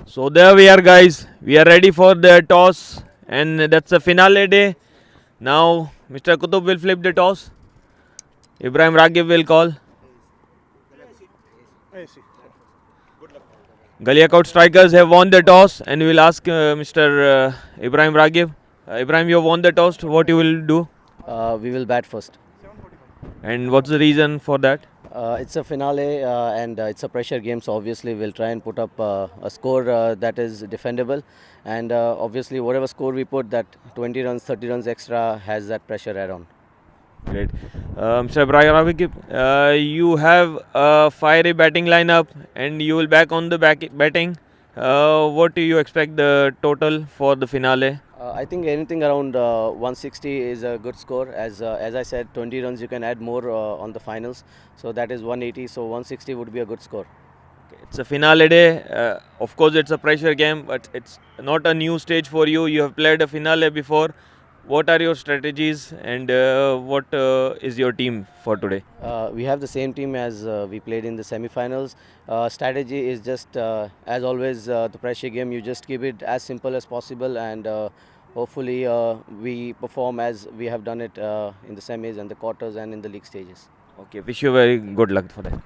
So there we are, guys. We are ready for the toss, and that's the finale day. Now, Mr. Kutub will flip the toss. Ibrahim Ragib will call. Galiakot strikers have won the toss, and we will ask Mr. Ibrahim Ragib. Ibrahim, you have won the toss. What you will do? We will bat first. And what's the reason for that? It's a finale and it's a pressure game, so obviously we'll try and put up a score that is defendable. And obviously, whatever score we put, that 20 runs, 30 runs extra has that pressure add-on. Great. Mr. Ibrahim Ragib, you have a fiery batting lineup, and you will back on the batting. What do you expect the total for the finale? I think anything around 160 is a good score. As I said, 20 runs you can add more on the finals, so that is 180. So 160 would be a good score. It's a finale day. Of course, it's a pressure game, but it's not a new stage for you. You have played a finale before. What are your strategies, and what is your team for today? We have the same team as we played in the semi-finals. Strategy is just, as always, the pressure game. You just keep it as simple as possible, and hopefully we perform as we have done it in the semis and the quarters and in the league stages. Okay, wish you very good luck for that.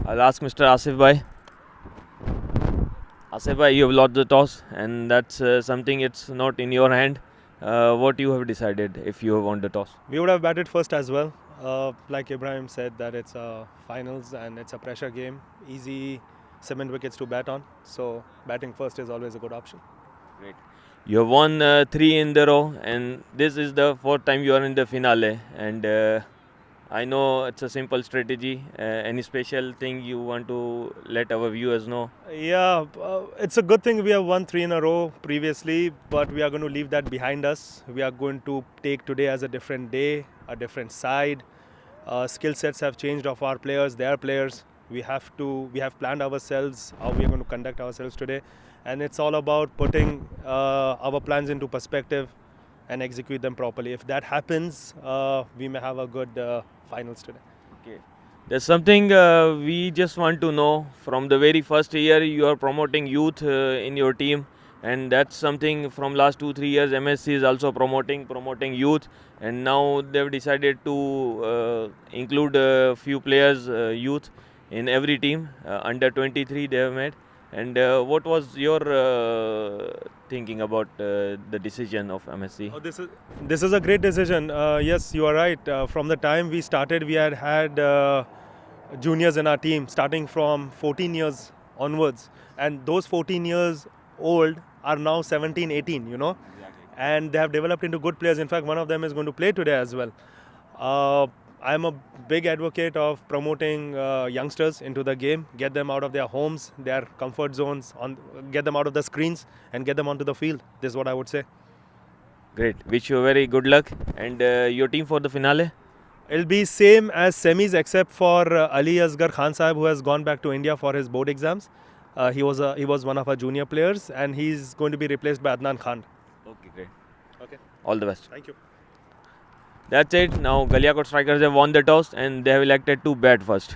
I'll ask Mr. Asif Bhai. Asif Bhai, you have lost the toss, and that's something it's not in your hand. What you have decided if you have won the toss? We would have batted first as well. Like Ibrahim said, that it's a finals and it's a pressure game. Easy 7 wickets to bat on. So batting first is always a good option. Great. You have won 3 in the row, and this is the 4th time you are in the finale. And I know it's a simple strategy. Any special thing you want to let our viewers know? Yeah, it's a good thing we have won 3 in a row previously, but we are going to leave that behind us. We are going to take today as a different day, a different side. Skill sets have changed of our players, their players. We have planned ourselves how we are going to conduct ourselves today, and it's all about putting our plans into perspective and execute them properly. If that happens, we may have a good finals today. Okay. There's something we just want to know. From the very first year, you are promoting youth in your team, and that's something from last 2-3 years. MSC is also promoting youth, and now they've decided to include a few players, youth, in every team. Under 23 they have made. And what was your thinking about the decision of MSC? Oh, this is a great decision. Yes, you are right. From the time we started, we had juniors in our team, starting from 14 years onwards, and those 14 years old are now 17, 18. Exactly. And they have developed into good players. In fact, one of them is going to play today as well. I'm a big advocate of promoting youngsters into the game, get them out of their homes, their comfort zones, get them out of the screens and get them onto the field. This is what I would say. Great. Wish you very good luck. And your team for the finale? It'll be same as semis except for Ali Asgar Khan Sahib, who has gone back to India for his board exams. He was one of our junior players, and he's going to be replaced by Adnan Khan. Okay, great. Okay. All the best. Thank you. That's it. Now Galiakot strikers have won the toss, and they have elected to bat first.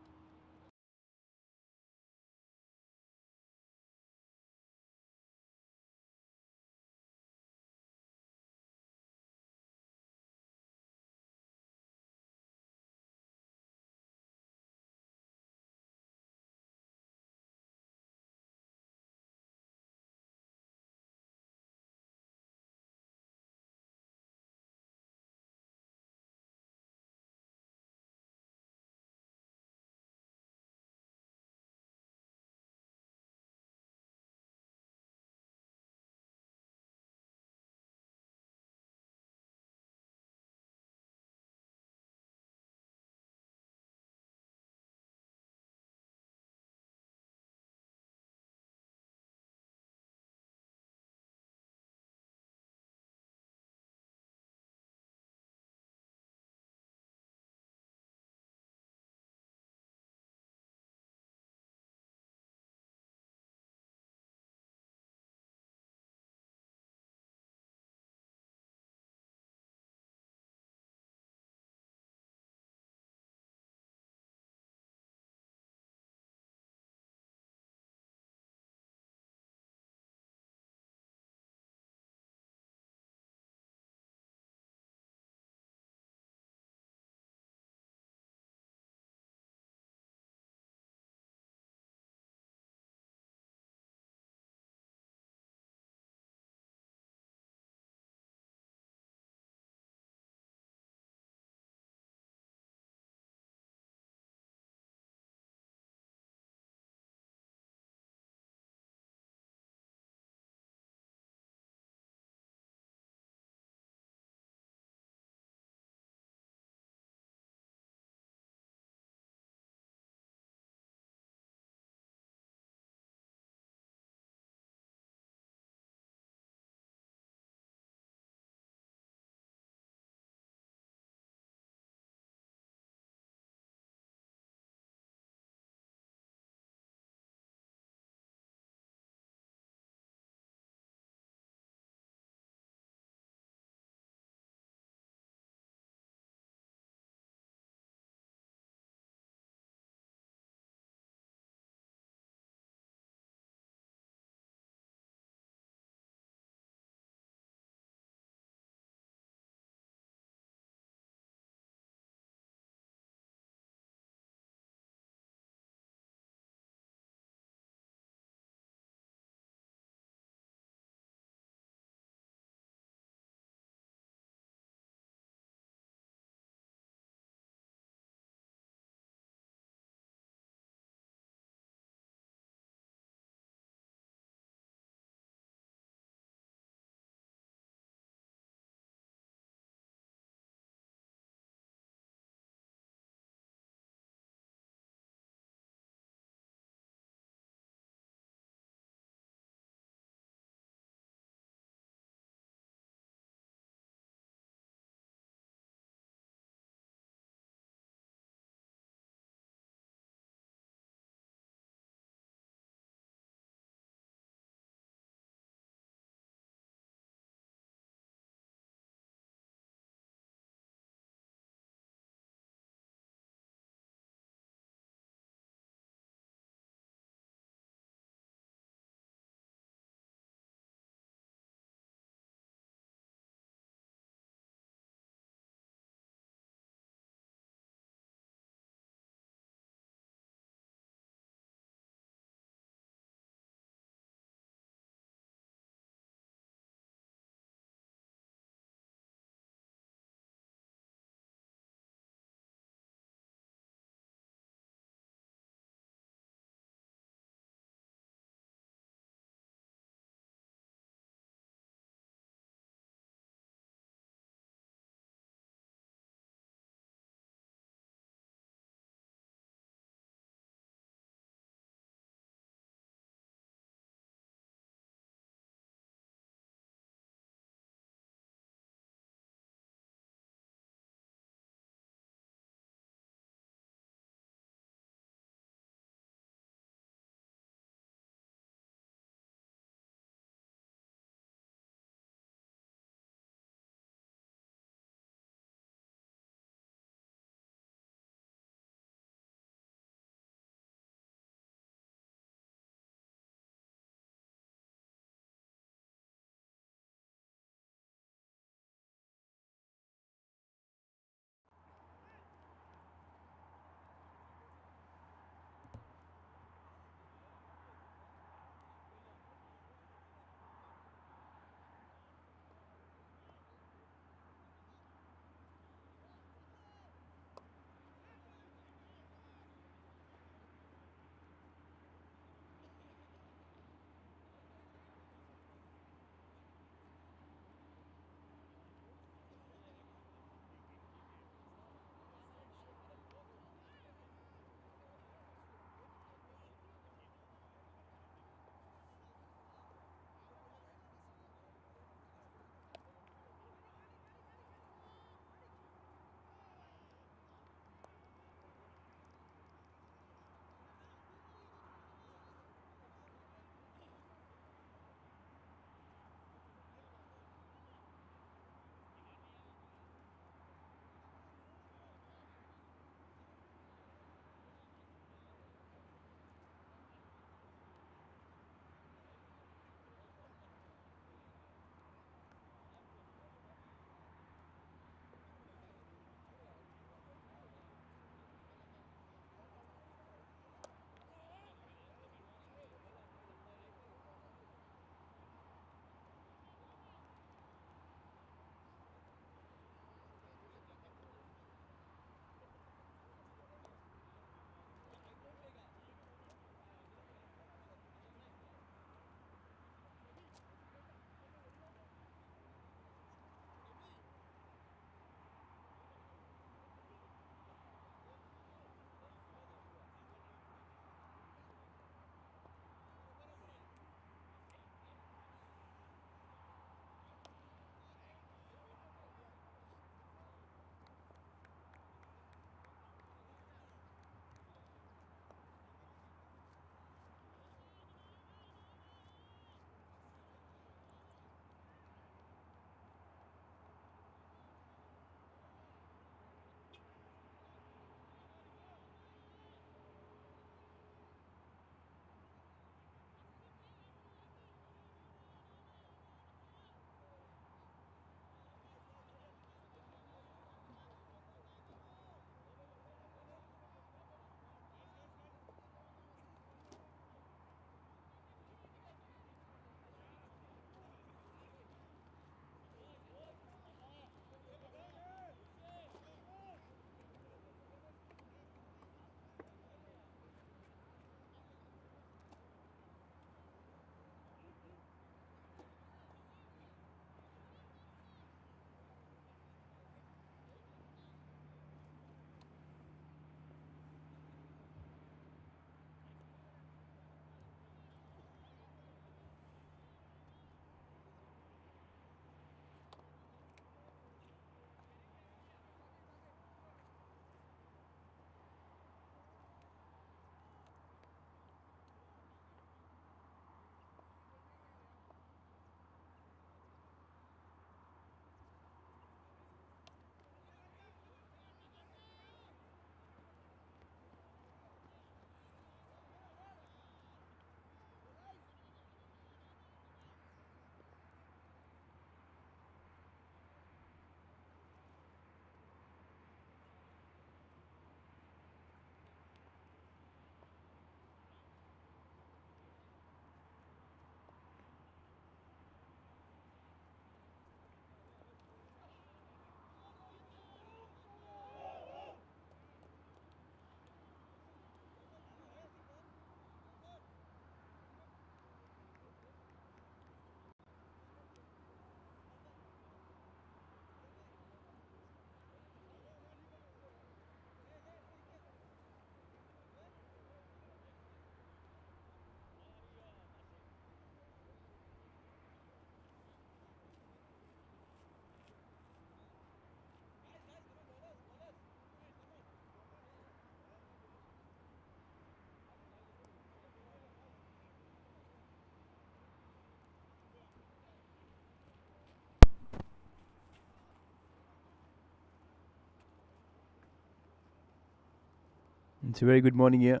It's a very good morning here,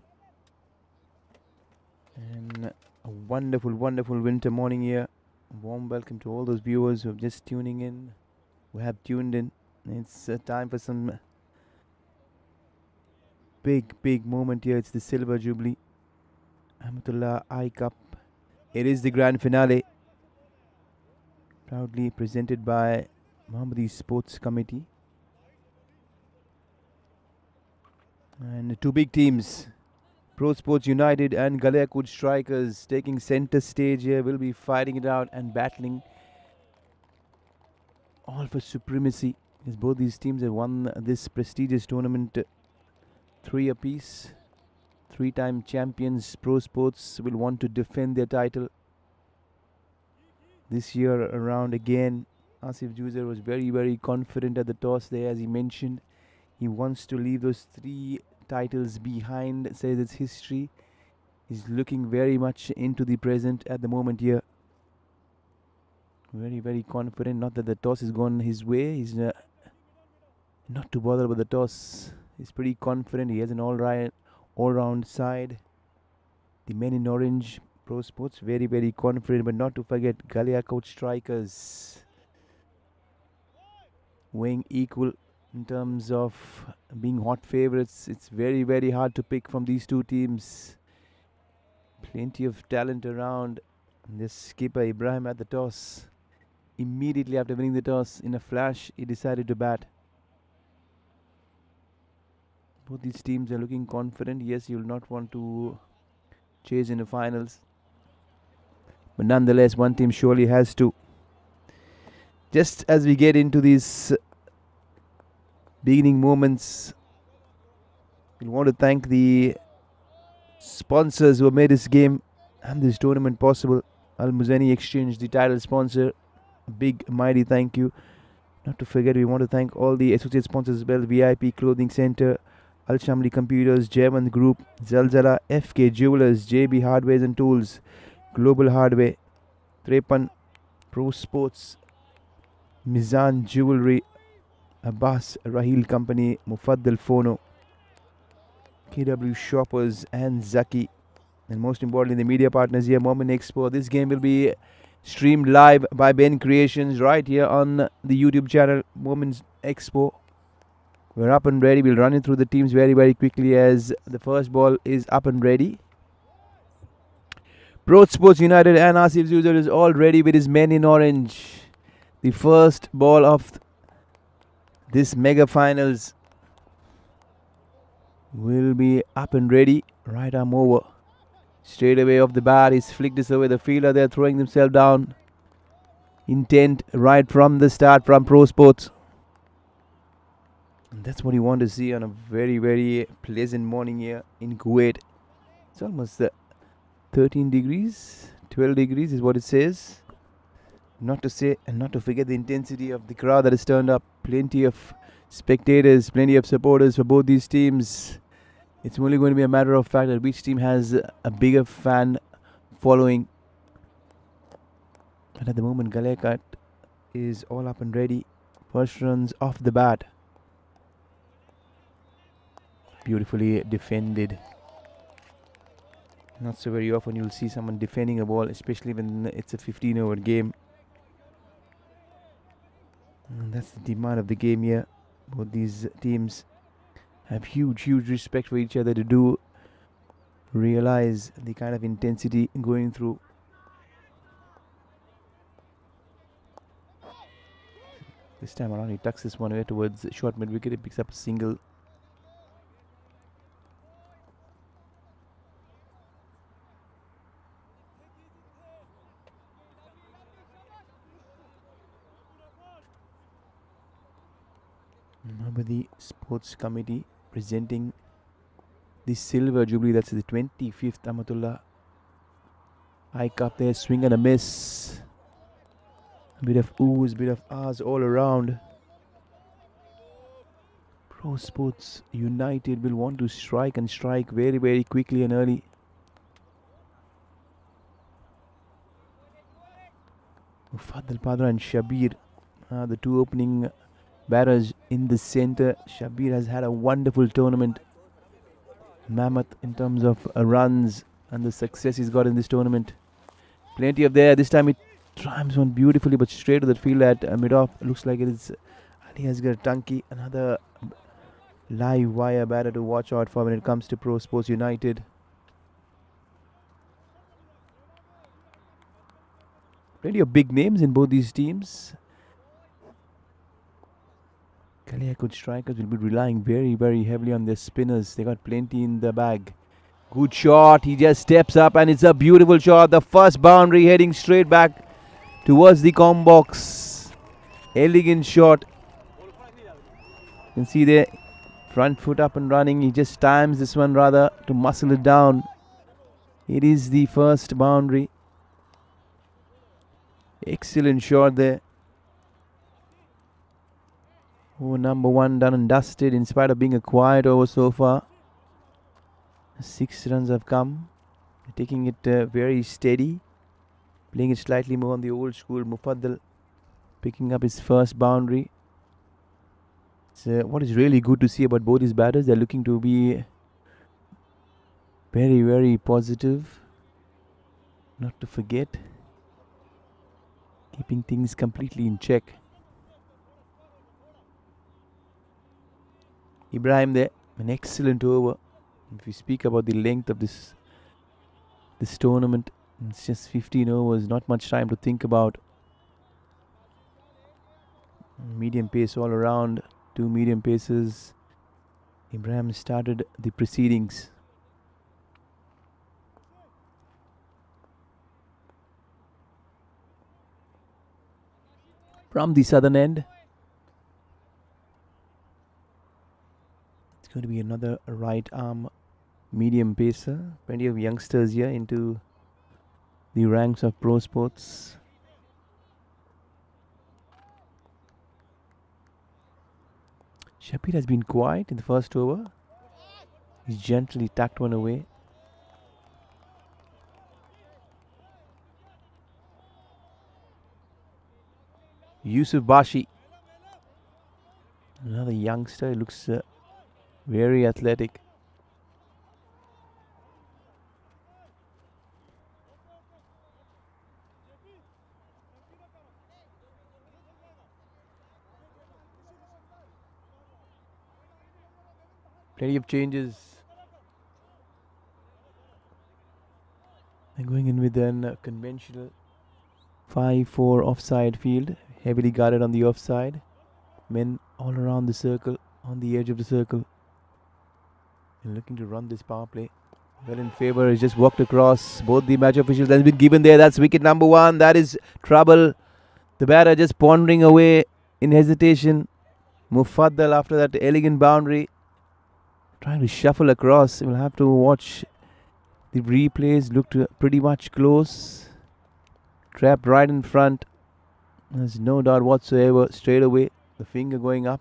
and a wonderful, wonderful winter morning here. Warm welcome to all those viewers who are just tuning in, who have tuned in. It's time for some big, big moment here. It's the Silver Jubilee, AMATULLAH I Cup. It is the grand finale, proudly presented by Mohammadi Sports Committee. And two big teams, PROSPORTS United and GALIAKOT Strikers, taking center stage here, will be fighting it out and battling all for supremacy, because both these teams have won this prestigious tournament 3 apiece. 3-time champions PROSPORTS will want to defend their title this year around again. Asif Juzer was very, very confident at the toss there, as he mentioned. He wants to leave those 3 titles behind, says it's history. He's looking very much into the present at the moment here. Very, very confident. Not that the toss has gone his way. He's not too bothered about the toss. He's pretty confident. He has an all-round side. The men in orange, PROSPORTS, very, very confident. But not to forget GALIAKOT Strikers, weighing equal in terms of being hot favorites. It's very, very hard to pick from these two teams. Plenty of talent around. This skipper Ibrahim at the toss. Immediately after winning the toss, in a flash, he decided to bat. Both these teams are looking confident. Yes, you will not want to chase in the finals, but nonetheless, one team surely has to. Just as we get into these beginning moments, we want to thank the sponsors who have made this game and this tournament possible. Al Muzani Exchange, the title sponsor, a big mighty thank you. Not to forget, we want to thank all the associate sponsors as well: VIP Clothing Center, Al Shamli Computers, Jevant Group, Zalzala, FK Jewelers, JB Hardwares and Tools, Global Hardware, Trepan, PROSPORTS, Mizan Jewelry, Abbas Rahil Company, Mufaddal Phono, KW Shoppers and Zaki. And most importantly, the media partners here, Moment Expo. This game will be streamed live by Ben Creations right here on the YouTube channel, Moment Expo. We're up and ready. We'll run it through the teams very, very quickly as the first ball is up and ready. PROSPORTS United and Asif Zuzer is all ready with his men in orange. The first ball of this mega finals will be up and ready. Right arm over. Straight away off the bat, he's flicked this away. The fielder, they're throwing themselves down. Intent right from the start from PROSPORTS. And that's what you want to see on a very, very pleasant morning here in Kuwait. It's almost 13 degrees, 12 degrees is what it says. Not to say and not to forget the intensity of the crowd that has turned up. Plenty of spectators, plenty of supporters for both these teams. It's only going to be a matter of fact that which team has a bigger fan following. And at the moment, GALIAKOT is all up and ready. First runs off the bat. Beautifully defended. Not so very often you'll see someone defending a ball, especially when it's a 15-over game. And that's the demand of the game here. Both these teams have huge, huge respect for each other to do realize the kind of intensity going through. This time around, he tucks this one away towards short mid wicket. He picks up a single. Mohammadi Sports Committee presenting the Silver Jubilee. That's the 25th AMATULLAH I Cup there. Swing and a miss. A bit of oohs, bit of ahs all around. PROSPORTS United will want to strike and strike very, very quickly and early. Mufaddal Padra and Shabir, the two opening batters in the center. Shabir has had a wonderful tournament. mammoth in terms of runs and the success he's got in this tournament. Plenty of there. This time it triumphs one beautifully, but straight to the field at mid-off. Looks like it is Ali Asghar Tunky. Another live wire batter to watch out for when it comes to Pro Sports United. Plenty of big names in both these teams. GALIAKOT strikers will be relying very, very heavily on their spinners. They got plenty in the bag. Good shot. He just steps up and it's a beautiful shot. The first boundary heading straight back towards the com box. Elegant shot. You can see there, front foot up and running. He just times this one rather to muscle it down. It is the first boundary. Excellent shot there. Oh, number one done and dusted in spite of being a quiet over so far. 6 runs have come. Taking it very steady. Playing it slightly more on the old school. Mufaddal picking up his first boundary. What is really good to see about both these batters, they're looking to be very, very positive. Not to forget, keeping things completely in check. Ibrahim there, an excellent over. If we speak about the length of this tournament, it's just 15 overs, not much time to think about. Medium pace all around, 2 medium paces. Ibrahim started the proceedings. From the southern end, it's going to be another right arm medium pacer. Plenty of youngsters here into the ranks of Pro Sports. Shapir has been quiet in the first over. He's gently tucked one away. Yusuf Bashi, another youngster. He looks very athletic. Plenty of changes. They're going in with an conventional 5-4 offside field, heavily guarded on the offside. Men all around the circle, on the edge of the circle. And looking to run this power play. Well in favour, has just walked across. Both the match officials has been given there. That's wicket number 1. That is trouble. The batter just pondering away in hesitation. Mufaddal after that elegant boundary. Trying to shuffle across. We'll have to watch the replays. Looked pretty much close. Trapped right in front. There's no doubt whatsoever. Straight away, the finger going up.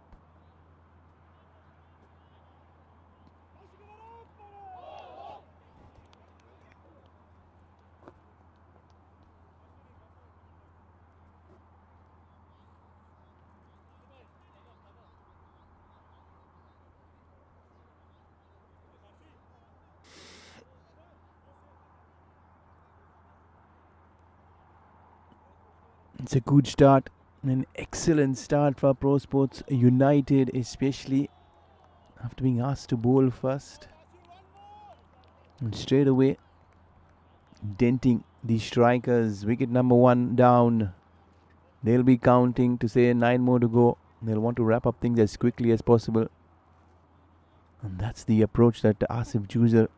It's a good start, an excellent start for Pro Sports United, especially after being asked to bowl first. And straight away, denting the strikers. Wicket number 1 down. They'll be counting to say 9 more to go. They'll want to wrap up things as quickly as possible. And that's the approach that Asif Juzer,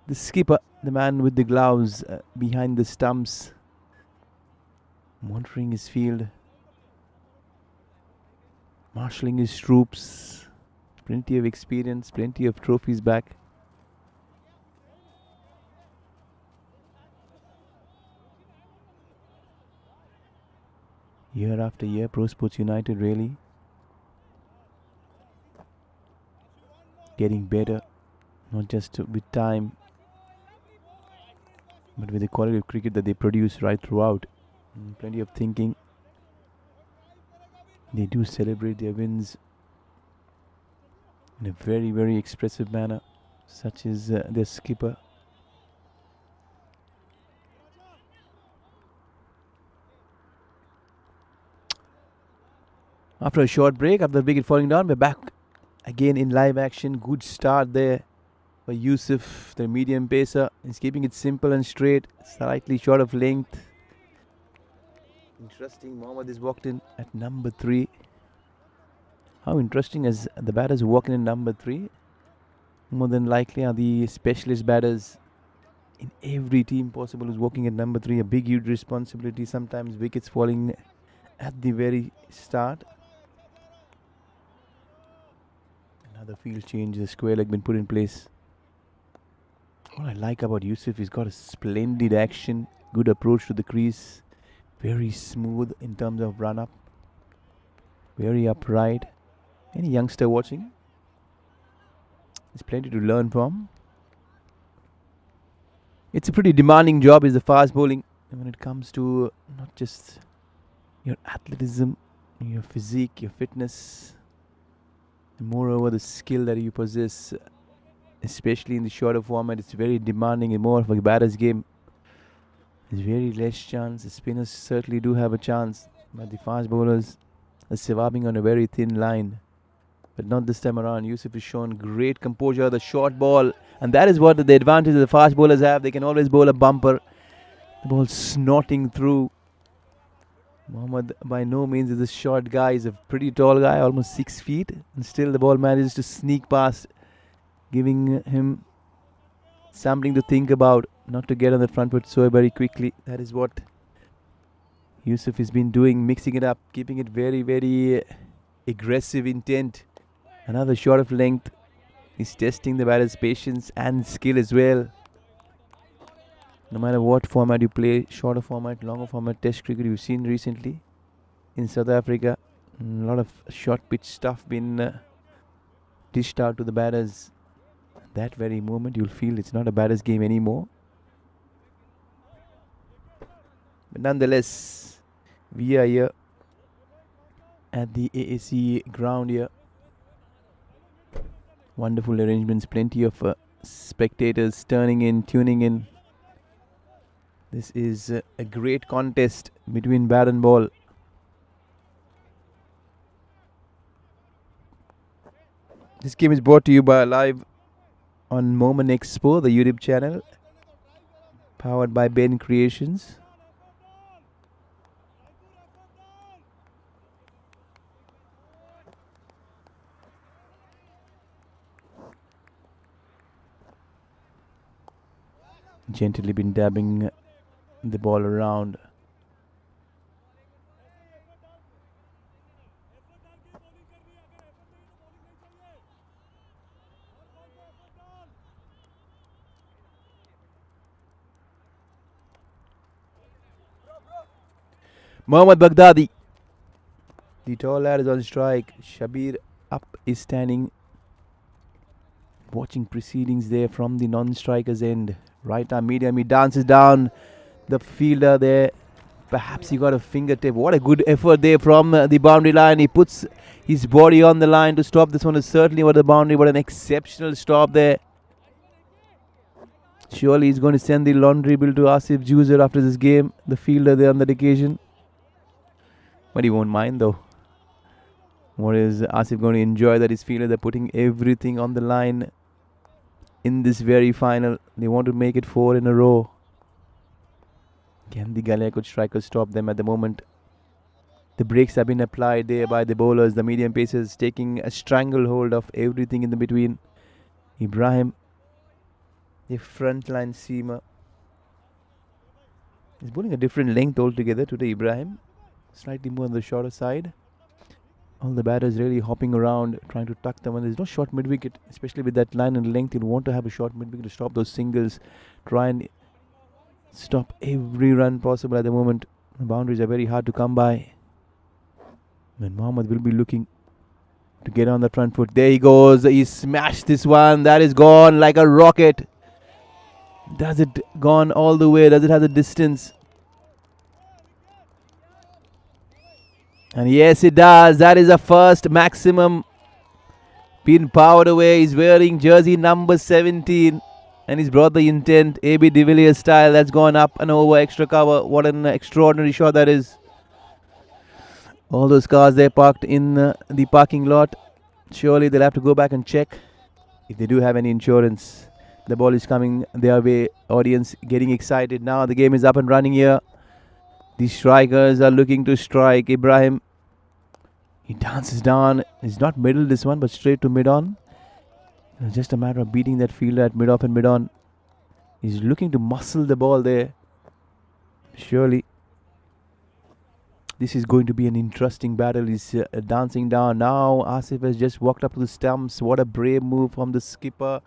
the skipper, the man with the gloves behind the stumps, monitoring his field, marshalling his troops. Plenty of experience, plenty of trophies back. Year after year, Pro Sports United really getting better, not just with time, but with the quality of cricket that they produce right throughout. Plenty of thinking. They do celebrate their wins in a very, very expressive manner. Such is their skipper. After a short break, after the wicket falling down, we're back again in live action. Good start there for Yusuf, the medium pacer. He's keeping it simple and straight, slightly short of length. Interesting, Mohammad is walked in at number 3. How interesting as the batters walk in at number 3. More than likely are the specialist batters in every team possible who's walking at number 3. A big, huge responsibility. Sometimes wickets falling at the very start. Another field change, the square leg been put in place. What I like about Yusuf, he's got a splendid action, good approach to the crease, very smooth in terms of run up, very upright. Any youngster watching, there's plenty to learn from. It's a pretty demanding job, is the fast bowling, and when it comes to not just your athleticism, your physique, your fitness, and moreover the skill that you possess, especially in the shorter format. It's very demanding and more of a batter's game. There's very less chance. The spinners certainly do have a chance, but the fast bowlers are surviving on a very thin line. But not this time around. Yusuf has shown great composure, the short ball, and that is what the advantage the fast bowlers have. They can always bowl a bumper. The ball snorting through. Mohammad by no means is a short guy. He's a pretty tall guy, almost 6 feet, and still the ball manages to sneak past, giving him something to think about, not to get on the front foot so very quickly. That is what Yusuf has been doing, mixing it up, keeping it very, very aggressive intent. Another shot of length. He's testing the batter's patience and skill as well. No matter what format you play, shorter format, longer format, test cricket you've seen recently in South Africa, a lot of short pitch stuff been dished out to the batters. That very moment you'll feel it's not a batter's game anymore. But nonetheless, we are here at the AAC ground here. Wonderful arrangements, plenty of spectators turning in, tuning in. This is a great contest between bat and ball. This game is brought to you by live on Moment Expo, the YouTube channel, powered by Ben Creations. Gently been dabbing the ball around. Mohammad Baghdadi, the tall lad, is on strike. Shabir up is standing, watching proceedings there from the non-striker's end. Right arm medium, he dances down the fielder there. Perhaps he got a fingertip. What a good effort there from the boundary line. He puts his body on the line to stop this one. Is certainly over the boundary, but an exceptional stop there. Surely he's going to send the laundry bill to Asif Juicer after this game, the fielder there on that occasion. But he won't mind though. What is Asif going to enjoy? That his fielders are putting everything on the line in this very final. They want to make it 4 in a row. Can the Galiakot strikers stop them at the moment? The brakes have been applied there by the bowlers. The medium pacers taking a stranglehold of everything in the between. Ibrahim, the frontline seamer, is bowling a different length altogether today. Ibrahim, slightly more on the shorter side. All the batters really hopping around, trying to tuck them. And there's no short mid-wicket, especially with that line and length. You'll want to have a short mid-wicket to stop those singles. Try and stop every run possible at the moment. The boundaries are very hard to come by. And Mohammad will be looking to get on the front foot. There he goes. He smashed this one. That is gone like a rocket. Does it gone all the way? Does it have the distance? And yes, it does. That is a first maximum Been powered away. He's wearing jersey number 17. And he's brought the intent. AB de Villiers style. That's gone up and over. Extra cover. What an extraordinary shot that is. All those cars there parked in the parking lot. Surely they'll have to go back and check if they do have any insurance. The ball is coming their way. Audience getting excited now. The game is up and running here. The strikers are looking to strike. Ibrahim, he dances down. He's not middle this one, but straight to mid-on. It's just a matter of beating that fielder at mid-off and mid-on. He's looking to muscle the ball there. Surely this is going to be an interesting battle. He's dancing down. Now Asif has just walked up to the stumps. What a brave move from the skipper.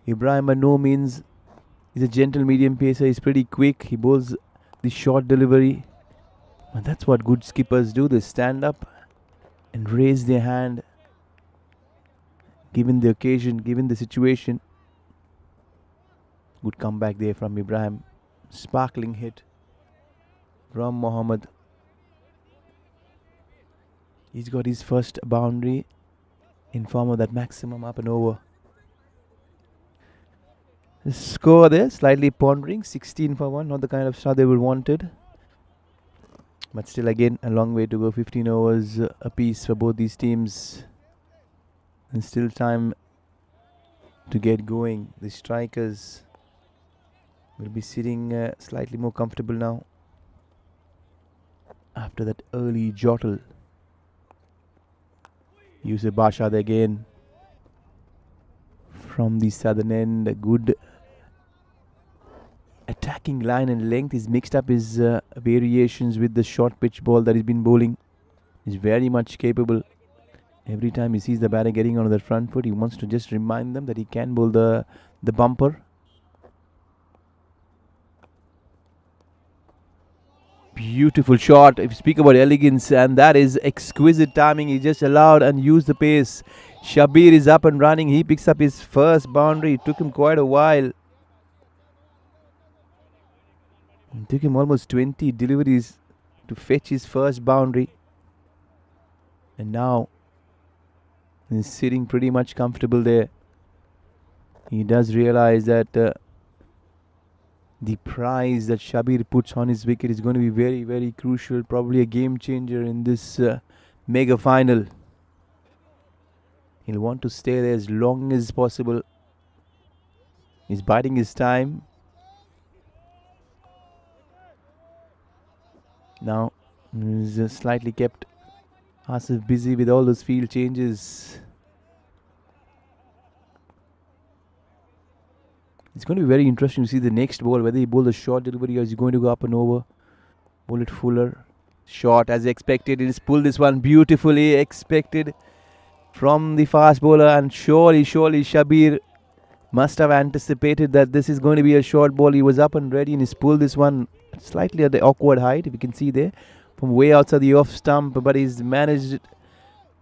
Ibrahim by no means is a gentle medium pacer. He's pretty quick. He bowls the short delivery. And that's what good skippers do. They stand up and raise their hand given the occasion, given the situation. Good comeback there from Ibrahim. Sparkling hit from Mohammed. He's got his first boundary in form of that maximum up and over. The score there slightly pondering, 16 for 1, not the kind of start they would wanted. But still again a long way to go, 15 overs apiece for both these teams. And still time to get going. The strikers will be sitting slightly more comfortable now after that early jottle. Yusuf Bashad again from the southern end. A good attacking line and length. He's mixed up his variations with the short pitch ball that he's been bowling. He's very much capable. Every time he sees the batter getting on the front foot, he wants to just remind them that he can bowl the bumper. Beautiful shot. If you speak about elegance, and that is exquisite timing. He just allowed and used the pace. Shabir is up and running. He picks up his first boundary. It took him quite a while. It took him almost 20 deliveries to fetch his first boundary. And now he's sitting pretty much comfortable there. He does realize that the prize that Shabir puts on his wicket is going to be very, very crucial. Probably a game changer in this mega final. He'll want to stay there as long as possible. He's biding his time. Now he's slightly kept Asif busy with all those field changes. It's going to be very interesting to see the next ball, whether he bowls a short delivery or is he going to go up and over. Bowl it fuller. Short as expected. He's pulled this one beautifully. Expected from the fast bowler, and surely Shabir must have anticipated that this is going to be a short ball. He was up and ready and he's pulled this one slightly at the awkward height, if you can see there, from way outside the off stump, but he's managed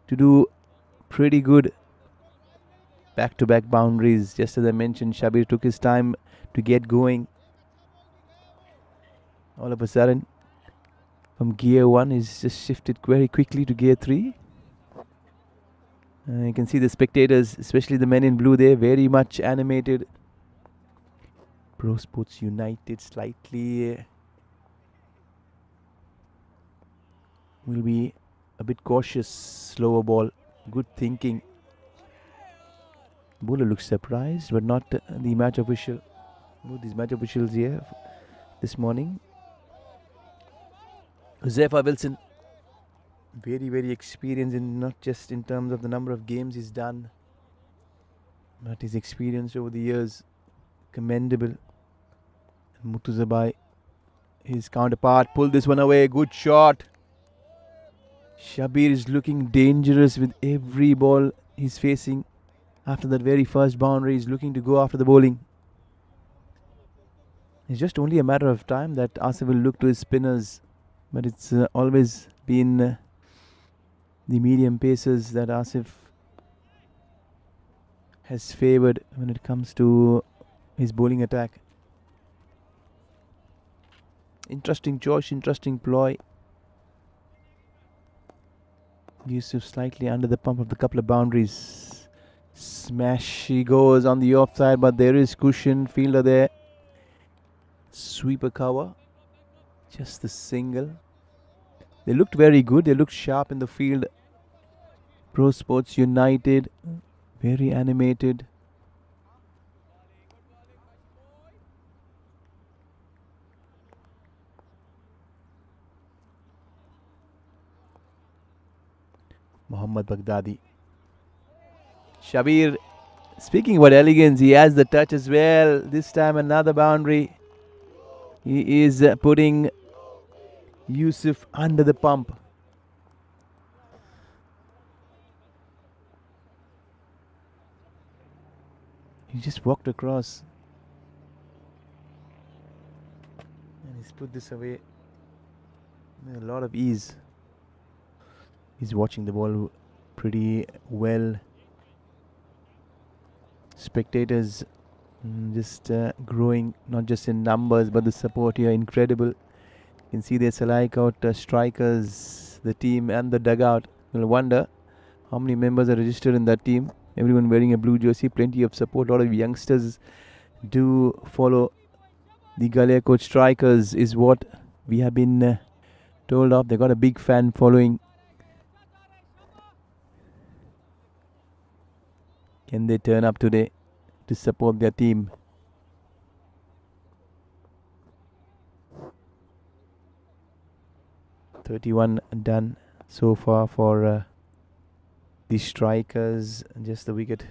to do pretty good. Back-to-back boundaries. Just as I mentioned, Shabir took his time to get going. All of a sudden, from gear 1, he's just shifted very quickly to gear 3. You can see the spectators, especially the men in blue there, very much animated. PROSPORTS United slightly will be a bit cautious. Slower ball. Good thinking. Bowler looks surprised, but not the match official. Both these match officials here this morning. Huzaifa Wilson, very, very experienced, in not just in terms of the number of games he's done, but his experience over the years, commendable. Murtuzabai, his counterpart, pulled this one away. Good shot. Shabir is looking dangerous with every ball he's facing. After that very first boundary, he's looking to go after the bowling. It's just only a matter of time that Asif will look to his spinners. But it's always been the medium pacers that Asif has favoured when it comes to his bowling attack. Interesting choice, interesting ploy. Yusuf slightly under the pump of the couple of boundaries. Smash he goes on the offside, but there is cushion. Fielder there. Sweeper cover. Just the single. They looked very good. They looked sharp in the field. Pro Sports United. Very animated. Mohammad Baghdadi. Shabir, speaking about elegance, he has the touch as well. This time another boundary. He is putting Yusuf under the pump. He just walked across. And he's put this away with a lot of ease. He's watching the ball pretty well. Spectators just growing, not just in numbers, but the support here incredible. You can see there's GALIAKOT strikers, the team and the dugout. You'll wonder how many members are registered in that team. Everyone wearing a blue jersey, plenty of support. A lot of youngsters do follow the GALIAKOT strikers, is what we have been told of. They got a big fan following. Can they turn up today to support their team? "31 done so far for the strikers." Just the wicket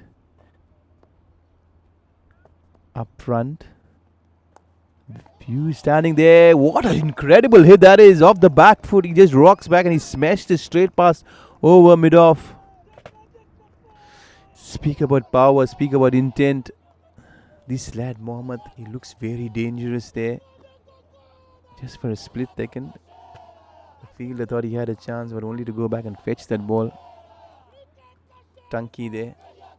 up front. Few standing there. What an incredible hit that is off the back foot. He just rocks back and he smashed it straight past over mid-off. Speak about power, speak about intent. This lad Mohammed, he looks very dangerous there. Just for a split second, the fielder thought he had a chance, but only to go back and fetch that ball. Tunky there.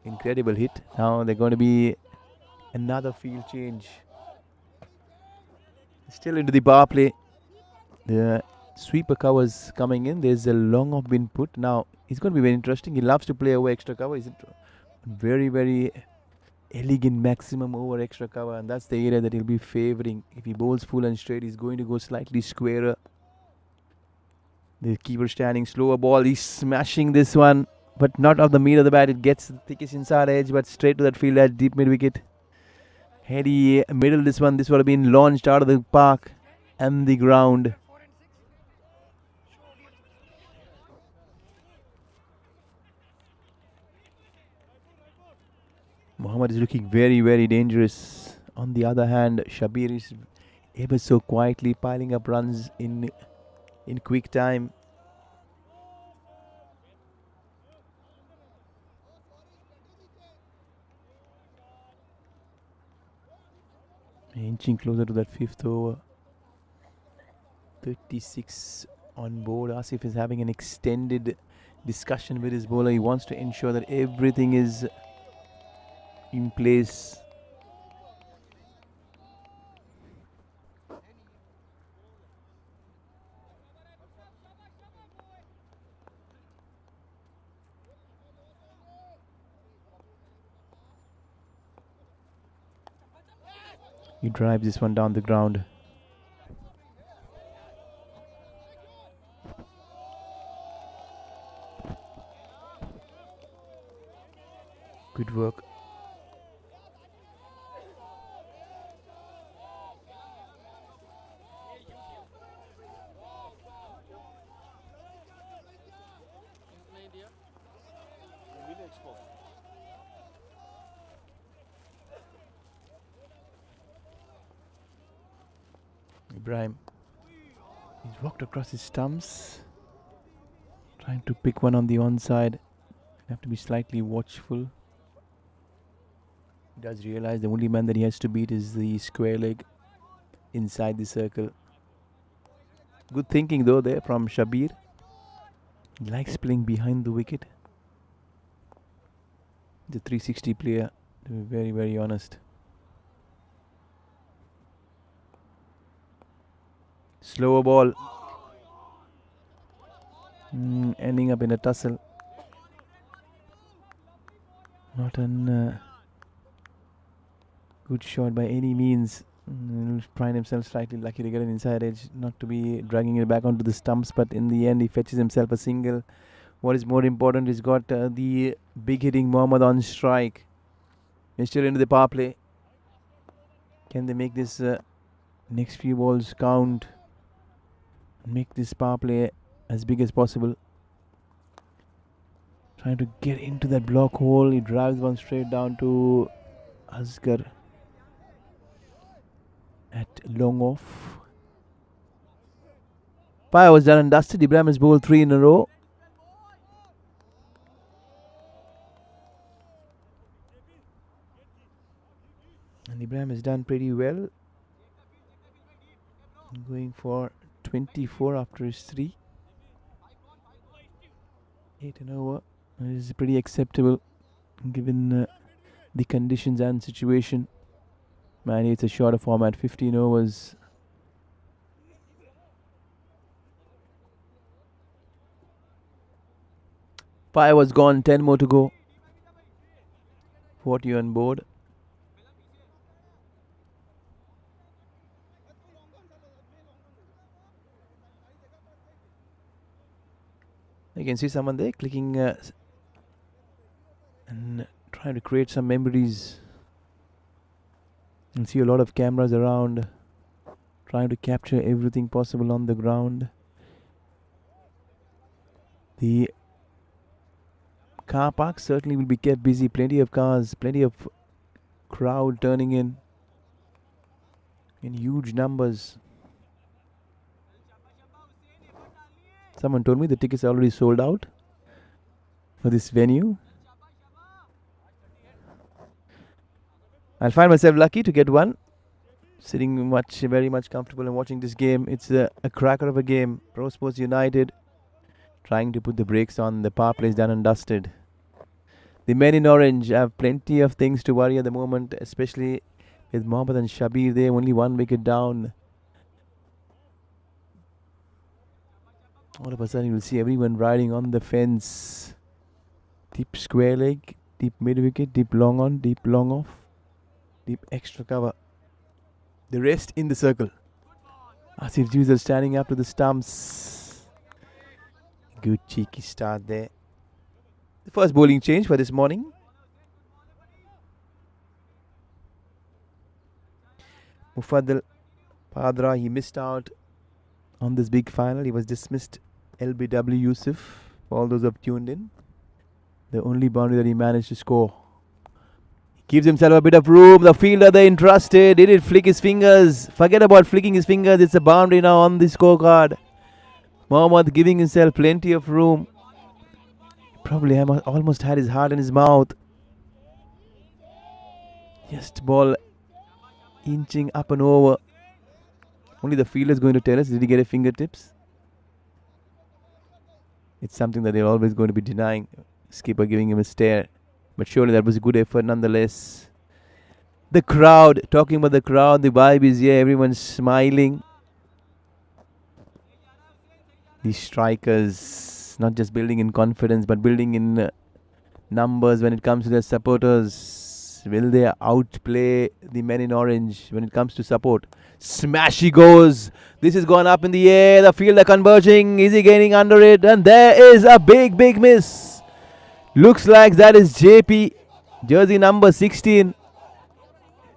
Incredible hit. Now they're going to be another field change. Still into the power play. The sweeper covers coming in. There's a long off been put. Now it's going to be very interesting. He loves to play over extra cover. Is it very, very elegant maximum over extra cover, and that's the area that he'll be favoring. If he bowls full and straight, he's going to go slightly squarer. The keeper standing, slower ball. He's smashing this one, but not off the meat of the bat. It gets the thickest inside edge, but straight to that field at deep mid wicket. Heady middle this one. This would have been launched out of the park and the ground. Mohammed is looking very, very dangerous. On the other hand, Shabir is ever so quietly piling up runs in quick time. Inching closer to that fifth over. 36 on board. Asif is having an extended discussion with his bowler. He wants to ensure that everything is in place. He drives this one down the ground. Good work. Ibrahim, he's walked across his stumps, trying to pick one on the onside. Have to be slightly watchful. He does realize the only man that he has to beat is the square leg inside the circle. Good thinking though there from Shabir. He likes playing behind the wicket. The 360 player, to be very, very honest. Slower ball. Ending up in a tussle. Not a good shot by any means. Find himself slightly lucky to get an inside edge, not to be dragging it back onto the stumps, but in the end he fetches himself a single. What is more important, he's got the big hitting Mohammad on strike. He's still into the power play. Can they make this next few balls count and make this power play as big as possible? Trying to get into that block hole. He drives one straight down to Asghar at long off. Fire was done and dusted. Ibrahim has bowled 3 in a row. And Ibrahim has done pretty well. Going for 24 after his 3. 8 and over. This is pretty acceptable given the conditions and situation. Man, it's a shorter format, 15 overs. Five was gone, 10 more to go. 40 on board. You can see someone there clicking and trying to create some memories. You can see a lot of cameras around trying to capture everything possible on the ground. The car park certainly will be kept busy. Plenty of cars, plenty of crowd turning in huge numbers. Someone told me the tickets are already sold out for this venue. I'll find myself lucky to get one. Sitting very much comfortable and watching this game. It's a cracker of a game. PROSPORTS United trying to put the brakes on. The power play is done and dusted. The men in orange have plenty of things to worry at the moment, especially with Mohammad and Shabir there, only 1 wicket down. All of a sudden you will see everyone riding on the fence. Deep square leg, deep mid wicket, deep long on, deep long off, deep extra cover. The rest in the circle. Asif Juzal standing up to the stumps. Good cheeky start there. The first bowling change for this morning. Mufaddal Padra, he missed out on this big final. He was dismissed. LBW Yusuf, for all those who have tuned in. The only boundary that he managed to score. He gives himself a bit of room. The fielder there entrusted. Did it flick his fingers? Forget about flicking his fingers. It's a boundary now on the scorecard. Mohammad giving himself plenty of room. Probably almost had his heart in his mouth. Just ball inching up and over. Only the fielder is going to tell us, did he get a fingertips? It's something that they're always going to be denying. Skipper giving him a stare. But surely that was a good effort nonetheless. The crowd, talking about the crowd, the vibe is here, everyone's smiling. These strikers, not just building in confidence, but building in numbers when it comes to their supporters. Will they outplay the men in orange when it comes to support? Smash he goes. This has gone up in the air. The fielder converging. Is he getting under it? And there is a big miss. Looks like that is JP. Jersey number 16.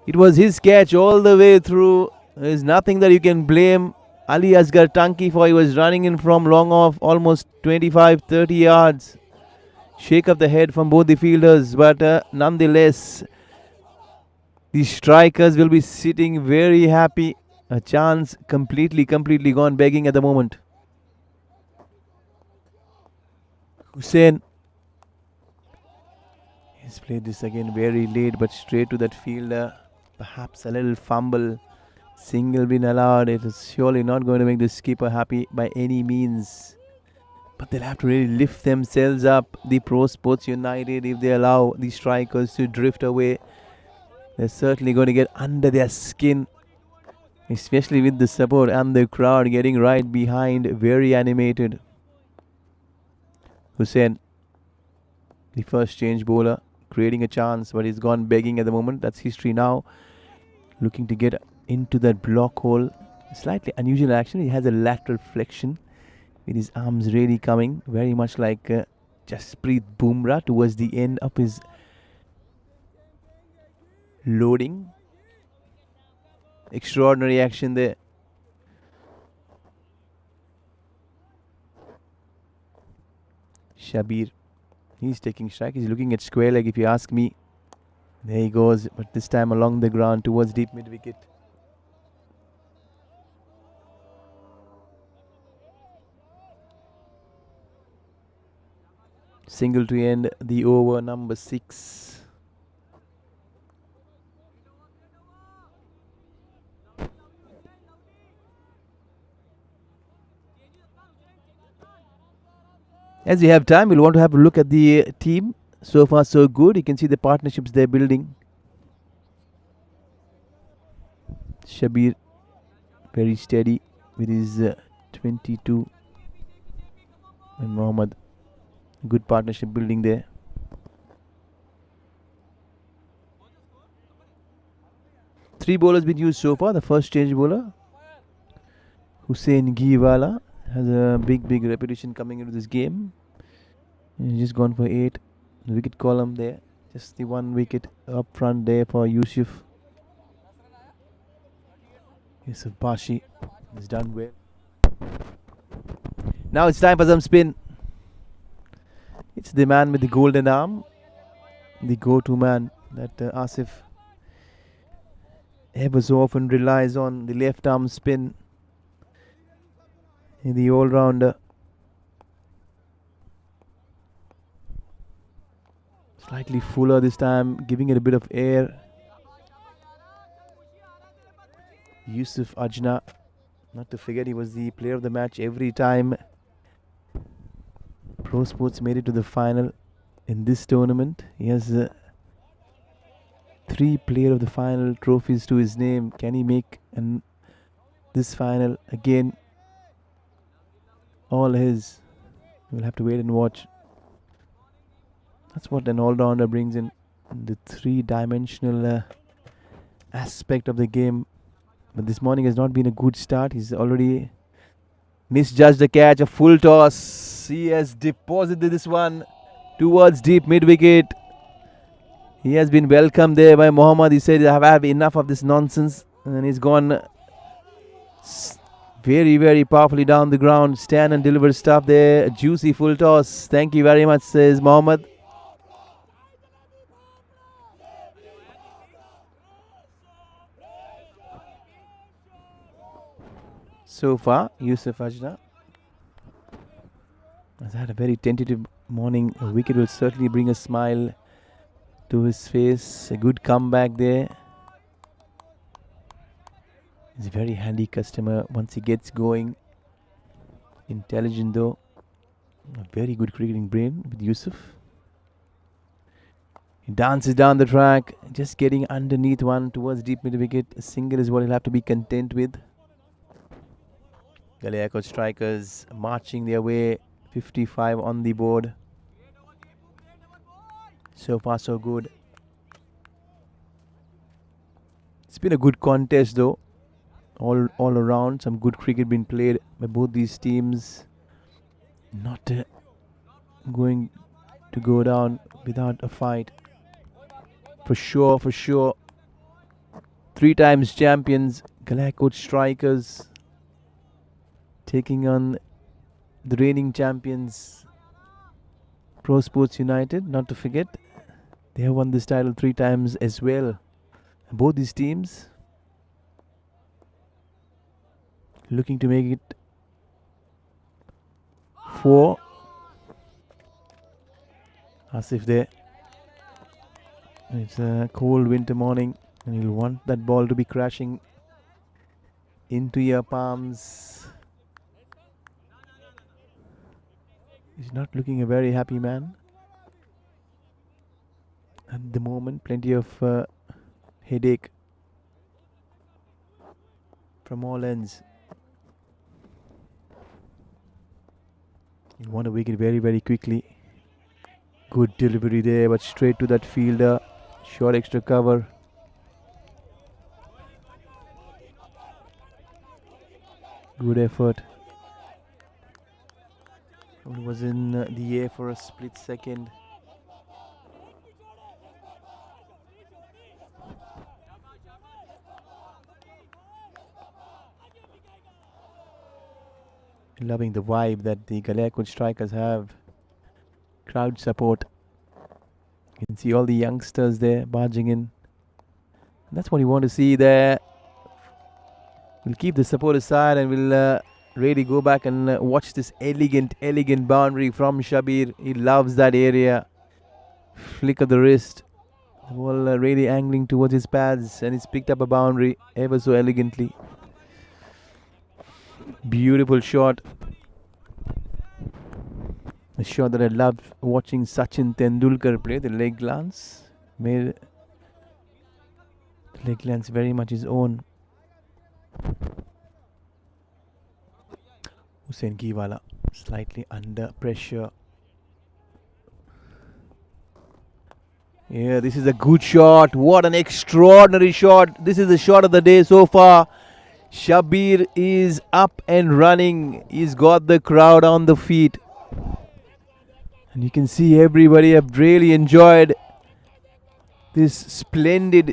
It was his catch all the way through. There is nothing that you can blame Ali Asghar Tanki for. He was running in from long off almost 25-30 yards. Shake up the head from both the fielders. But nonetheless, the strikers will be sitting very happy. A chance completely gone begging at the moment. Hussain. He's played this again very late, but straight to that fielder. Perhaps a little fumble. Single been allowed. It is surely not going to make the skipper happy by any means. But they'll have to really lift themselves up. The PROSPORTS United, if they allow the strikers to drift away, they're certainly going to get under their skin. Especially with the support and the crowd getting right behind. Very animated. Hussain, the first change bowler. creating a chance, but he's gone begging at the moment. That's history now. Looking to get into that block hole. Slightly unusual action. He has a lateral flexion with his arms really coming, very much like Jasprit Bumrah towards the end of his loading. Extraordinary action there. Shabir, he's taking strike. He's looking at square leg, if you ask me. There he goes, but this time along the ground towards deep mid wicket. Single to end the over number 6. As we have time, we'll want to have a look at the team. So far, so good. You can see the partnerships they're building. Shabir, very steady with his 22. And Mohammad, good partnership building there. Three bowlers been used so far. The first change bowler, Hussein Ghiwala, has a big reputation coming into this game. He's just gone for 8. The wicket column there. Just the 1 wicket up front there for Yusuf. Yusuf Bashi has done well. Now it's time for some spin. It's the man with the golden arm, the go-to man that Asif ever so often relies on, the left arm spin. The all-rounder. Slightly fuller this time, giving it a bit of air. Yusuf Ajna, not to forget, he was the player of the match every time Pro Sports made it to the final in this tournament. He has 3 player of the final trophies to his name. Can he make this final again? All his. We'll have to wait and watch. That's what an all-rounder brings in, the 3-dimensional aspect of the game. But this morning has not been a good start. He's already misjudged the catch. A full toss. He has deposited this one towards deep mid-wicket. He has been welcomed there by Mohammad. He said, I have had enough of this nonsense. And he's gone very powerfully down the ground. Stand and deliver stuff there. A juicy full toss. Thank you very much, says Mohammad. So far, Yusuf Ajna has had a very tentative morning. A wicket will certainly bring a smile to his face. A good comeback there. He's a very handy customer once he gets going. Intelligent though. A very good cricketing brain with Yusuf. He dances down the track, just getting underneath one towards deep mid wicket. A single is what he'll have to be content with. Galiakot strikers marching their way, 55 on the board. So far so good. It's been a good contest though. All around, some good cricket been played by both these teams. Not going to go down without a fight. For sure. 3 times champions, Galiakot strikers, taking on the reigning champions, Pro Sports United. Not to forget, they have won this title 3 times as well. Both these teams looking to make it 4. Asif there. It's a cold winter morning and you'll want that ball to be crashing into your palms. He's not looking a very happy man at the moment. Plenty of headache from all ends. You want to wake it very quickly. Good delivery there, but straight to that fielder. Short extra cover. Good effort. It was in the air for a split second. Loving the vibe that the GALIAKOT strikers have. Crowd support. You can see all the youngsters there barging in. That's what you want to see there. We'll keep the support aside and we'll really go back and watch this elegant boundary from Shabir. He loves that area. Flick of the wrist. The ball really angling towards his pads, and he's picked up a boundary ever so elegantly. Beautiful shot. A shot that I loved watching Sachin Tendulkar play. The leg glance made the leg glance very much his own. Hussein Giwala slightly under pressure. Yeah, this is a good shot. What an extraordinary shot. This is the shot of the day so far. Shabir is up and running. He's got the crowd on the feet. And you can see everybody have really enjoyed this splendid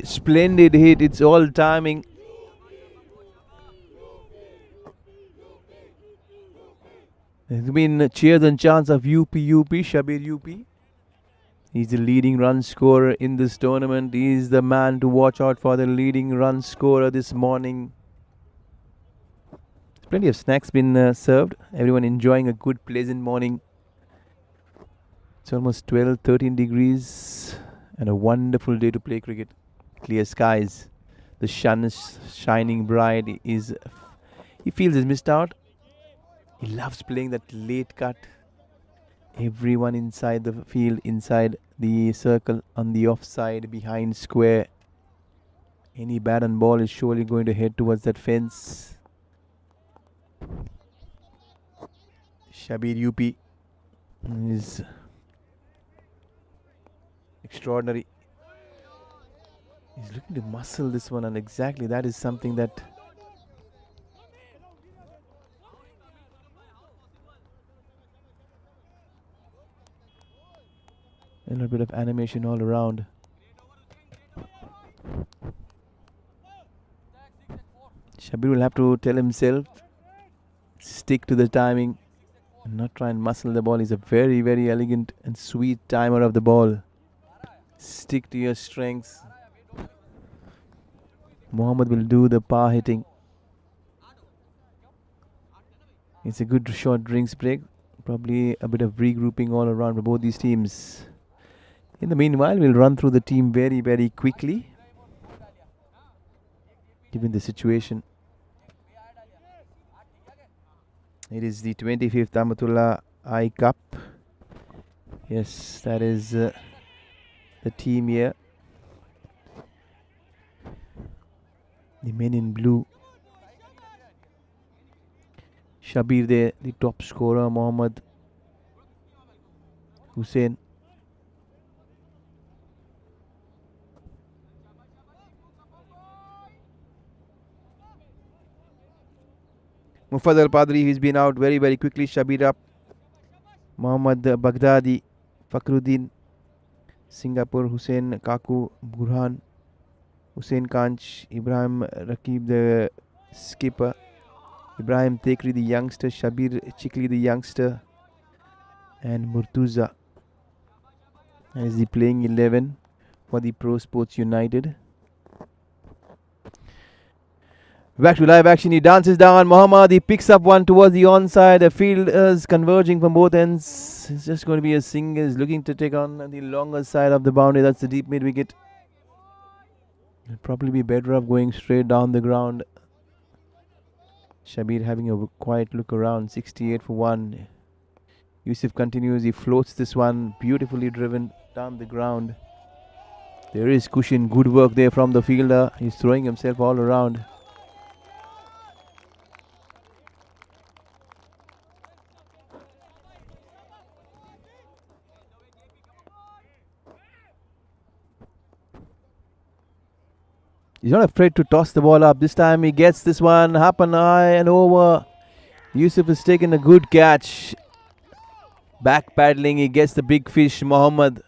hit. It's all timing. There's been cheers and chants of UP, Shabir UP. He's the leading run scorer in this tournament. He's the man to watch out for, the leading run scorer this morning. Plenty of snacks been served. Everyone enjoying a good, pleasant morning. It's almost 12-13 degrees and a wonderful day to play cricket. Clear skies. The sun is shining bright. He feels he's missed out. He loves playing that late cut. Everyone inside the field, inside the circle, on the offside, behind square. Any bat and ball is surely going to head towards that fence. Shabir UP is extraordinary. He's looking to muscle this one, and exactly that is something that a little bit of animation all around. Shabir will have to tell himself, stick to the timing and not try and muscle the ball. He's a very, very elegant and sweet timer of the ball. Stick to your strengths. Mohammad will do the power hitting. It's a good short drinks break. Probably a bit of regrouping all around for both these teams. In the meanwhile, we'll run through the team very, very quickly, given the situation. It is the 25th AMATULLAH I Cup. Yes, that is the team here. The men in blue. Shabir there, the top scorer, Mohammad Hussein. Mufaddal Padri, he's been out very, very quickly. Shabir up. Mohammad Baghdadi, Fakhruddin, Singapore, Hussein Kaku, Burhan, Hussein Kanch, Ibrahim Rakib, the skipper, Ibrahim Tekri, the youngster, Shabir Chikli, the youngster, and Murtuza. That is the playing 11 for the Pro Sports United. Back to live action. He dances down. Mohammad, he picks up one towards the onside. The field is converging from both ends. It's just going to be a single. He's looking to take on the longer side of the boundary. That's the deep mid wicket. It'll probably be better off going straight down the ground. Shabir having a quiet look around. 68 for 1. Yusuf continues. He floats this one. Beautifully driven down the ground. There is cushion. Good work there from the fielder. He's throwing himself all around. He's not afraid to toss the ball up. This time he gets this one up and high and over. Yusuf has taken a good catch. Back paddling, he gets the big fish, Mohammed.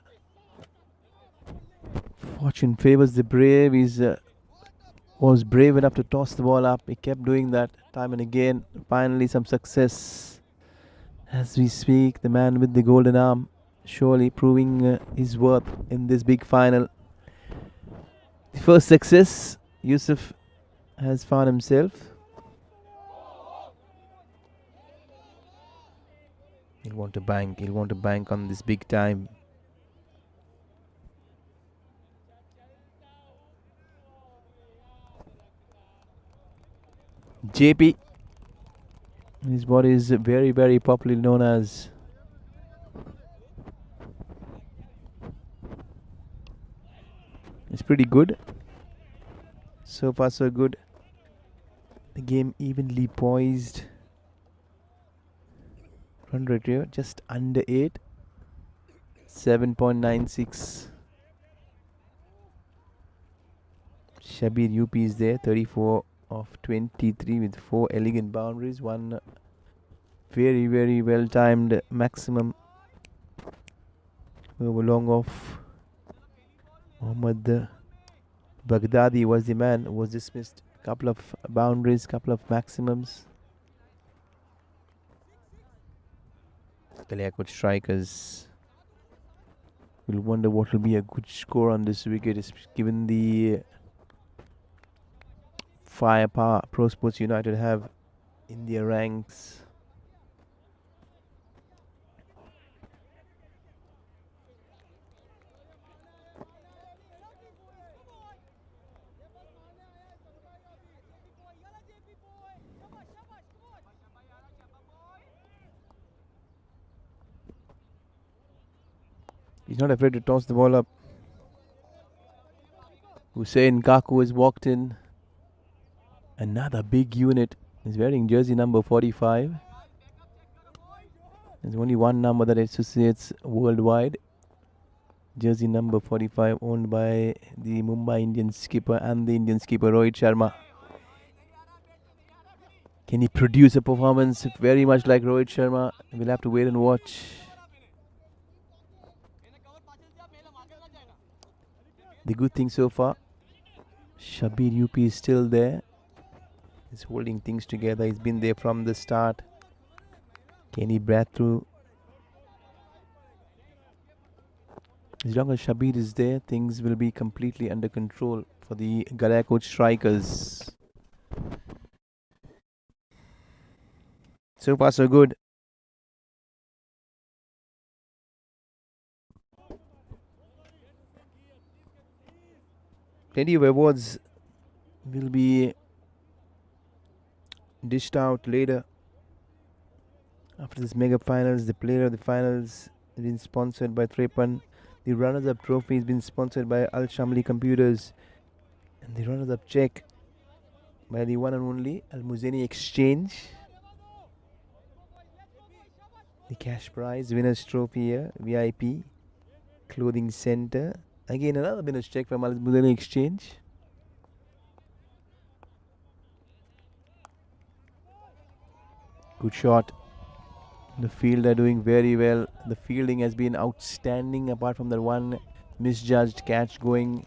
Fortune favors the brave. He's was brave enough to toss the ball up. He kept doing that time and again. Finally, some success. As we speak, the man with the golden arm surely proving his worth in this big final. The first success Yusuf has found himself. He'll want to bank. He'll want to bank on this big time. JP is what is very, very popularly known as. It's pretty good. So far, so good. The game evenly poised. Run rate here just under 8. 7.96. Shabir UP is there. 34 of 23 with 4 elegant boundaries. One very, very well timed maximum. Over long off. Mohammad Baghdadi was the man who was dismissed. Couple of boundaries, couple of maximums. Galiakot strikers will wonder what will be a good score on this wicket, given the firepower PROSPORTS United have in their ranks. He's not afraid to toss the ball up. Hussein Kaku has walked in. Another big unit. He's wearing jersey number 45. There's only one number that associates worldwide. Jersey number 45, owned by the Mumbai Indians skipper and the Indian skipper Rohit Sharma. Can he produce a performance very much like Rohit Sharma? We'll have to wait and watch. The good thing so far, Shabir UP is still there. He's holding things together. He's been there from the start. Can he breath through? As long as Shabir is there, things will be completely under control for the Galiakot strikers. So far, so good. Plenty of awards will be dished out later. After this mega finals, the player of the finals has been sponsored by Trepan. The runners-up trophy has been sponsored by Al Shamli Computers. And the runners-up check by the one and only Al Muzeni Exchange. The cash prize, winners trophy here, VIP, clothing center. Again, another winners check from Al Muzeni Exchange. Good shot. The field are doing very well. The fielding has been outstanding apart from that one misjudged catch going.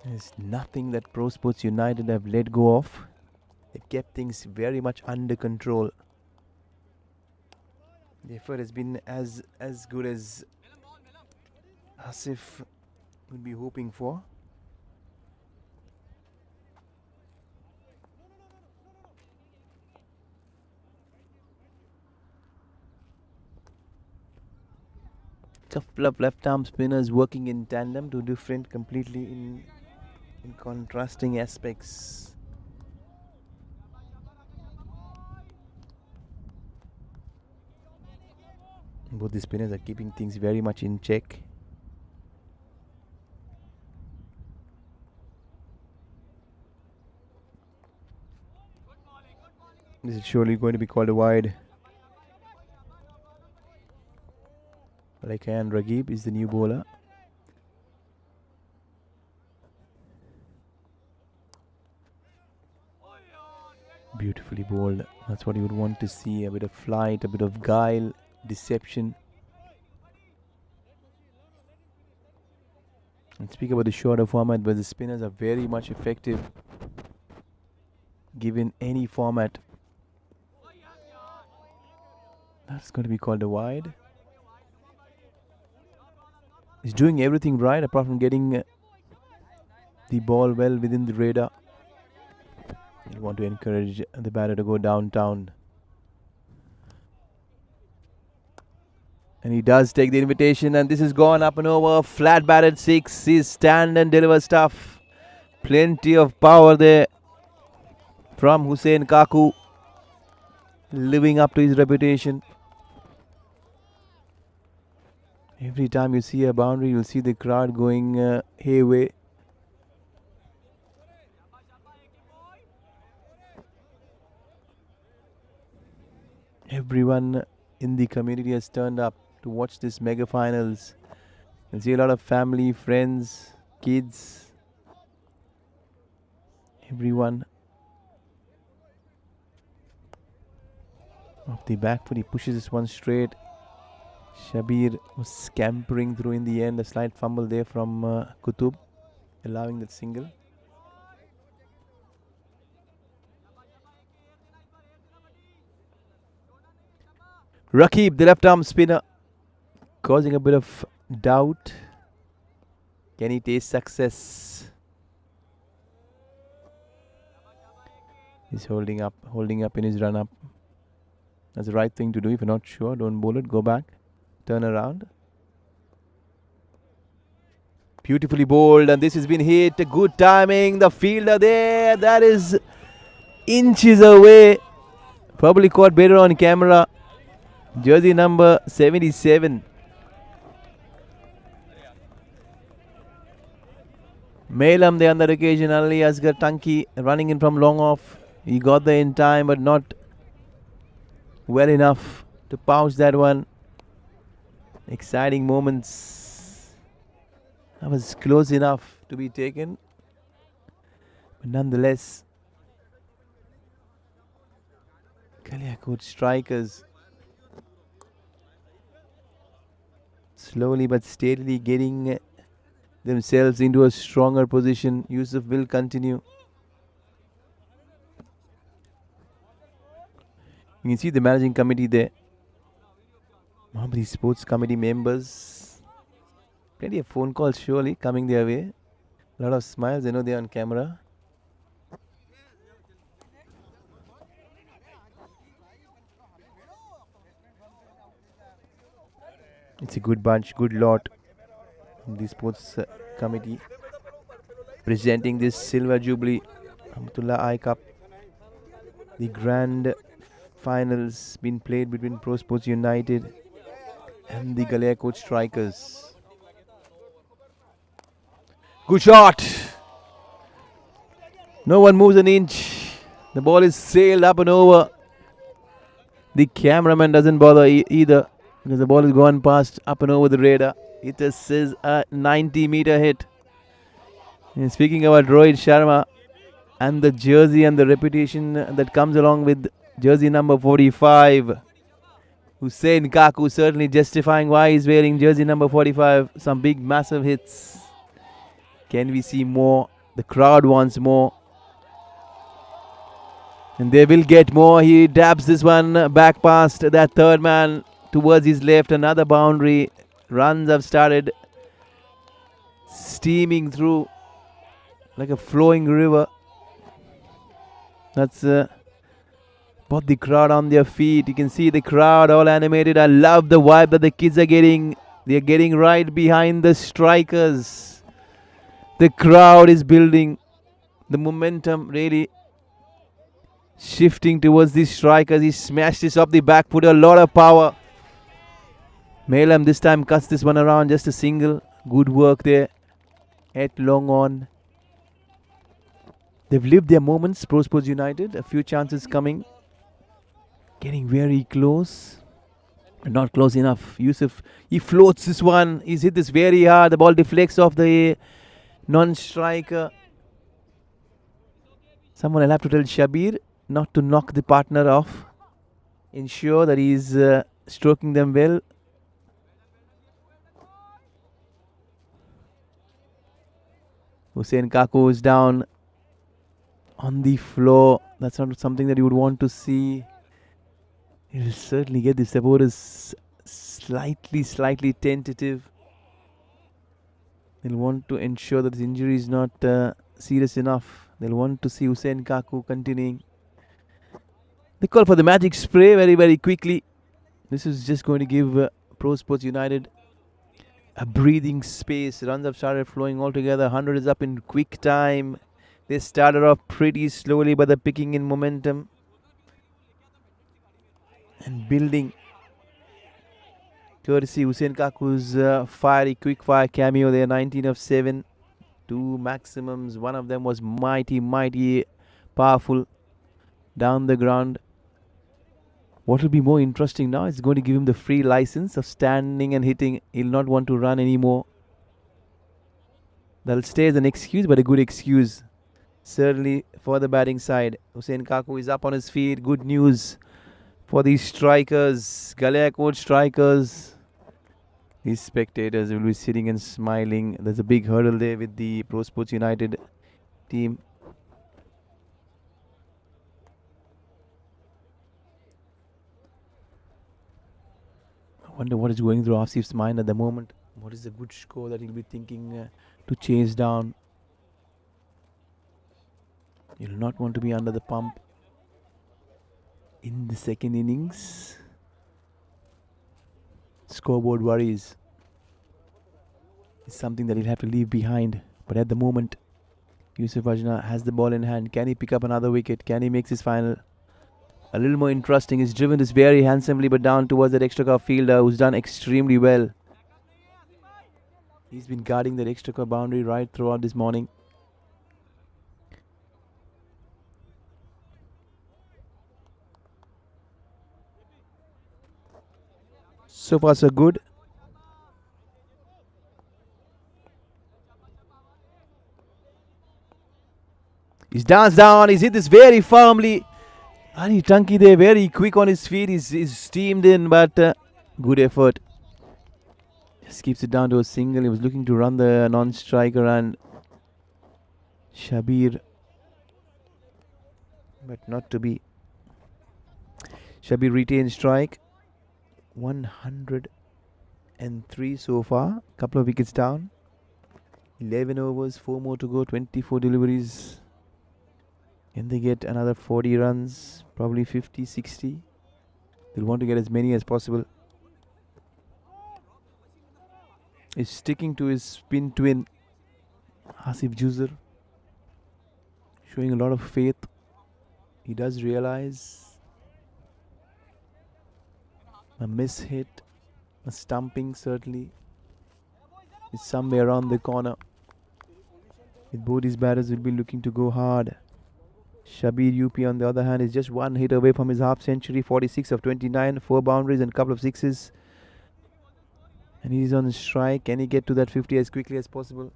There's nothing that PROSPORTS United have let go of. They've kept things very much under control. The effort has been as good as Hasif would be hoping for. Couple of left arm spinners working in tandem, two different completely in contrasting aspects. Both the spinners are keeping things very much in check. This is surely going to be called a wide. Ragib is the new bowler. bowled. That's what you would want to see. A bit of flight, a bit of guile, deception. And speak about the shorter format, but the spinners are very much effective given any format. That's going to be called a wide. He's doing everything right apart from getting the ball well within the radar. You want to encourage the batter to go downtown. And he does take the invitation, and this is gone up and over. Flat batted 6. He's stand and deliver stuff. Plenty of power there from Hussain Kaku, living up to his reputation. Every time you see a boundary, you'll see the crowd going hayway. Everyone in the community has turned up to watch this mega finals. You'll see a lot of family, friends, kids, everyone. Off the back foot, he pushes this one straight. Shabir was scampering through in the end. A slight fumble there from Kutub, allowing that single. Rakib, the left arm spinner, causing a bit of doubt. Can he taste success? He's holding up in his run up. That's the right thing to do. If you're not sure, don't bowl it, go back, turn around. Beautifully bowled, and this has been hit. Good timing. The fielder there, that is inches away. Probably caught better on camera. Jersey number 77. Melam there on that occasion. Ali Asghar Tanki running in from long off. He got there in time, but not well enough to pouch that one. Exciting moments. That was close enough to be taken, but nonetheless, Galiakot strikers slowly but steadily getting themselves into a stronger position. Yusuf will continue. You can see the managing committee there. Mohammadi Sports Committee members. Plenty of phone calls surely coming their way. A lot of smiles. I know they're on camera. It's a good bunch, good lot. The sports committee presenting this Silver Jubilee AMATULLAH I Cup. The grand finals been played between PROSPORTS United and the Galiakot strikers. Good shot. No one moves an inch. The ball is sailed up and over. The cameraman doesn't bother either, because the ball has gone past up and over the radar. It is a 90-meter hit. And speaking about Rohit Sharma and the jersey and the reputation that comes along with jersey number 45, Hussain Kaku certainly justifying why he's wearing jersey number 45. Some big massive hits. Can we see more? The crowd wants more, and they will get more. He dabs this one back past that third man towards his left. Another boundary. Runs have started steaming through like a flowing river. That's brought the crowd on their feet. You can see the crowd all animated. I love the vibe that the kids are getting. They're getting right behind the strikers. The crowd is building. The momentum really shifting towards these strikers. He smashed this off the back, put a lot of power. Melam this time cuts this one around, just a single. Good work there at long on. They've lived their moments, PROSPORTS United. A few chances coming. Getting very close. But not close enough. Yusuf, he floats this one. He's hit this very hard. The ball deflects off the non-striker. Someone will have to tell Shabir, not to knock the partner off. Ensure that he's stroking them well. Hussein Kaku is down on the floor. That's not something that you would want to see. He'll certainly get the supporters slightly tentative. They'll want to ensure that his injury is not serious enough. They'll want to see Hussein Kaku continuing. They call for the magic spray very quickly. This is just going to give PROSPORTS United a breathing space. Runs have started flowing altogether. 100 is up in quick time. They started off pretty slowly, but they're picking in momentum and building. Courtesy Hussein Kaku's fiery quick fire cameo there. 19 of 7. 2 maximums. One of them was mighty powerful down the ground. What will be more interesting now is going to give him the free license of standing and hitting. He'll not want to run anymore. That'll stay as an excuse, but a good excuse. Certainly for the batting side. Hussein Kaku is up on his feet. Good news for these strikers. GALIAKOT strikers. These spectators will be sitting and smiling. There's a big hurdle there with the PROSPORTS United team. I wonder what is going through Asif's mind at the moment. What is the good score that he'll be thinking to chase down? You'll not want to be under the pump in the second innings. Scoreboard worries is something that he'll have to leave behind. But at the moment, Yusuf Ajna has the ball in hand. Can he pick up another wicket? Can he make his final a little more interesting? He's driven this very handsomely, but down towards that extra cover fielder who's done extremely well. He's been guarding that extra cover boundary right throughout this morning. So far so good. He's danced down. He's hit this very firmly. Ali Tunky there, very quick on his feet. He's steamed in, but good effort. Just keeps it down to a single. He was looking to run the non-striker and Shabir, but not to be. Shabir retains strike. 103 so far. Couple of wickets down. 11 overs, 4 more to go. 24 deliveries. Can they get another 40 runs? Probably 50, 60. They'll want to get as many as possible. He's sticking to his spin twin, Asif Juzar, showing a lot of faith. He does realize a miss hit, a stumping certainly is somewhere around the corner. With both his batters will be looking to go hard. Shabir UP on the other hand is just one hit away from his half century. 46 of 29, 4 boundaries and a couple of sixes. And he's on strike. Can he get to that 50 as quickly as possible?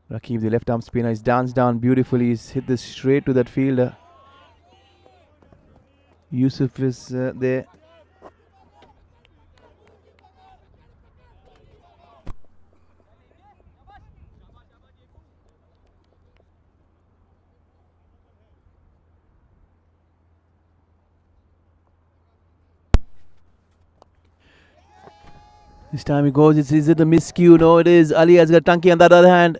Rakib, the left arm spinner, is danced down beautifully. He's hit this straight to that fielder. Yusuf is there. This time he goes, is it a miscue? No, it is. Ali has got Tunky on the other hand.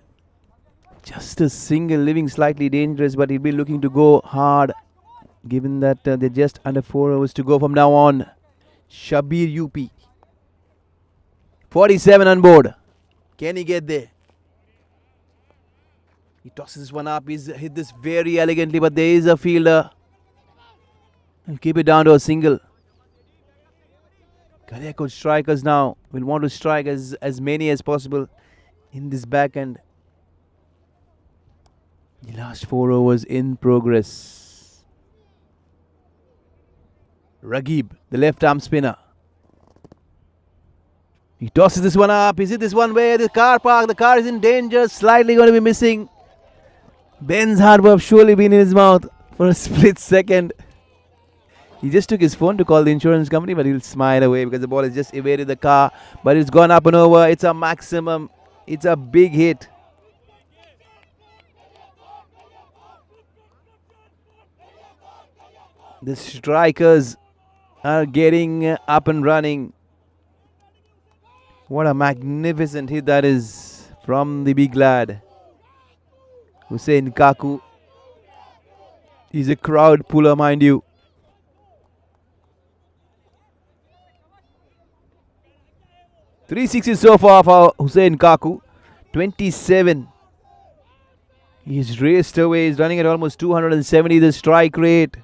Just a single, living slightly dangerous, but he'll be looking to go hard, given that they're just under 4 hours to go from now on. Shabir UP. 47 on board. Can he get there? He tosses this one up. He's hit this very elegantly, but there is a fielder. He'll keep it down to a single. GALIAKOT strikers now will want to strike as many as possible in this back end. The last 4 overs in progress. Ragib, the left arm spinner. He tosses this one up. Is it this one where the car park? The car is in danger. Slightly going to be missing. Ben's hard work surely been in his mouth for a split second. He just took his phone to call the insurance company, but he'll smile away because the ball has just evaded the car. But it's gone up and over. It's a maximum. It's a big hit. The strikers are getting up and running. What a magnificent hit that is from the big lad. Hussein Kaku. He's a crowd puller, mind you. Three sixes so far for Hussein Kaku. 27. He's raced away. He's running at almost 270 the strike rate.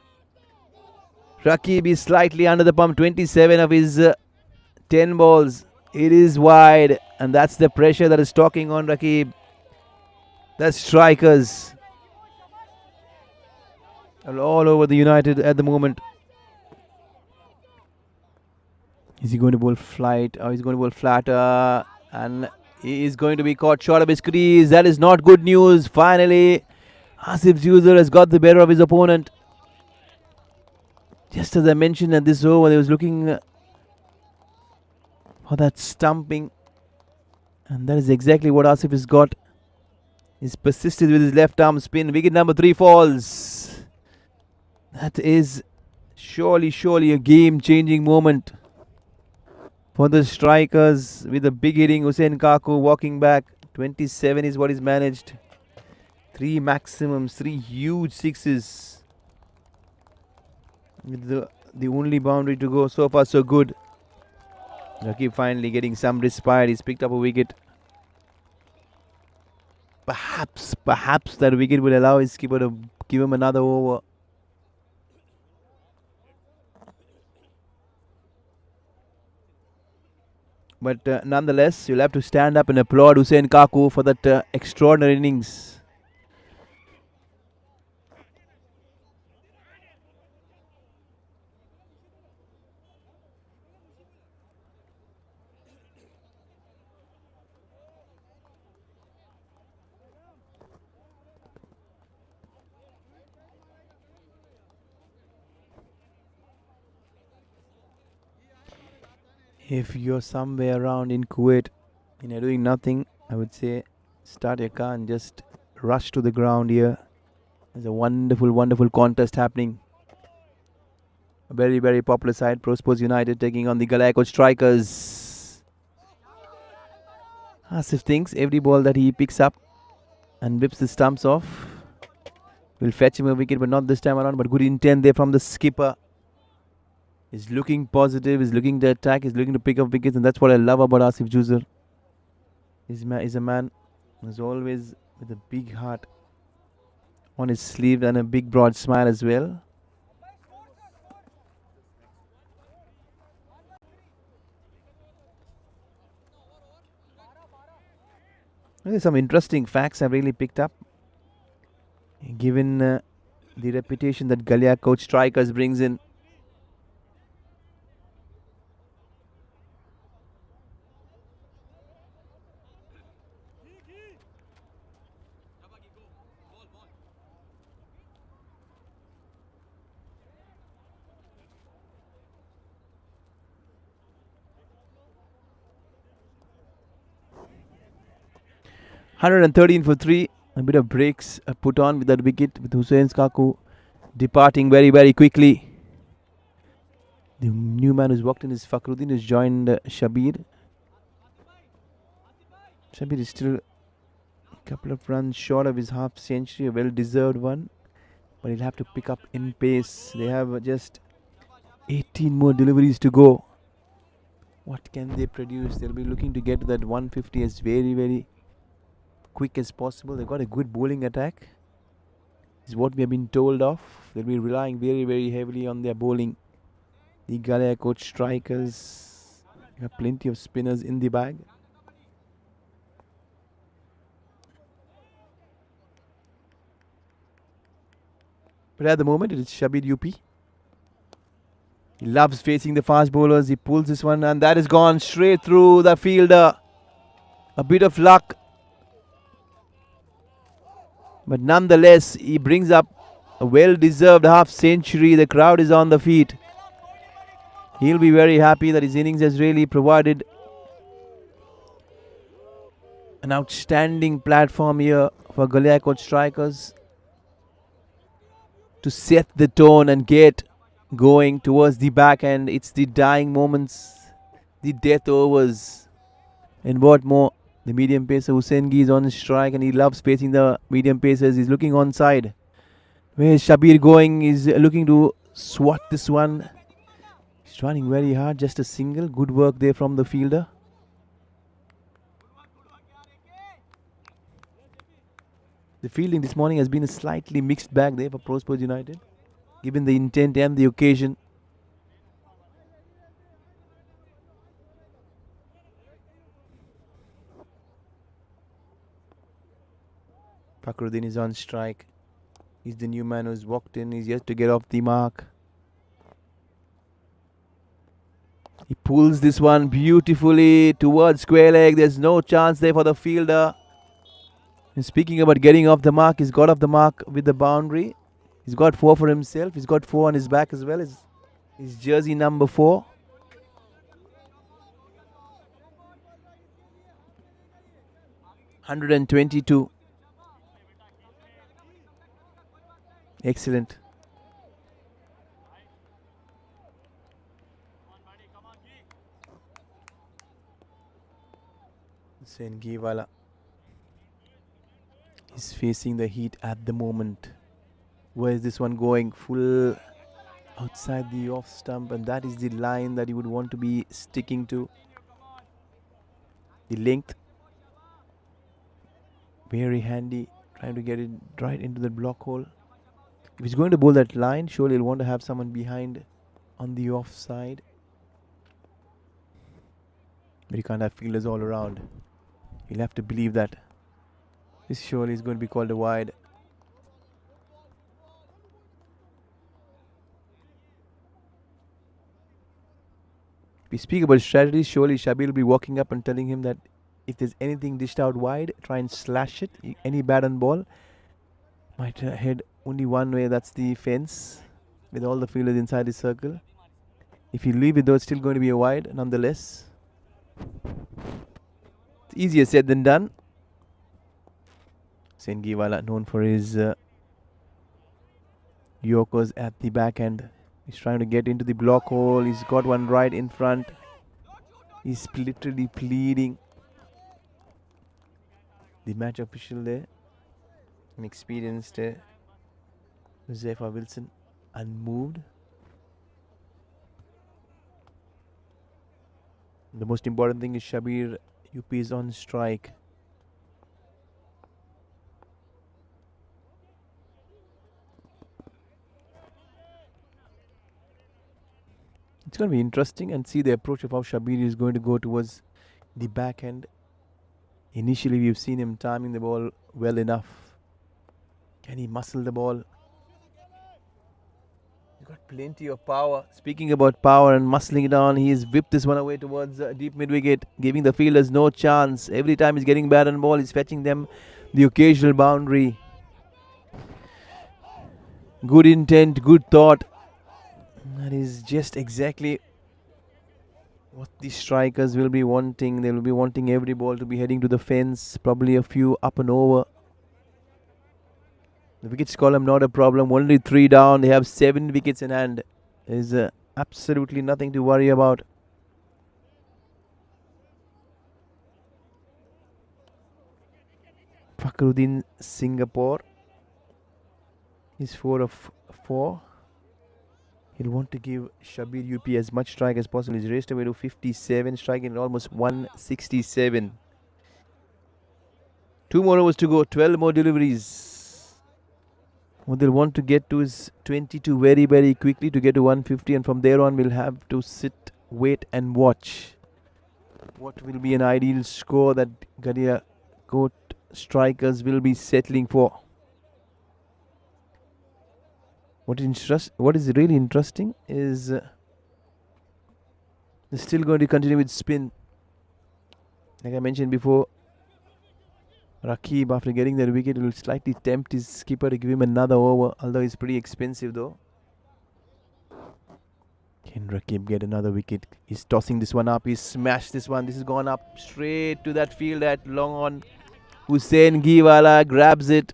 Rakib is slightly under the pump. 27 of his 10 balls. It is wide. And that's the pressure that is talking on Rakib. The strikers are all over the United at the moment. Is he going to bowl flight or is he going to bowl flatter? And he is going to be caught short of his crease. That is not good news. Finally, Asif User has got the better of his opponent. Just as I mentioned at this over, he was looking for that stumping. And that is exactly what Asif has got. He's persisted with his left arm spin. Wicket number 3 falls. That is surely a game-changing moment for the strikers with a big hitting. Hussein Kaku walking back. 27 is what he's managed. 3 maximums, 3 huge sixes. With the only boundary to go. So far so good. Rakib finally getting some respite. He's picked up a wicket. Perhaps that wicket will allow his skipper to give him another over. But nonetheless, you'll have to stand up and applaud Hussein Kaku for that extraordinary innings. If you're somewhere around in Kuwait and you're doing nothing, I would say start your car and just rush to the ground here. There's a wonderful contest happening. A very popular side, PROSPORTS United taking on the GALIAKOT strikers. Asif thinks every ball that he picks up and whips the stumps off will fetch him a wicket, but not this time around. But good intent there from the skipper. He's looking positive, he's looking to attack, he's looking to pick up wickets, and that's what I love about Asif Juzar. He's a man who's always with a big heart on his sleeve and a big broad smile as well. There's some interesting facts I've really picked up. Given the reputation that GALIAKOT strikers brings in. (113 for 3). A bit of breaks put on with that wicket, with Hussein Kaku departing very quickly. The new man who's walked in is Fakhruddin, who's joined Shabir. Shabir is still a couple of runs short of his half century, a well-deserved one. But he'll have to pick up in pace. They have just 18 more deliveries to go. What can they produce? They'll be looking to get to that 150 as very quick as possible. They've got a good bowling attack, is what we have been told of. They'll be relying very heavily on their bowling. The GALIAKOT strikers have plenty of spinners in the bag. But at the moment it is Shabir UP. He loves facing the fast bowlers. He pulls this one and that is gone straight through the fielder. A bit of luck. But nonetheless, he brings up a well-deserved half century. The crowd is on the feet. He'll be very happy that his innings has really provided an outstanding platform here for Galiakot strikers to set the tone and get going towards the back end. It's the dying moments, the death overs. And what more, the medium pacer Husengi is on strike and he loves facing the medium pacers. He's looking on side. Where is Shabir going? He's looking to swat this one. He's running very hard, just a single. Good work there from the fielder. The fielding this morning has been a slightly mixed bag there for PROSPORTS United, given the intent and the occasion. Fakhruddin is on strike. He's the new man who's walked in. He's yet to get off the mark. He pulls this one beautifully towards square leg. There's no chance there for the fielder. And speaking about getting off the mark, he's got off the mark with the boundary. He's got 4 for himself. He's got 4 on his back as well. His jersey number 4. $122. Excellent. Sengiwala is facing the heat at the moment. Where is this one going? Full outside the off stump, and that is the line that you would want to be sticking to. The length. Very handy, trying to get it right into the block hole. If he's going to bowl that line, surely he'll want to have someone behind on the off side. But he can't have fielders all around. He'll have to believe that. This surely is going to be called a wide. If we speak about strategy, surely Shabir will be walking up and telling him that if there's anything dished out wide, try and slash it. Any bat and ball might head only one way, that's the fence, with all the fielders inside the circle. If you leave it though, it's still going to be a wide nonetheless. It's easier said than done. Sengiwala, known for his Yorkers at the back end. He's trying to get into the block hole. He's got one right in front. He's literally pleading. The match official there, an experienced Josefa Wilson, unmoved. The most important thing is Shabir UP is on strike. It's going to be interesting and see the approach of how Shabir is going to go towards the back end. Initially, we've seen him timing the ball well enough. Can he muscle the ball? He's got plenty of power. Speaking about power and muscling it on, he's whipped this one away towards deep mid-wicket, giving the fielders no chance. Every time he's getting bat and ball, he's fetching them the occasional boundary. Good intent, good thought. That is just exactly what the strikers will be wanting. They will be wanting every ball to be heading to the fence, probably a few up and over. The wickets column not a problem, only 3 down. They have 7 wickets in hand. There's absolutely nothing to worry about. Fakhruddin Singapore is 4 of 4. He'll want to give Shabir UP as much strike as possible. He's raced away to 57, striking at almost 167. 2 more overs to go, 12 more deliveries. What they'll want to get to is 22 very, very quickly to get to 150, and from there on we'll have to sit, wait and watch. What will be an ideal score that Galiakot strikers will be settling for? What is really interesting is They're still going to continue with spin. Like I mentioned before, Rakib, after getting that wicket, will slightly tempt his skipper to give him another over, although it's pretty expensive though. Can Rakib get another wicket? He's tossing this one up. He's smashed this one. This has gone up straight to that field at long on. Hussein Giwala grabs it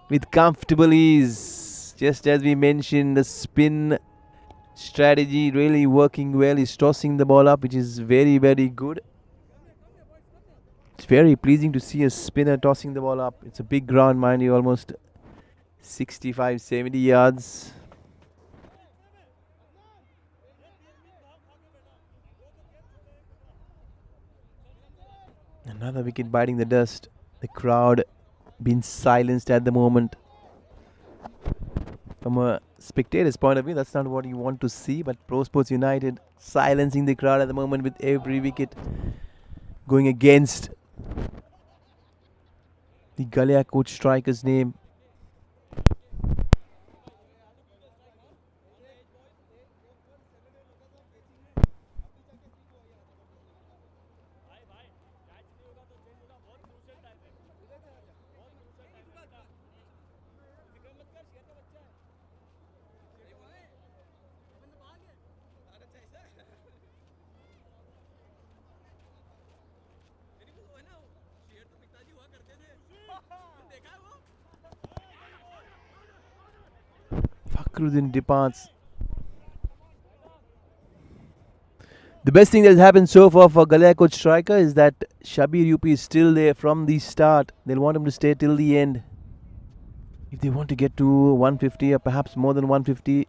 with comfortable ease. Just as we mentioned, the spin strategy really working well. He's tossing the ball up, which is very, very good. It's very pleasing to see a spinner tossing the ball up. It's a big ground, mind you, almost 65, 70 yards. Another wicket biting the dust. The crowd being silenced at the moment. From a spectator's point of view, that's not what you want to see, but PROSPORTS United silencing the crowd at the moment with every wicket going against the Galiakot striker's name. Fakhruddin departs. The best thing that has happened so far for Galiakot striker is that Shabir UP is still there from the start. They'll want him to stay till the end. If they want to get to 150 or perhaps more than 150.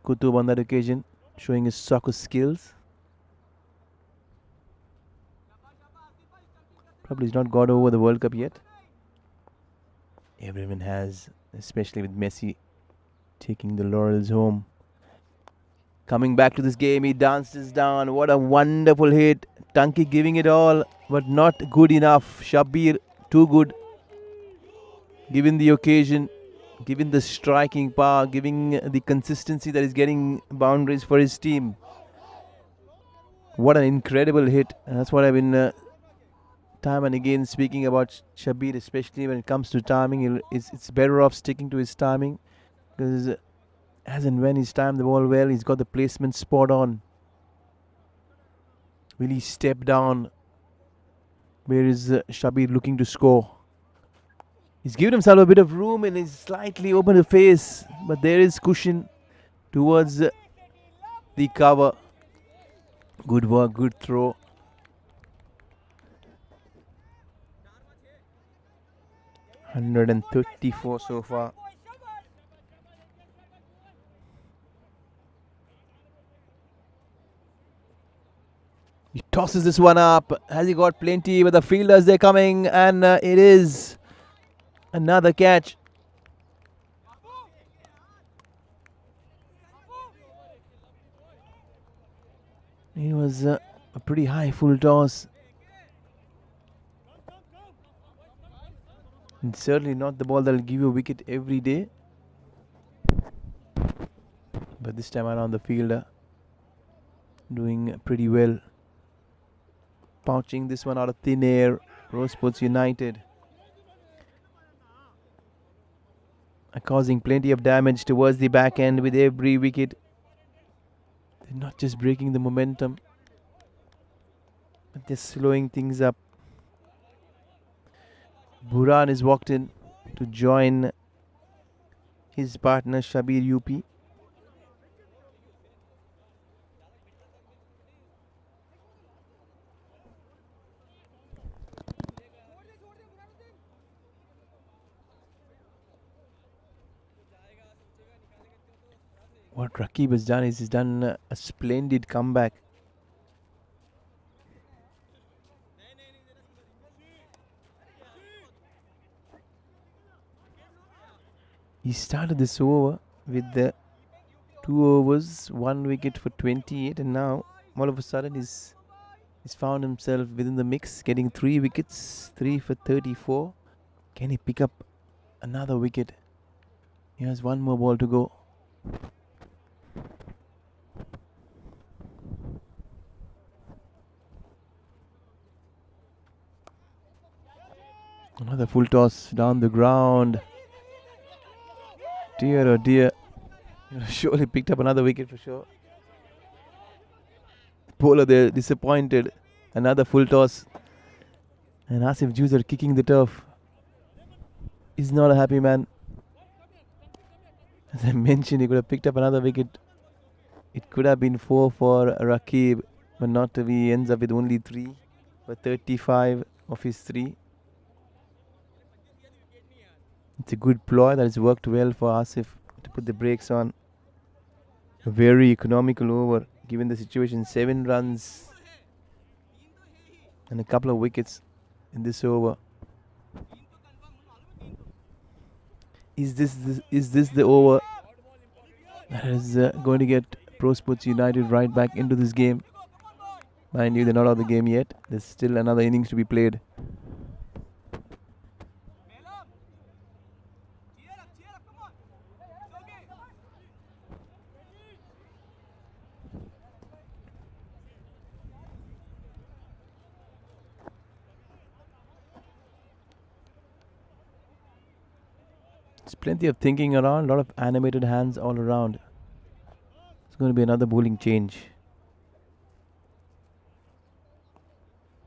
Kutub on that occasion showing his soccer skills. Probably he's not got over the World Cup yet. Everyone has, especially with Messi taking the laurels home. Coming back to this game, he dances down. What a wonderful hit. Tanki giving it all, but not good enough. Shabir, too good. Given the occasion, given the striking power, giving the consistency that is getting boundaries for his team. What an incredible hit. And that's what I've been time and again speaking about Shabir, especially when it comes to timing. It's better off sticking to his timing, because as and when he's timed the ball well, he's got the placement spot on. Will he step down? Where is Shabir looking to score? He's given himself a bit of room and he's slightly open the face, but there is cushion towards the cover. Good work, good throw. $134 so far. He tosses this one up. Has he got plenty? But the fielders, they're coming, and it is another catch. It was a pretty high full toss. And certainly not the ball that will give you a wicket every day. But this time around, the fielder doing pretty well. Pouching this one out of thin air. PROSPORTS United are causing plenty of damage towards the back end with every wicket. They're not just breaking the momentum, but they're slowing things up. Buran is walked in to join his partner Shabir UP. What Rakib has done is he's done a splendid comeback. He started this over with the 2 overs, 1 wicket for 28, and now all of a sudden he's found himself within the mix, getting 3 wickets, 3 for 34. Can he pick up another wicket? He has one more ball to go. Another full toss down the ground. Dear oh dear. Surely picked up another wicket for sure. Bowler there disappointed. Another full toss. And Asif Juicer kicking the turf. He's not a happy man. As I mentioned, he could have picked up another wicket. It could have been 4 for Rakib, but not to be. He ends up with only 3 for 35 of his 3. It's a good ploy that has worked well for Asif to put the brakes on. A very economical over given the situation. 7 runs and a couple of wickets in this over. Is this the over that is going to get PROSPORTS United right back into this game? Mind you, they're not out of the game yet. There's still another innings to be played. There's plenty of thinking around, a lot of animated hands all around. It's going to be another bowling change.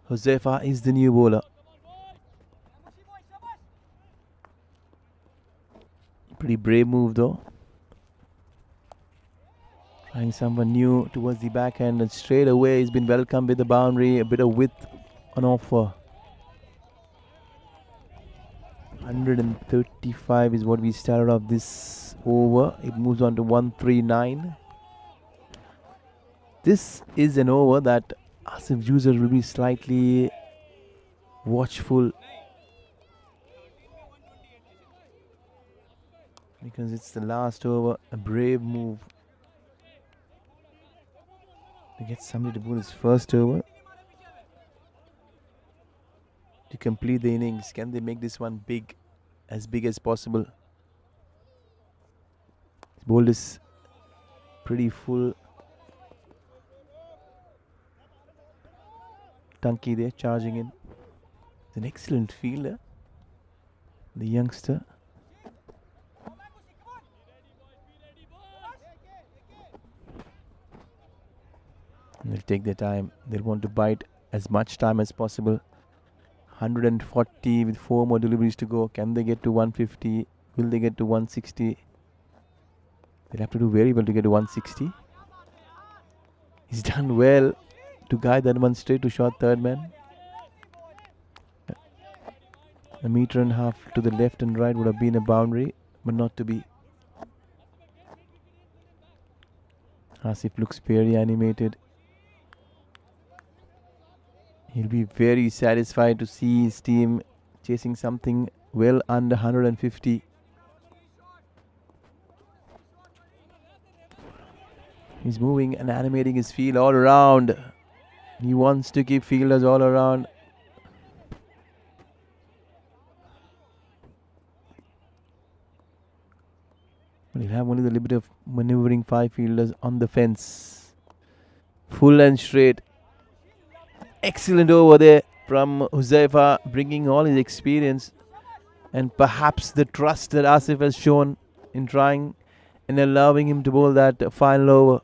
Josefa is the new bowler. Pretty brave move though. Trying someone new towards the backhand, and straight away he's been welcomed with the boundary. A bit of width on offer. 135 is what we started off this over. It moves on to 139. This is an over that Asif Juicer will be slightly watchful, because it's the last over. A brave move to get somebody to bowl his first over to complete the innings. Can they make this one big, as big as possible? His bowl is pretty full. Tunky there charging in. He's an excellent fielder, the youngster. And they'll take their time. They'll want to bite as much time as possible. 140 with 4 more deliveries to go. Can they get to 150? Will they get to 160? They'll have to do very well to get to 160. He's done well to guide that one straight to short third man. A metre and a half to the left and right would have been a boundary, but not to be. Asif looks very animated. He'll be very satisfied to see his team chasing something well under 150. He's moving and animating his field all around. He wants to keep fielders all around. But he'll have only the limit of maneuvering 5 fielders on the fence. Full and straight. Excellent over there from Huzaifa, bringing all his experience and perhaps the trust that Asif has shown in trying and allowing him to bowl that final over.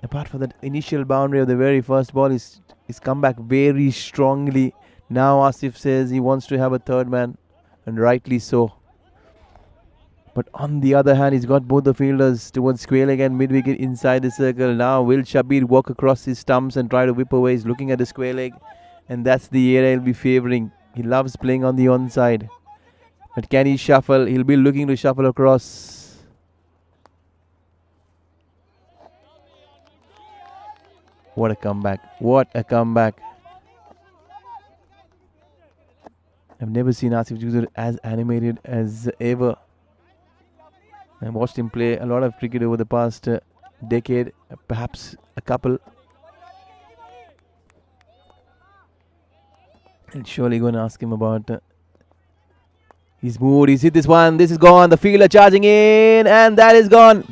Apart from that initial boundary of the very first ball, he's come back very strongly. Now Asif says he wants to have a third man, and rightly so. But on the other hand, he's got both the fielders towards square leg and mid-wicket inside the circle. Now will Shabir walk across his stumps and try to whip away? He's looking at the square leg, and that's the area he'll be favouring. He loves playing on the onside. But can he shuffle? He'll be looking to shuffle across. What a comeback. What a comeback. I've never seen Asif Juicer as animated as ever. I've watched him play a lot of cricket over the past decade, perhaps a couple. And surely going to ask him about his mood. He's hit this one. This is gone. The fielder charging in, and that is gone.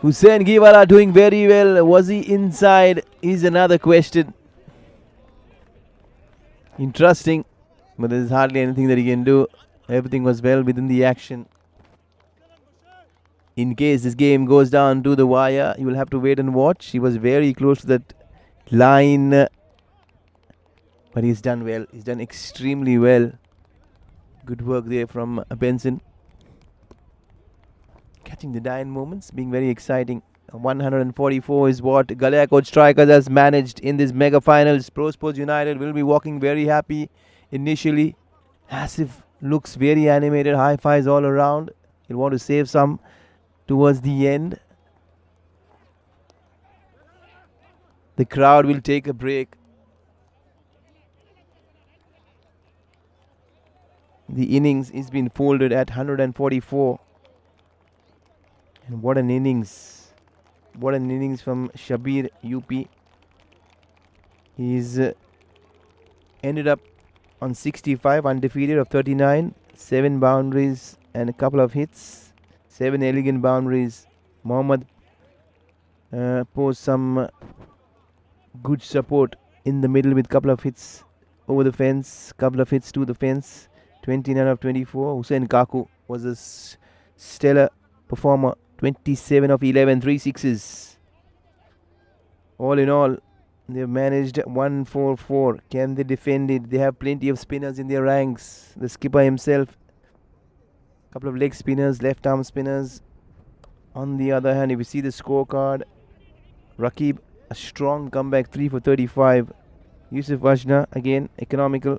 Hussain Giwala doing very well. Was he inside? Is another question. Interesting, but there's hardly anything that he can do. Everything was well within the action. In case this game goes down to the wire, you will have to wait and watch. He was very close to that line, but he's done well. He's done extremely well. Good work there from Benson. Catching the dying moments, being very exciting. 144 is what Galiakot Strikers has managed in this mega finals. PROSPORTS United will be walking very happy initially. Asif looks very animated, high fives all around. He'll want to save some towards the end. The crowd will take a break. The innings is been folded at 144. And what an innings. What an innings from Shabir UP. He's ended up on 65, undefeated of 39, 7 boundaries and a couple of hits, 7 elegant boundaries. Mohammad posed some good support in the middle with couple of hits over the fence, couple of hits to the fence. 29 of 24. Hussein Kaku was a stellar performer. 27 of 11, 3 sixes. All in all, they've managed 144. Can they defend it? They have plenty of spinners in their ranks. The skipper himself, couple of leg spinners, left arm spinners. On the other hand, if you see the scorecard, Rakib, a strong comeback, 3 for 35. Yusuf Vajna, again, economical.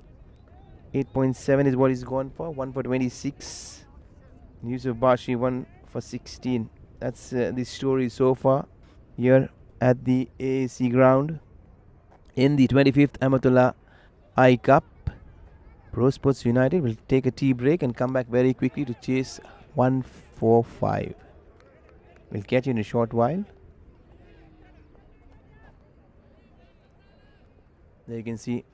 8.7 is what he's gone for. 1 for 26. Yusuf Bashi, 1 for 16. That's the story so far here at the AAC ground in the 25th AMATULLAH I Cup. PROSPORTS United will take a tea break and come back very quickly to chase 145. We'll catch you in a short while. There you can see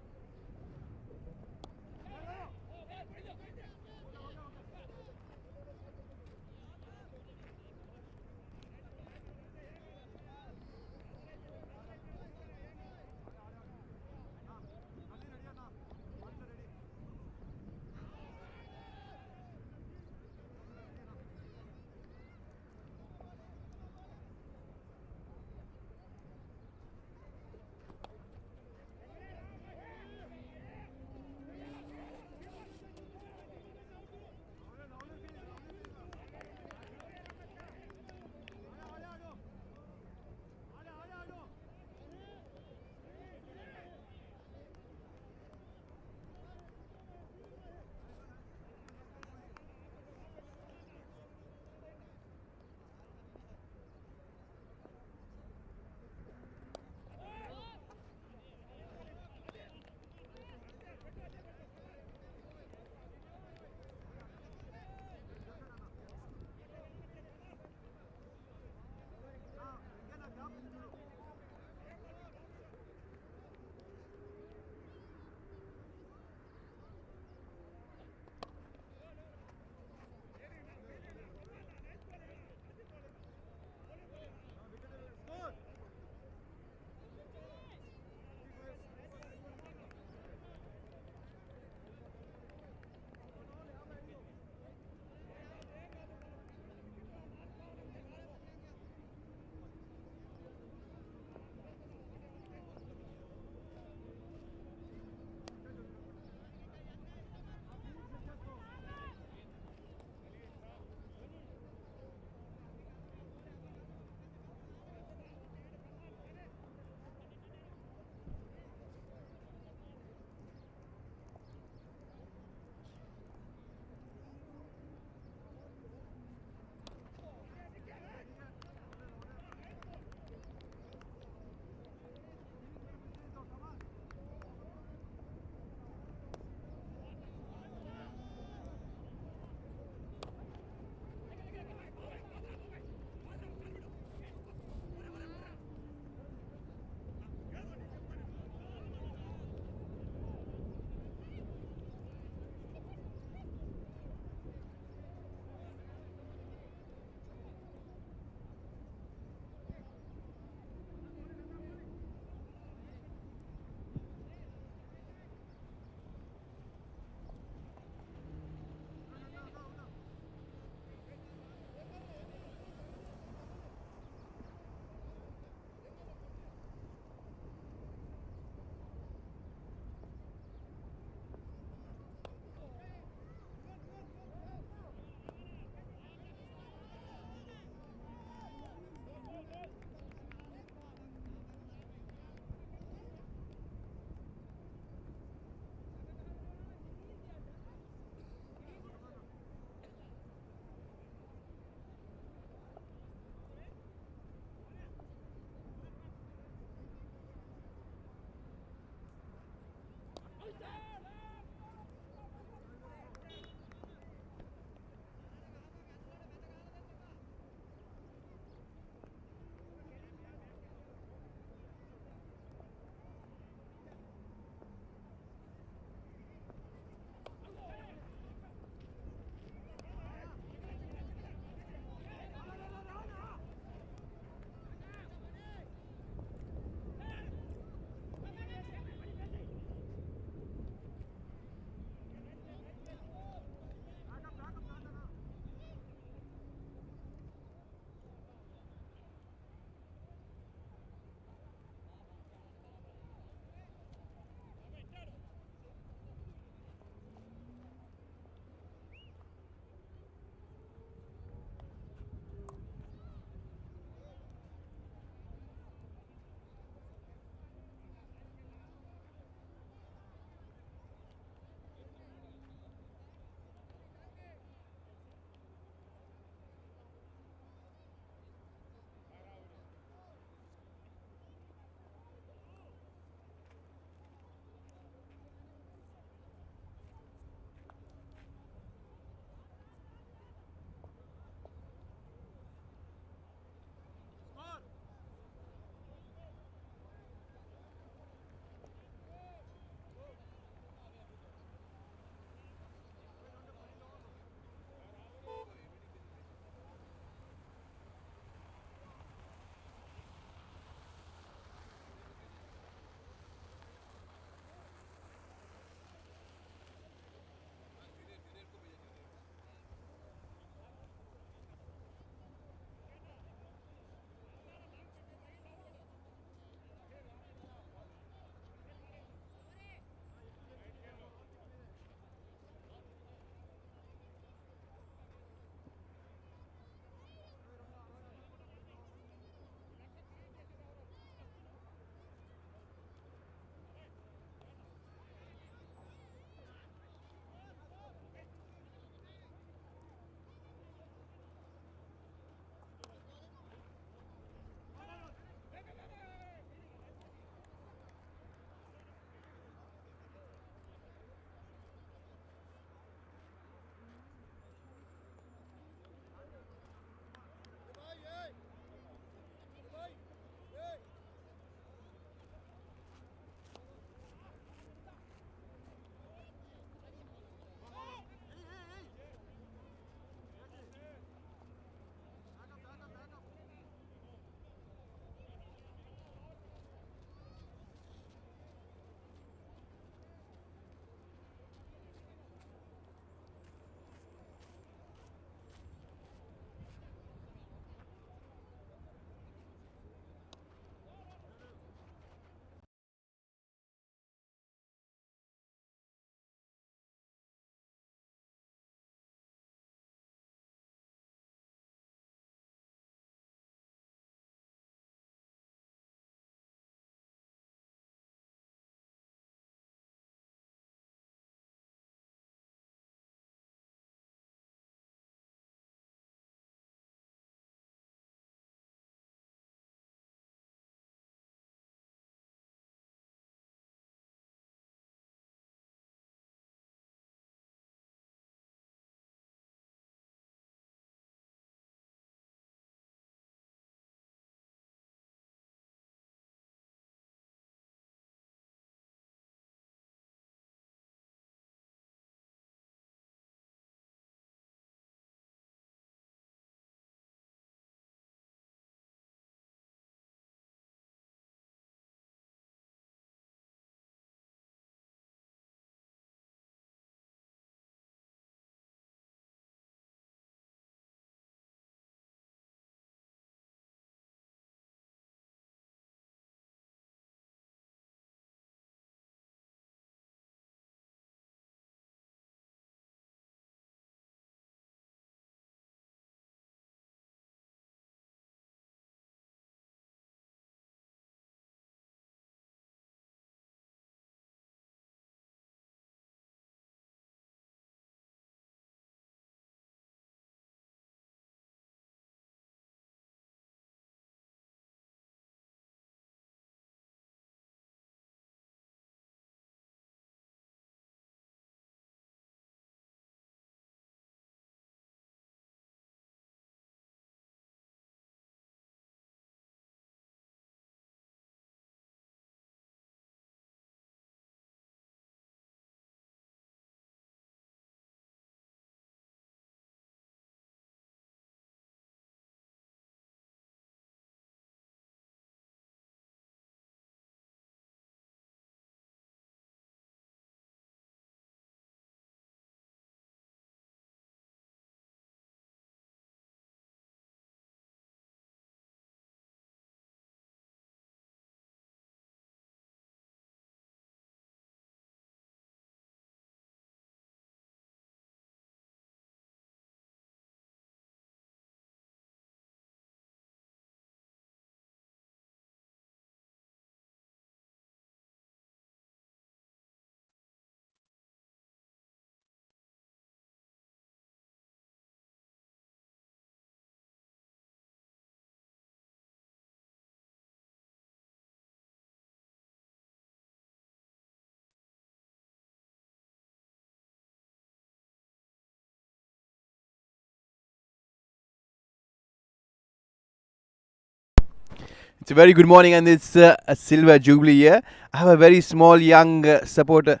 It's a very good morning, and it's a silver jubilee year. I have a very small young supporter,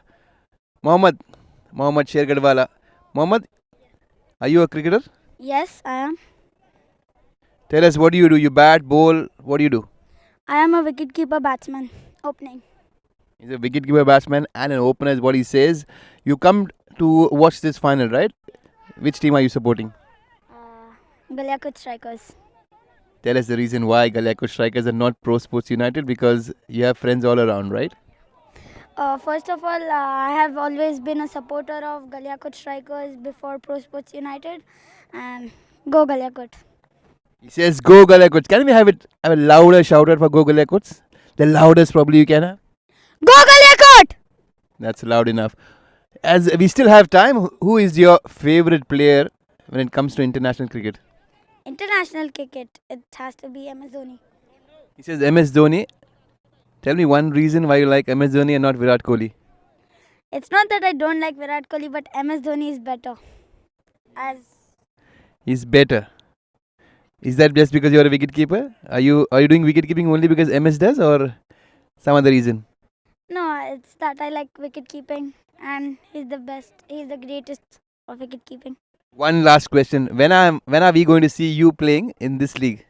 Mohammed. Mohammed Shergadwala. Mohammed, are you a cricketer? Yes, I am. Tell us, what do you do? You bat, bowl, what do you do? I am a wicketkeeper batsman. Opening. He's a wicketkeeper batsman and an opener, is what he says. You come to watch this final, right? Which team are you supporting? Galiakot Strikers. Tell us the reason why Galiakot Strikers are not Pro Sports United, because you have friends all around, right? First of all, I have always been a supporter of Galiakot Strikers before Pro Sports United, and go Galiakot. He says, "Go Galiakots." Can we have a louder shout out for Go Galiakots? The loudest probably you can have. Go Galiakot! That's loud enough. As we still have time, who is your favorite player when it comes to international cricket? International cricket, it has to be MS Dhoni. He says MS Dhoni. Tell me one reason why you like MS Dhoni and not Virat Kohli. It's not that I don't like Virat Kohli, but MS Dhoni is better. As He's better. Is that just because you're a wicketkeeper? Are you doing wicketkeeping only because MS does, or some other reason? no, it's that I like wicket keeping, and he's the best. He's the greatest of wicket keeping. One last question. When are we going to see you playing in this league?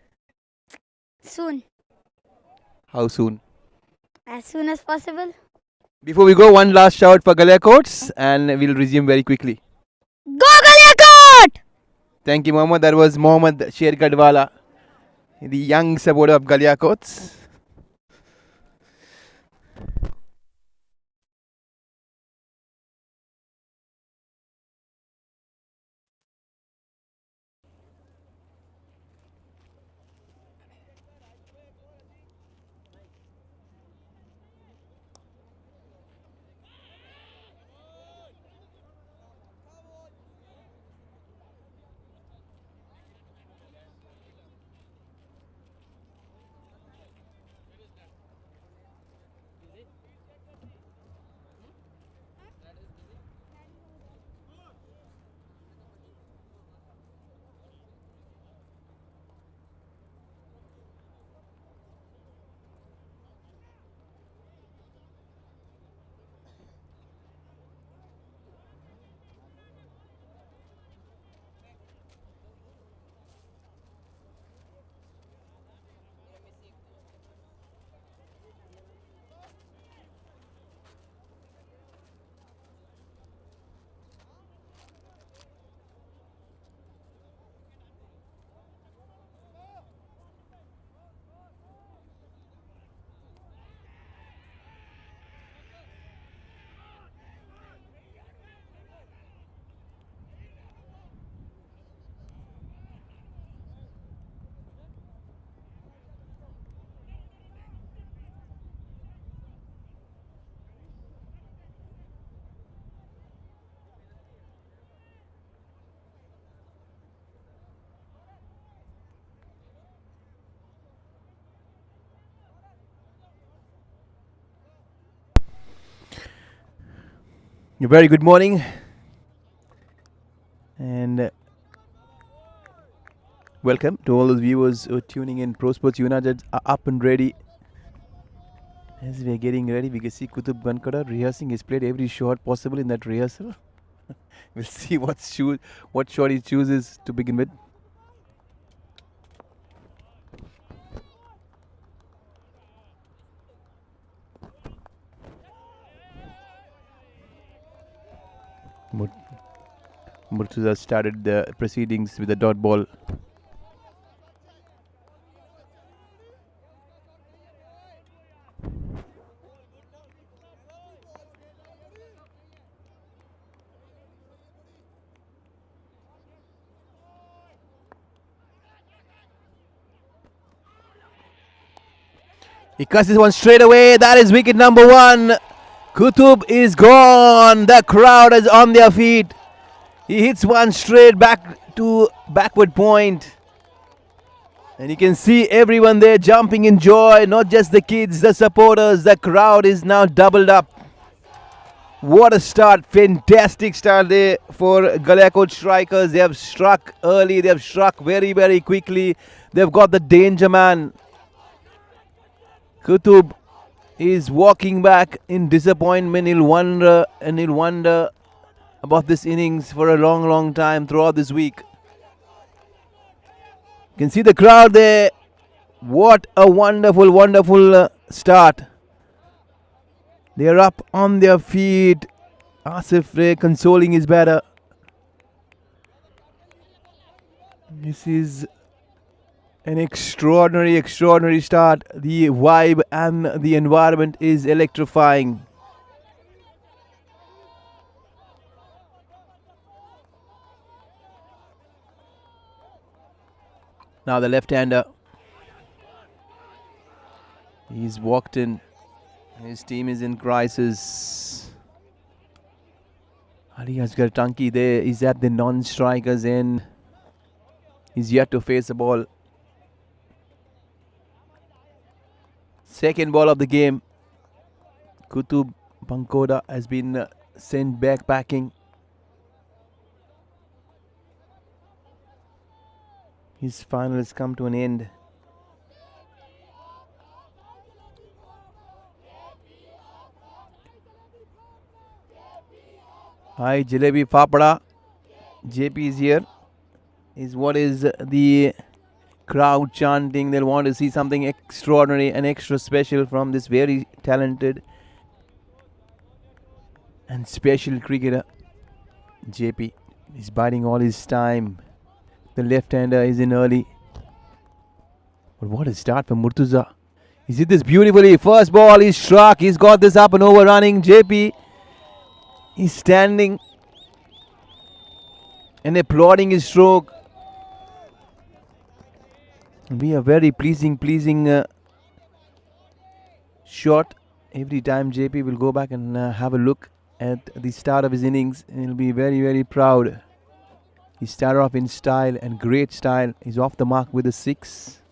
Soon, How soon? as soon as possible. Before we go, one last shout for Galiakots, and we'll resume very quickly. Go Galiakot! Thank you, Mohammed. That was Mohammed Shergadwala, the young supporter of Galiakots. A very good morning, and welcome to all those viewers who are tuning in. Pro Sports United are up and ready. As we are getting ready, we can see Kutub Bankara rehearsing. He's played every shot possible in that rehearsal. We'll see what shot he chooses to begin with. Murtuza started the proceedings with a dot ball. He cuts this one straight away. That is wicket number one. Kutub is gone. The crowd is on their feet. He hits one straight back to backward point. And you can see everyone there jumping in joy. Not just the kids, the supporters. The crowd is now doubled up. What a start. Fantastic start there for Galiakot Strikers. They have struck early. They have struck very, very quickly. They've got the danger man. Kutub is walking back in disappointment. He'll wonder about this innings for a long, long time throughout this week. You can see the crowd there. What a wonderful, wonderful start. They are up on their feet. Asif Ray consoling his batter. This is an extraordinary, extraordinary start. The vibe and the environment is electrifying. Now the left-hander. He's walked in. His team is in crisis. Ali Asghar Tanki there is at the non-strikers end. He's yet to face a ball. Second ball of the game. Kutub Bankoda has been sent back packing. His final has come to an end. Hi, Jalebi Papada. JP is here. Is what is the crowd chanting. They'll want to see something extraordinary and extra special from this very talented and special cricketer. JP is biding all his time. The left-hander is in early. But what a start from Murtuza. He hit this beautifully. First ball, he's struck. He's got this up and over running. JP is standing and applauding his stroke. Be a very pleasing shot. Every time JP will go back and have a look at the start of his innings, he'll be very, very proud. He started off in style and great style. He's off the mark with a 6.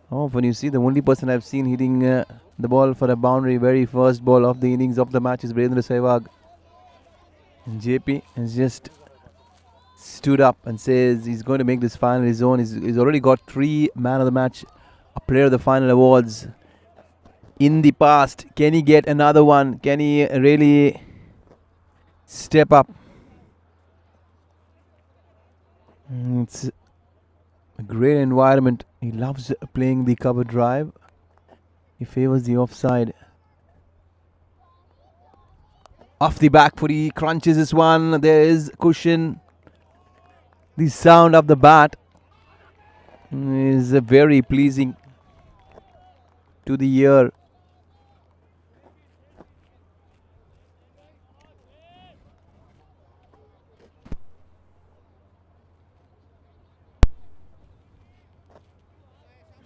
Oh, when you see the only person I've seen hitting the ball for a boundary, very first ball of the innings of the match is Virendra Sehwag. And JP has just stood up and says he's going to make this final his own. He's already got 3 Man of the Match, a Player of the Final awards in the past. Can he get another one? Can he really step up? It's a great environment. He loves playing the cover drive. He favors the offside. Off the back foot, he crunches this one. There is cushion. The sound of the bat is very pleasing to the ear.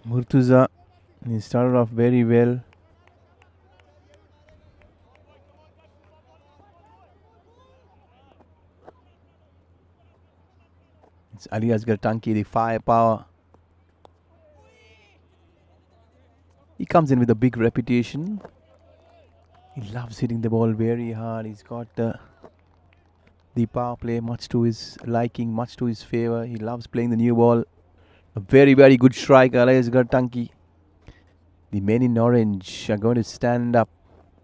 Murtuza, he started off very well. It's Ali Asghar Tanki, the firepower. He comes in with a big reputation. He loves hitting the ball very hard. He's got the power play much to his liking, much to his favor. He loves playing the new ball. A very, very good striker, Ali Asghar Tanki. The men in orange are going to stand up.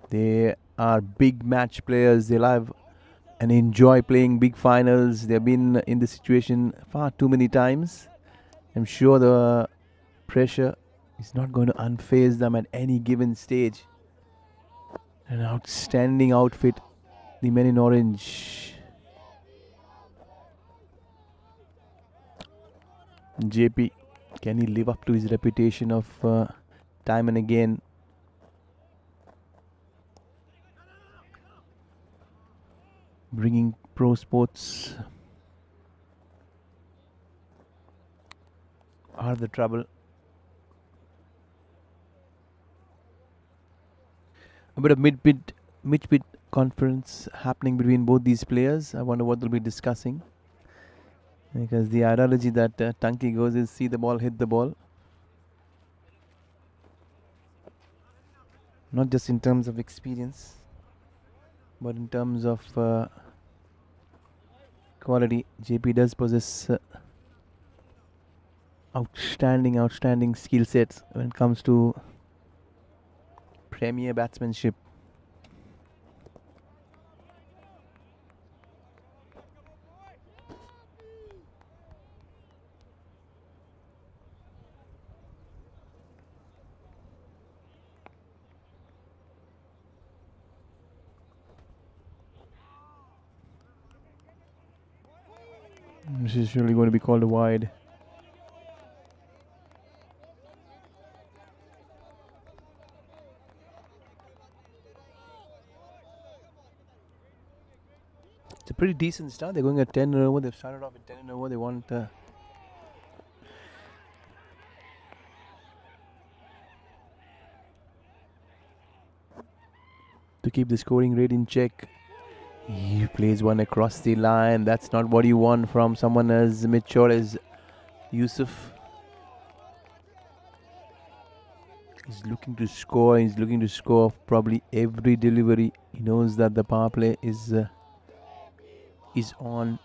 They are big match players. They love and enjoy playing big finals. They've been in this situation far too many times. I'm sure the pressure is not going to unfaze them at any given stage. An outstanding outfit, the men in orange. JP, can he live up to his reputation of time and again? Bringing pro sports out of the trouble. A bit of mid-bid conference happening between both these players. I wonder what they'll be discussing. Because the ideology that Tanki goes is see the ball, hit the ball. Not just in terms of experience, but in terms of quality. JP does possess outstanding skill sets when it comes to premier batsmanship. This is surely going to be called a wide. It's a pretty decent start. They're going at 10 in a row. They've started off at 10 in a row. They want to keep the scoring rate in check. He plays one across the line. That's not what you want from someone as mature as Yusuf. He's looking to score. He's looking to score probably every delivery. He knows that the power play is on.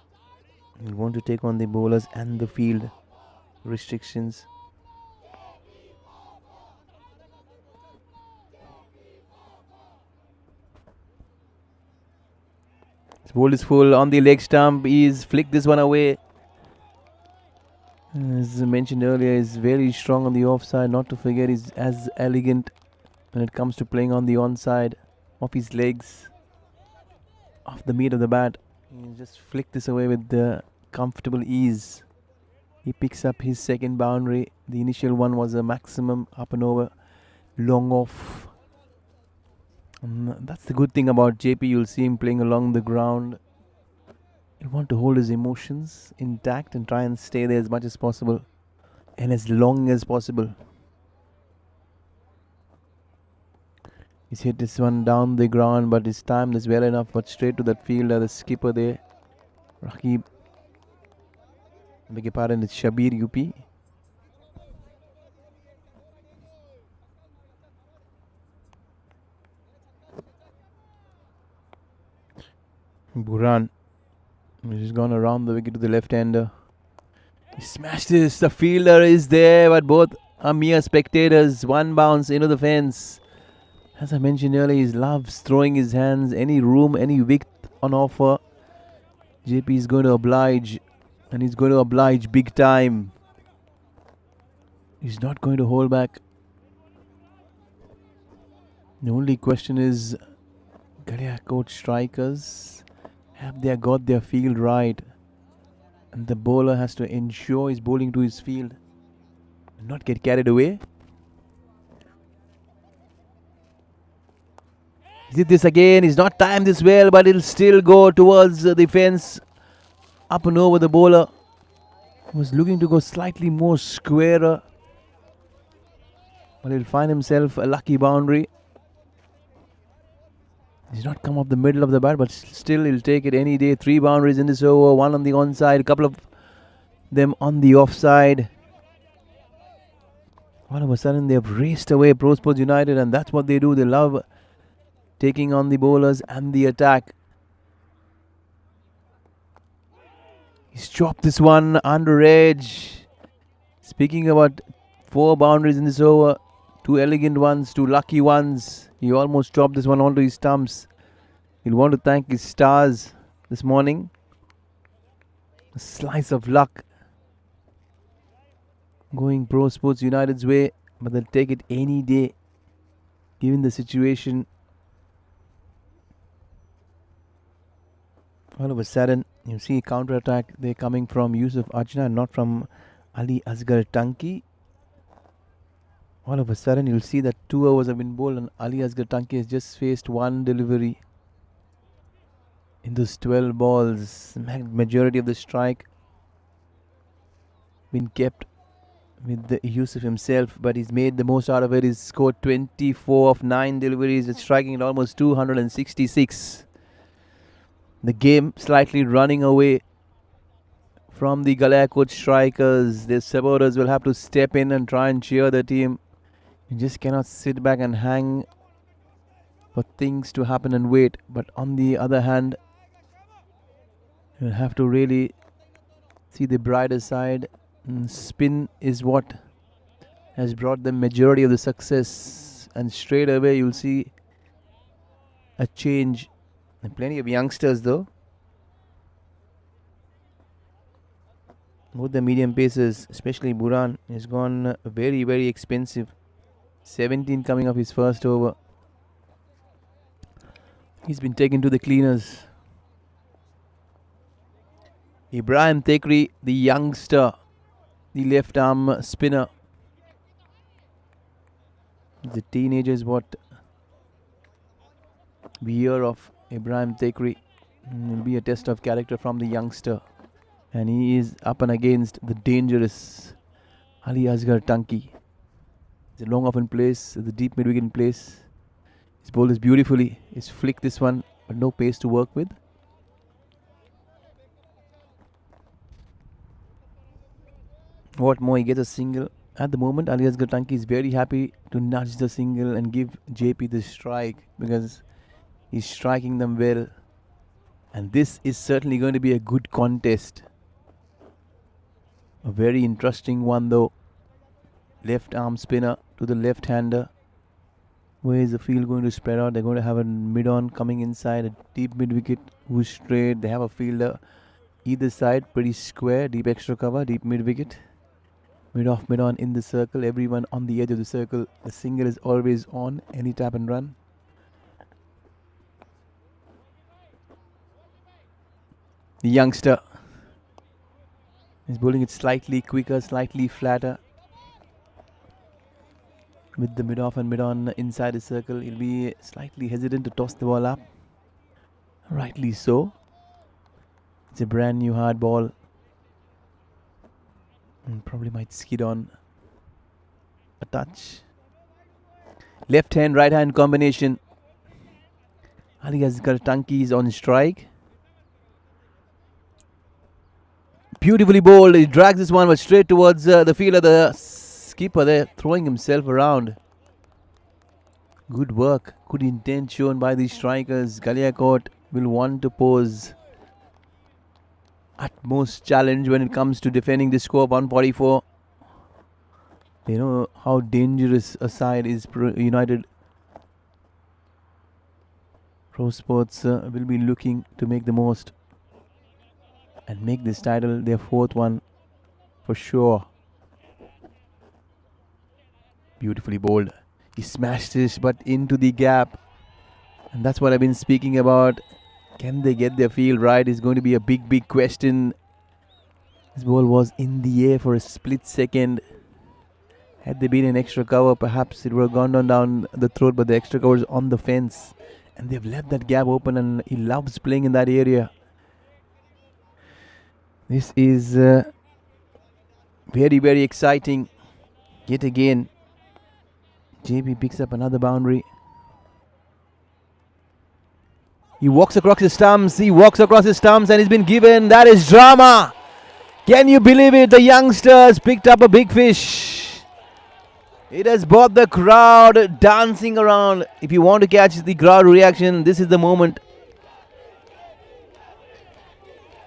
He want to take on the bowlers and the field restrictions. His ball is full on the leg stump. He's flicked this one away. As I mentioned earlier, he's very strong on the offside. Not to forget, he's as elegant when it comes to playing on the onside, off his legs, off the meat of the bat. He just flicked this away with the comfortable ease. He picks up his second boundary. The initial one was a maximum up and over, long off. That's the good thing about JP. You'll see him playing along the ground. He'll want to hold his emotions intact and try and stay there as much as possible and as long as possible. He's hit this one down the ground, but his time is well enough. But straight to that fielder, the skipper there, Rakib. I beg your pardon, it's Shabir UP. Buran. He's gone around the wicket to the left-hander. He smashed this. The fielder is there, but both are mere spectators. One bounce into the fence. As I mentioned earlier, he loves throwing his hands. Any room, any wicket on offer, JP is going to oblige. And he's going to oblige big time. He's not going to hold back. The only question is, Galiakot strikers, have they got their field right? And the bowler has to ensure he's bowling to his field and not get carried away. He did this again. He's not timed this well, but it'll still go towards the fence. Up and over the bowler. Was looking to go slightly more squarer, but he'll find himself a lucky boundary. He's not come off the middle of the bat, but still he'll take it any day. 3 boundaries in this over, 1 on the onside, a couple of them on the offside. All of a sudden they've raced away PROSPORTS United, and that's what they do. They love taking on the bowlers and the attack. He's chopped this one under edge. Speaking about 4 boundaries in this over, 2 elegant ones, 2 lucky ones. He almost chopped this one onto his stumps. He'll want to thank his stars this morning. A slice of luck going PROSPORTS United's way, but they'll take it any day given the situation. All of a sudden, you see counter-attack. They're coming from Yusuf Ajna, not from Ali Asghar Tanki. All of a sudden, you'll see that 2 overs have been bowled, and Ali Asghar Tanki has just faced 1 delivery in those 12 balls. Majority of the strike been kept with the Yusuf himself, but he's made the most out of it. He's scored 24 of 9 deliveries. It's striking at almost 266. The game slightly running away from the Galiakot strikers. Their supporters will have to step in and try and cheer the team. You just cannot sit back and hang for things to happen and wait. But on the other hand, you'll have to really see the brighter side. Spin is what has brought them majority of the success and straight away you'll see a change. And plenty of youngsters though. Both the medium paces, especially Buran, has gone very, very expensive. 17 coming off his first over. He's been taken to the cleaners. Ibrahim Tekri, the youngster, the left arm spinner. The teenagers, what we hear of Ibrahim Tekri. It will be a test of character from the youngster. And he is up and against the dangerous Ali Asghar Tanki. It's a long off in place, the deep mid wicket in place. His bowled is beautifully. He's flicked this one, but no pace to work with. What more, he gets a single. At the moment, Ali Asghar Tanki is very happy to nudge the single and give JP the strike because he's striking them well. And this is certainly going to be a good contest. A very interesting one though. Left arm spinner to the left hander. Where is the field going to spread out? They're going to have a mid-on coming inside, a deep mid-wicket who's straight. They have a fielder either side, pretty square, deep extra cover, deep mid-wicket. Mid-off, mid-on in the circle, everyone on the edge of the circle. The single is always on, any tap and run. The youngster is bowling it slightly quicker, slightly flatter. With the mid-off and mid-on inside the circle, he'll be slightly hesitant to toss the ball up. Rightly so. It's a brand new hard ball. And probably might skid on a touch. Left hand, right hand combination. Ali Asghar Tanki is on strike. Beautifully bowled. He drags this one but straight towards the fielder. The skipper there throwing himself around. Good work. Good intent shown by the strikers. Galiakot will want to pose utmost challenge when it comes to defending the score of 144. They know how dangerous a side is United. PROSPORTS will be looking to make the most and make this title their fourth one for sure. Beautifully bowled. He smashed this but into the gap. And that's what I've been speaking about. Can they get their field right is going to be a big, big question. This ball was in the air for a split second. Had there been an extra cover, perhaps it would have gone down the throat, but the extra cover is on the fence. And they've left that gap open and he loves playing in that area. This is very, very exciting. Yet again, JP picks up another boundary. He walks across his stumps. And he's been given. That is drama. Can you believe it? The youngsters picked up a big fish. It has brought the crowd dancing around. If you want to catch the crowd reaction, this is the moment.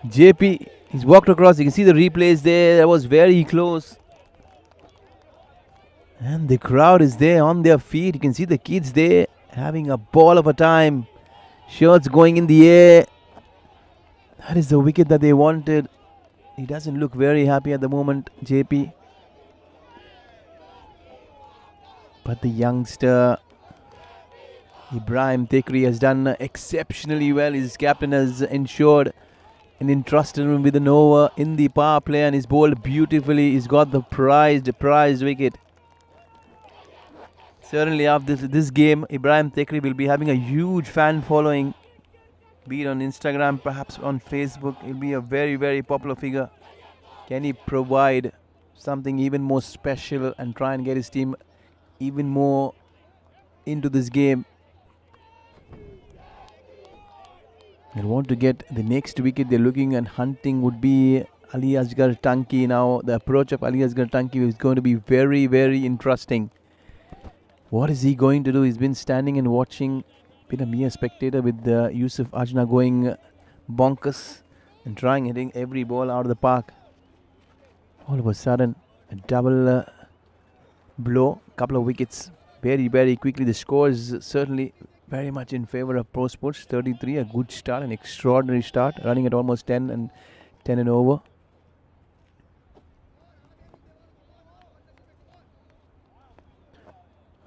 JP, he's walked across. You can see the replays there. That was very close. And the crowd is there on their feet. You can see the kids there having a ball of a time. Shirts going in the air. That is the wicket that they wanted. He doesn't look very happy at the moment, JP. But the youngster Ibrahim Tekri has done exceptionally well. His captain has ensured and entrusted him with an over in the power play, and he's bowled beautifully. He's got the prized wicket. Certainly after this game, Ibrahim Tekri will be having a huge fan following. Be it on Instagram, perhaps on Facebook. He'll be a very, very popular figure. Can he provide something even more special and try and get his team even more into this game? They want to get the next wicket. They're looking and hunting would be Ali Asghar Tanki. Now the approach of Ali Asghar Tanki is going to be very, very interesting. What is he going to do? He's been standing and watching, been a mere spectator with Yusuf Ajna going bonkers and trying hitting every ball out of the park. All of a sudden, a double blow, couple of wickets very, very quickly. The score is certainly very much in favor of Pro Sports. 33, a good start, an extraordinary start, running at almost 10 and over.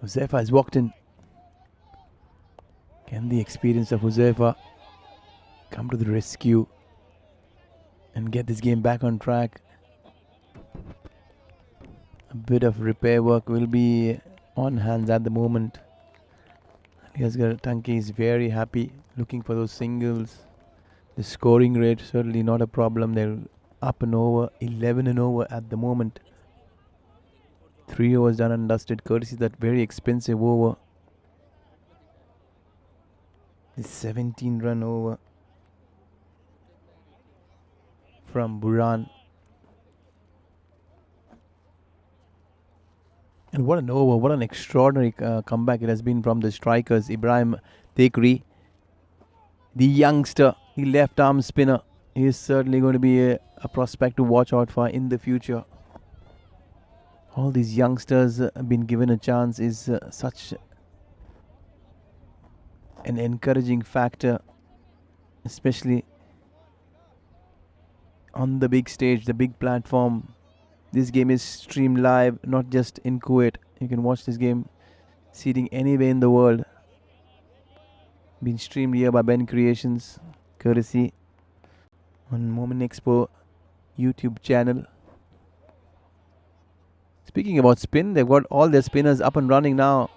Huzaifa has walked in. Can the experience of Huzaifa come to the rescue and get this game back on track? A bit of repair work will be on hands at the moment. Aliasgar Tanki is very happy, looking for those singles. The scoring rate certainly not a problem. They're up and over, 11 and over at the moment. 3 overs done and dusted, courtesy that very expensive over. The 17-run over from Buran. And what an over, what an extraordinary comeback it has been from the strikers. Ibrahim Tekri, the youngster, the left arm spinner, he is certainly going to be a prospect to watch out for in the future. All these youngsters have been given a chance is such an encouraging factor, especially on the big stage, the big platform. This game is streamed live, not just in Kuwait. You can watch this game seating anywhere in the world. Been streamed here by Ben Creations, courtesy on Moment Expo YouTube channel. Speaking about spin, they've got all their spinners up and running now.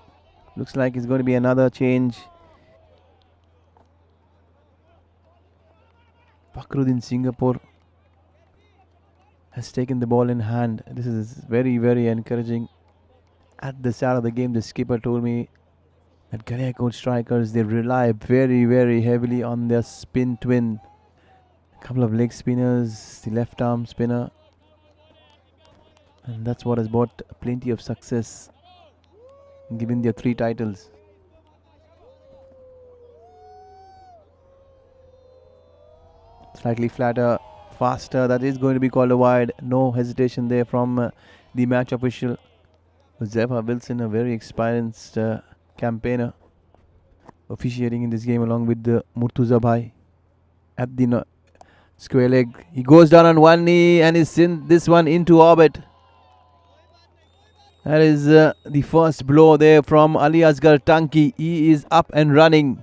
Looks like it's going to be another change. Fakhruddin Singapore has taken the ball in hand. This is very, very encouraging. At the start of the game, the skipper told me that GALIAKOT strikers, they rely very, very heavily on their spin twin. A couple of leg spinners, the left arm spinner. And that's what has brought plenty of success, given their 3 titles. Slightly flatter, faster, that is going to be called a wide. No hesitation there from the match official. Huzaifa Wilson, a very experienced campaigner, officiating in this game along with Murtuza Bhai at the square leg. He goes down on one knee and is sent this one into orbit. That is the first blow there from Aliasgar Tanki. He is up and running.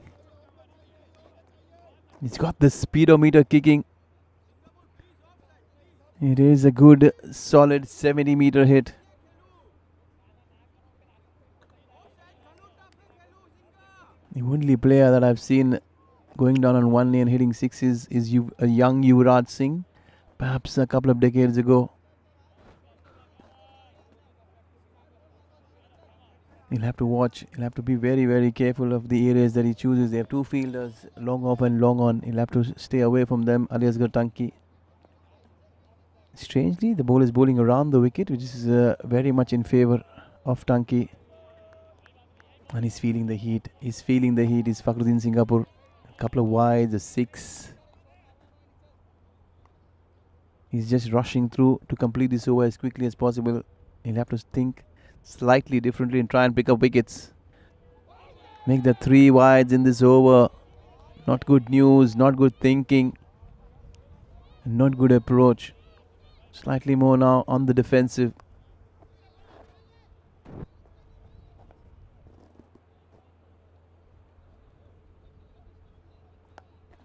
He's got the speedometer kicking. It is a good, solid 70-meter hit. The only player that I've seen going down on one knee and hitting sixes is a young Yuvraj Singh, perhaps a couple of decades ago. He'll have to watch. He'll have to be very, very careful of the areas that he chooses. They have 2 fielders, long off and long on. He'll have to stay away from them. Aliasgar Tanki. Strangely, the ball is bowling around the wicket, which is very much in favor of Tanki. And he's feeling the heat. He's feeling the heat. He's Fakhruddin Singapore. A couple of wides, a 6. He's just rushing through to complete this over as quickly as possible. He'll have to think slightly differently and try and pick up wickets. Make the 3 wides in this over. Not good news, not good thinking, not good approach. Slightly more now on the defensive.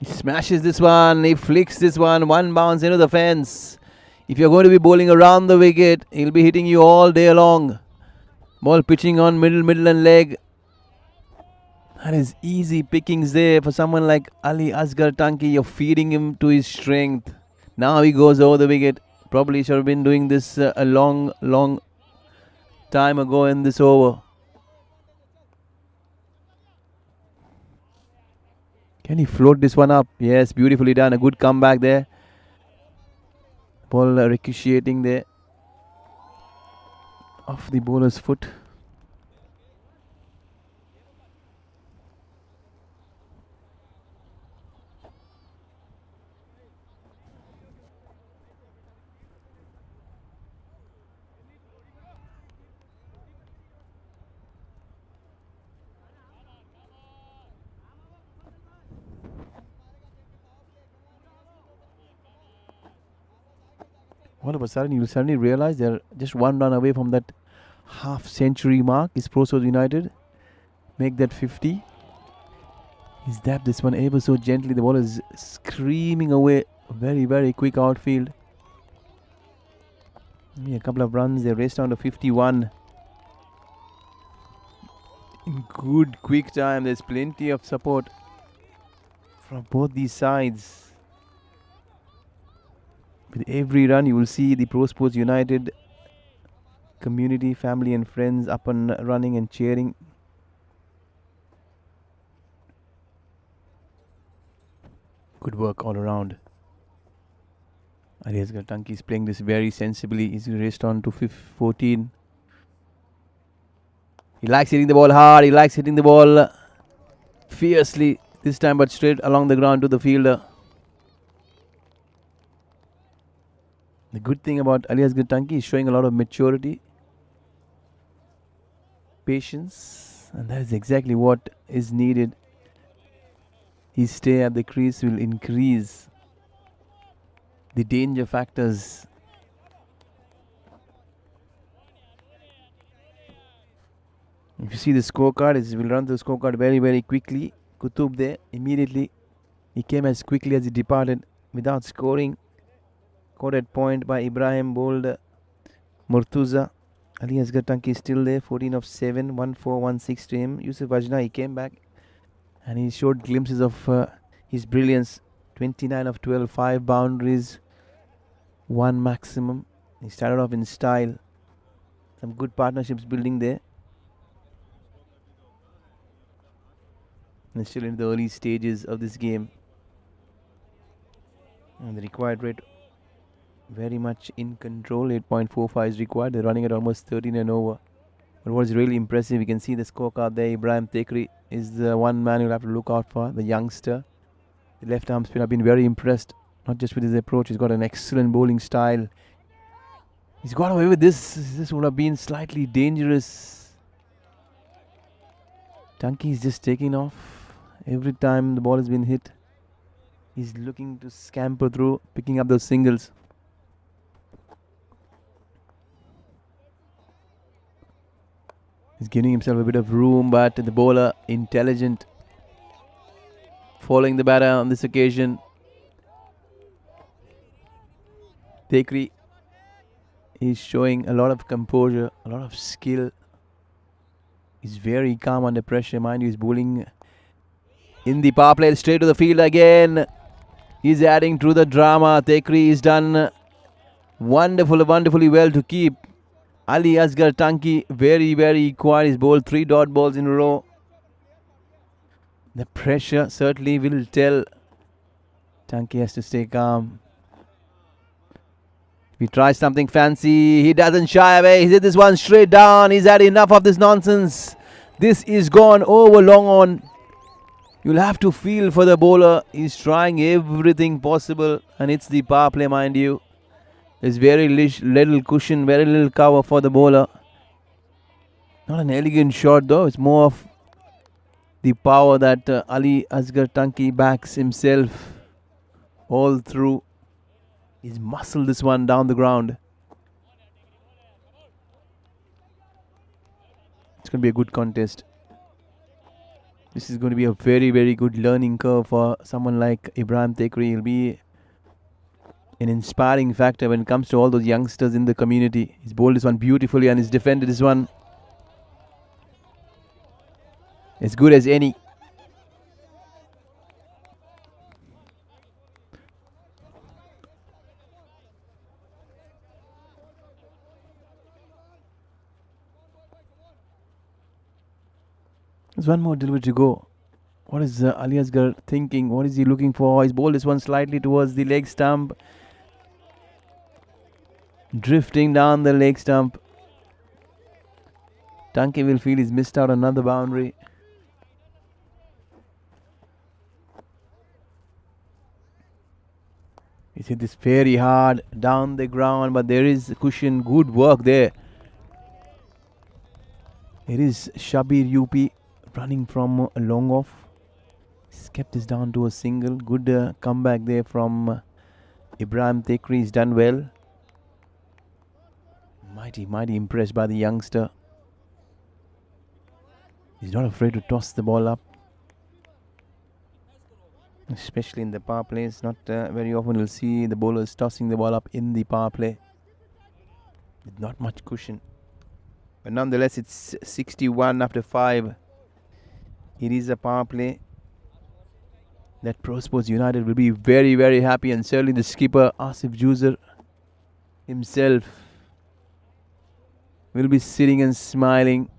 He smashes this one, he flicks this one bounce into the fence. If you're going to be bowling around the wicket, he'll be hitting you all day long. Ball pitching on middle and leg. That is easy pickings there for someone like Aliasgar Tanki. You're feeding him to his strength. Now he goes over the wicket. Probably should have been doing this a long time ago in this over. Can he float this one up? Yes, beautifully done. A good comeback there. Ball ricocheting there off the bowler's foot. all of a sudden you'll suddenly realize they're just one run away from that half-century mark. Is PROSPORTS United make that 50? He's dabbed this one ever so gently. The ball is screaming away. Very, very quick outfield. Maybe a couple of runs. They raced down to 51. In good, quick time. There's plenty of support from both these sides. With every run, you will see the PROSPORTS United community, family and friends up and running and cheering. Good work all around. Ali Asghar Tanki is playing this very sensibly. He's raced on to 14. He likes hitting the ball hard. He likes hitting the ball fiercely this time, but straight along the ground to the fielder. The good thing about Ali Asghar Tanki is showing a lot of maturity, patience, and that is exactly what is needed. His stay at the crease will increase the danger factors. If you see the scorecard, we'll run the scorecard very, very quickly. Kutub there, immediately he came as quickly as he departed without scoring. Coded point by Ibrahim, bowled Murtuza. Ali Asghar Tanki is still there, 14 of 7, 1-4-1-6 to him. Yusuf Ajna, he came back and he showed glimpses of his brilliance. 29 of 12, 5 boundaries, 1 maximum. He started off in style. Some good partnerships building there. And still in the early stages of this game. And the required rate very much in control. 8.45 is required. They're running at almost 13 and over. But what is really impressive, you can see the scorecard there. Ibrahim Tekri is the one man you'll have to look out for, the youngster. The left arm spinner. I've been very impressed, not just with his approach. He's got an excellent bowling style. He's got away with this. This would have been slightly dangerous. Tanki is just taking off. Every time the ball has been hit, he's looking to scamper through, picking up those singles. He's giving himself a bit of room, but the bowler intelligent, following the batter on this occasion. Tekri is showing a lot of composure, a lot of skill. He's very calm under pressure. Mind you, he's bowling in the power play straight to the field again. He's adding to the drama. Tekri is done wonderfully well to keep Ali Asghar Tanki very, very quiet. He's bowled 3 dot balls in a row. The pressure certainly will tell. Tanki has to stay calm. If he tries something fancy, he doesn't shy away. He's hit this one straight down. He's had enough of this nonsense. This is gone over long on. You'll have to feel for the bowler. He's trying everything possible, and it's the power play, mind you. There's very little cushion, very little cover for the bowler. Not an elegant shot though. It's more of the power that Ali Asghar Tanki backs himself all through. He's muscled this one down the ground. It's going to be a good contest. This is going to be a very, very good learning curve for someone like Ibrahim Tekri. He'll be an inspiring factor when it comes to all those youngsters in the community. He's bowled this one beautifully and he's defended this one as good as any. There's one more delivery to go. What is Ali Asghar thinking? What is he looking for? He's bowled this one slightly towards the leg stump. Drifting down the leg stump. Tanki will feel he's missed out another boundary. He's hit this very hard down the ground, but there is cushion. Good work there. It is Shabir UP running from a long off. He's kept this down to a single. Good comeback there from Ibrahim Tekri. He's done well. Mighty impressed by the youngster. He's not afraid to toss the ball up, especially in the power plays. Not very often you'll see the bowlers tossing the ball up in the power play with not much cushion. But nonetheless, it's 61 after 5. It is a power play that PROSPORTS United will be very, very happy, and certainly the skipper Asif Juzer himself will be sitting and smiling.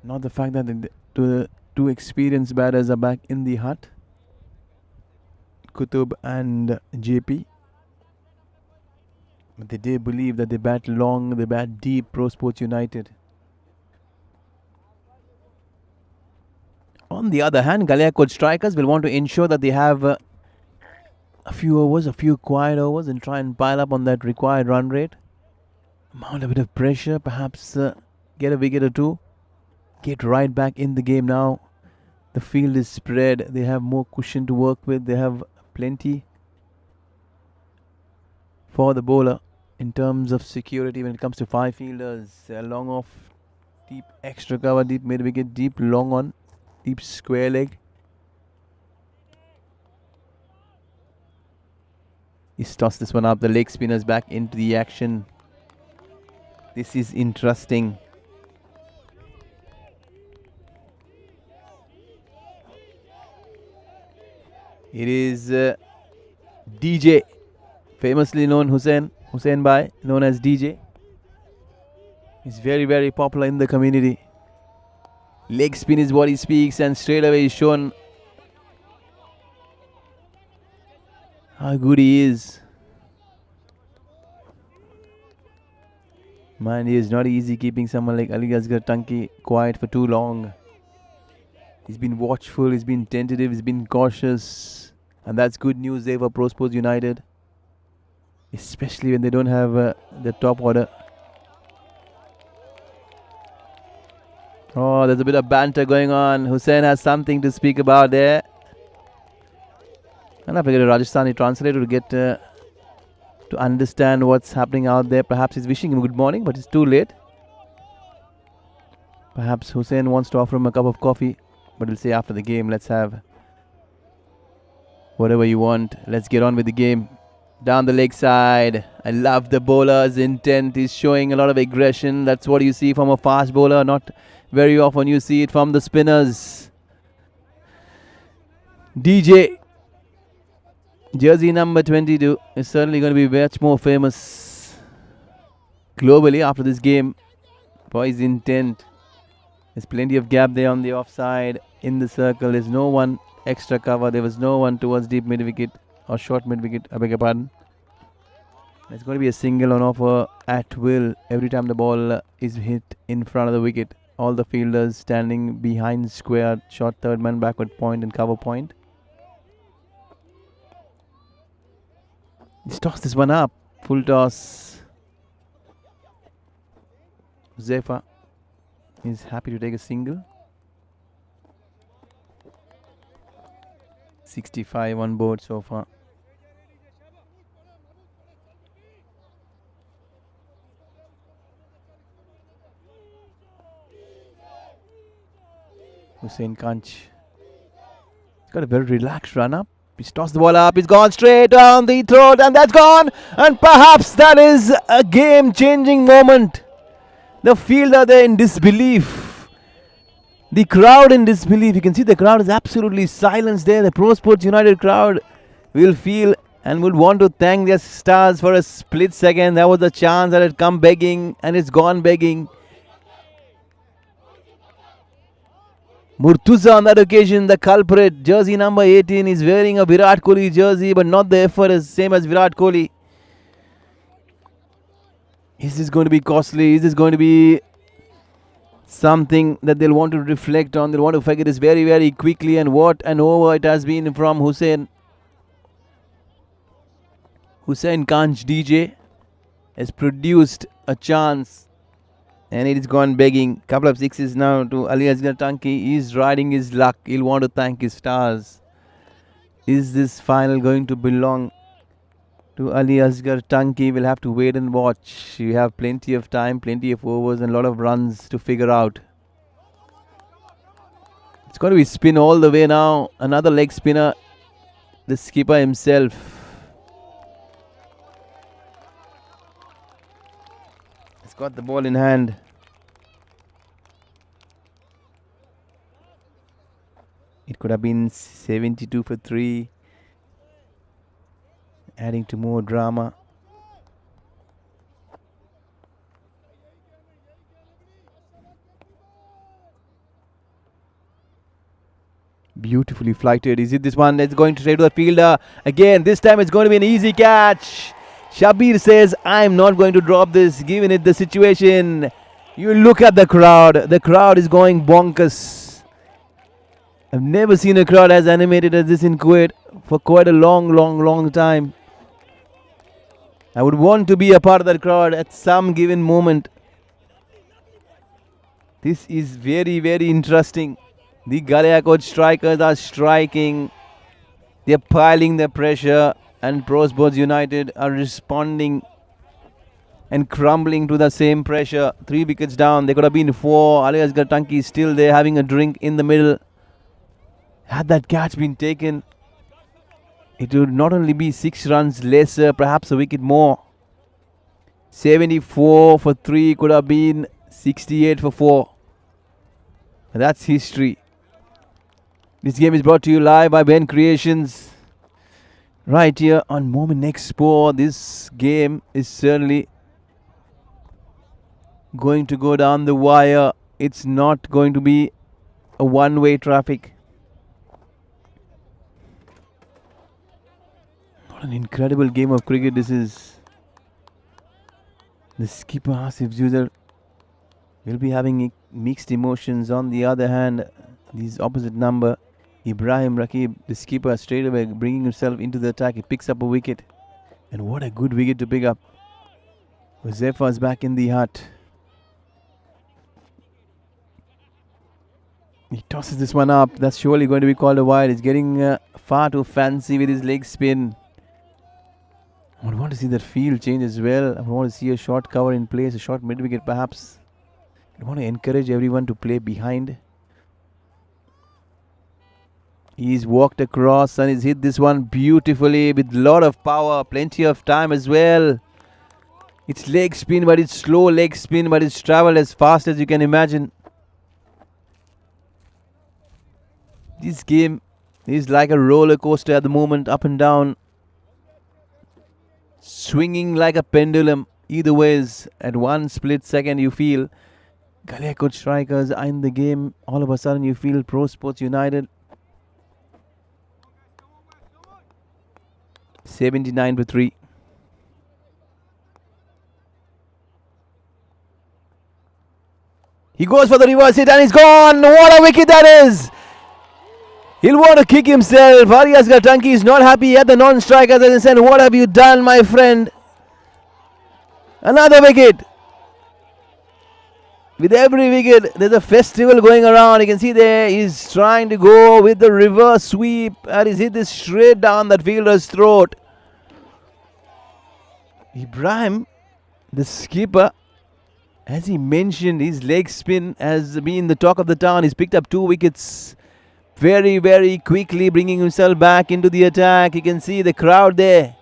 Not the fact that the two experienced batters are back in the hut, Kutub and JP. But they do believe that they bat long, they bat deep, PROSPORTS United. On the other hand, Galiakot strikers will want to ensure that they have a few overs, a few quiet overs, and try and pile up on that required run rate. Mount a bit of pressure, perhaps get a wicket or two. Get right back in the game now. The field is spread. They have more cushion to work with. They have plenty for the bowler in terms of security when it comes to 5 fielders. Long off, deep extra cover, deep mid wicket, deep long on, deep square leg. He's tossed this one up. The leg spinners back into the action. This is interesting. It is DJ, famously known Hussain Bhai, known as DJ. He's very, very popular in the community. Leg spin is what he speaks, and straight away he's shown how good he is. Man, it is not easy keeping someone like Ali Asghar Tanki quiet for too long. He's been watchful, he's been tentative, he's been cautious. And that's good news there for PROSPORTS United. Especially when they don't have the top order. Oh, there's a bit of banter going on. Hussain has something to speak about there. And I have to get a Rajasthani translator to get to understand what's happening out there. Perhaps he's wishing him good morning, but it's too late. Perhaps Hussain wants to offer him a cup of coffee, but he'll say after the game, let's have whatever you want. Let's get on with the game. Down the leg side. I love the bowler's intent. He's showing a lot of aggression. That's what you see from a fast bowler. Not very often you see it from the spinners. DJ, jersey number 22, is certainly going to be much more famous globally after this game for his intent. There's plenty of gap there on the offside. In the circle, there's no one extra cover. There was no one towards deep mid wicket or short mid wicket. I beg your pardon. There's going to be a single on offer at will every time the ball is hit in front of the wicket. All the fielders standing behind square, short third man, backward point and cover point. He's tossed this one up. Full toss. Zefa is happy to take a single. 65 on board so far. Hussain Kanch. He's got a very relaxed run up. He's tossed the ball up. He's gone straight down the throat, and that's gone. And perhaps that is a game-changing moment. The fielder there in disbelief. The crowd in disbelief. You can see the crowd is absolutely silenced there. The PROSPORTS United crowd will feel and would want to thank their stars for a split second. That was a chance that had come begging, and it's gone begging. Murtuza on that occasion, the culprit. Jersey number 18 is wearing a Virat Kohli jersey, but not the effort as same as Virat Kohli. Is this going to be costly? Is this going to be something that they'll want to reflect on? They'll want to figure this very, very quickly. And what an over it has been from Hussain. Hussain Kanch DJ has produced a chance. And it is gone begging. Couple of sixes now to Ali Asghar Tanki. He's riding his luck. He'll want to thank his stars. Is this final going to belong to Ali Asgar Tanki. We'll have to wait and watch. You have plenty of time, plenty of overs, and a lot of runs to figure out. It's going to be spin all the way now. Another leg spinner. The skipper himself. He's got the ball in hand. It could have been 72 for 3. Adding to more drama. Beautifully flighted. Is it this one that's going to straight to the fielder? Again, this time it's going to be an easy catch. Shabir says, I'm not going to drop this, given it the situation. You look at the crowd. The crowd is going bonkers. I've never seen a crowd as animated as this in Kuwait for quite a long time. I would want to be a part of that crowd at some given moment. This is very interesting. The GALIAKOT strikers are striking. They're piling the pressure, and PROSPORTS United are responding and crumbling to the same pressure. 3 wickets down. They could have been 4. Ali Asgar Tanki is still there having a drink in the middle. Had that catch been taken, it would not only be 6 runs lesser, perhaps a wicket more. 74 for 3 could have been 68 for 4. That's history. This game is brought to you live by Ben Creations. Right here on Moment Expo. This game is certainly going to go down the wire. It's not going to be a one-way traffic. What an incredible game of cricket this is. The skipper Asif Juzar will be having mixed emotions. On the other hand, his opposite number, Ibrahim Rakib, the skipper, straight away bringing himself into the attack. He picks up a wicket. And what a good wicket to pick up. Huzefa's back in the hut. He tosses this one up. That's surely going to be called a wide. He's getting far too fancy with his leg spin. I would want to see that field change as well. I would want to see a short cover in place, a short mid-wicket perhaps. I want to encourage everyone to play behind. He's walked across and he's hit this one beautifully with a lot of power, plenty of time as well. It's leg spin, but it's slow leg spin, but it's traveled as fast as you can imagine. This game is like a roller coaster at the moment, up and down. Swinging like a pendulum. Either ways, at one split second you feel GALIAKOT strikers are in the game. All of a sudden you feel PROSPORTS United. 79 for 3. He goes for the reverse hit and he's gone. What a wicket that is! He'll want to kick himself. Ali Asgar Tanki is not happy at the non-strikers and said, what have you done, my friend? Another wicket. With every wicket, there's a festival going around. You can see there, he's trying to go with the reverse sweep. And he's hit this straight down that fielder's throat. Ibrahim, the skipper, as he mentioned, his leg spin has been the talk of the town. He's picked up 2 wickets. Very quickly bringing himself back into the attack. You can see the crowd there.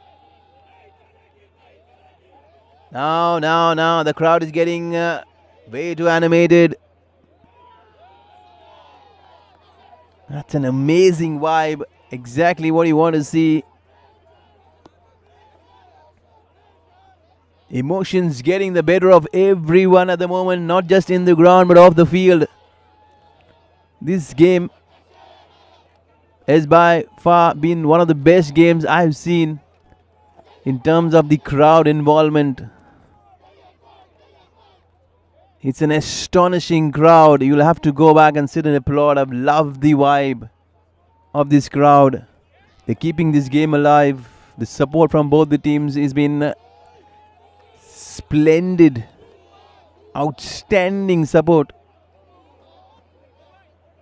Now the crowd is getting way too animated. That's an amazing vibe. Exactly what you want to see. Emotions getting the better of everyone at the moment, not just in the ground but off the field. This game has by far been one of the best games I've seen in terms of the crowd involvement. It's an astonishing crowd. You'll have to go back and sit and applaud. I've loved the vibe of this crowd. They're keeping this game alive. The support from both the teams has been splendid. Outstanding support.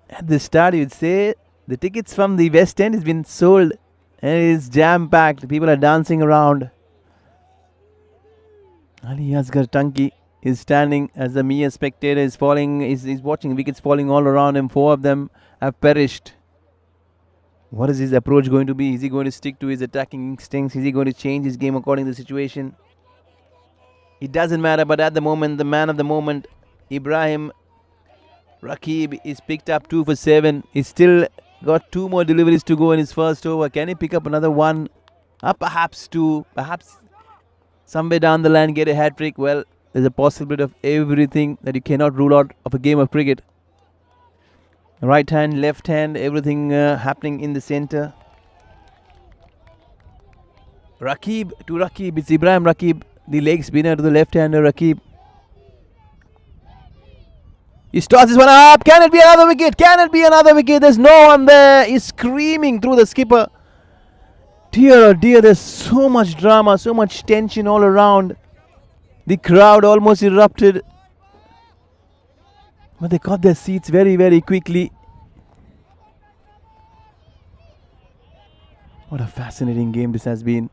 At the start, you'd say the tickets from the West End has been sold and it is jam-packed. People are dancing around. Ali Asghar Tanki is standing as the mere spectator is falling. Is watching wickets falling all around him. 4 of them have perished. What is his approach going to be? Is he going to stick to his attacking instincts? Is he going to change his game according to the situation? It doesn't matter, but at the moment, the man of the moment, Ibrahim Rakib, is picked up 2 for 7. He's still got 2 more deliveries to go in his first over. Can he pick up another 1? Perhaps 2. Perhaps somewhere down the line get a hat trick. Well, there's a possibility of everything that you cannot rule out of a game of cricket. Right hand, left hand, everything happening in the center. Rakib to Rakib. It's Ibrahim Rakib, the leg spinner to the left-hander Rakib. He tosses one up. Can it be another wicket? Can it be another wicket? There's no one there. He's screaming through the skipper. Dear oh dear, there's so much drama, so much tension all around. The crowd almost erupted. But they got their seats very, very quickly. What a fascinating game this has been.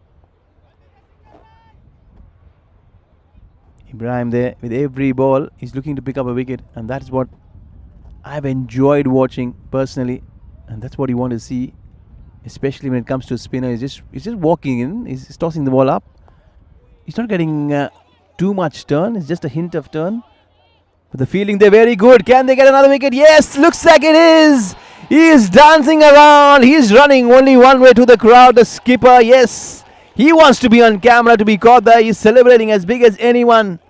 Ibrahim there with every ball is looking to pick up a wicket, and that's what I've enjoyed watching personally, and that's what you want to see, especially when it comes to a spinner. He's just walking in, he's tossing the ball up. He's not getting too much turn, it's just a hint of turn. But the fielding, they're very good. Can they get another wicket? Yes, looks like it is. He is dancing around. He's running only one way to the crowd. The skipper, yes, he wants to be on camera to be caught there. He's celebrating as big as anyone.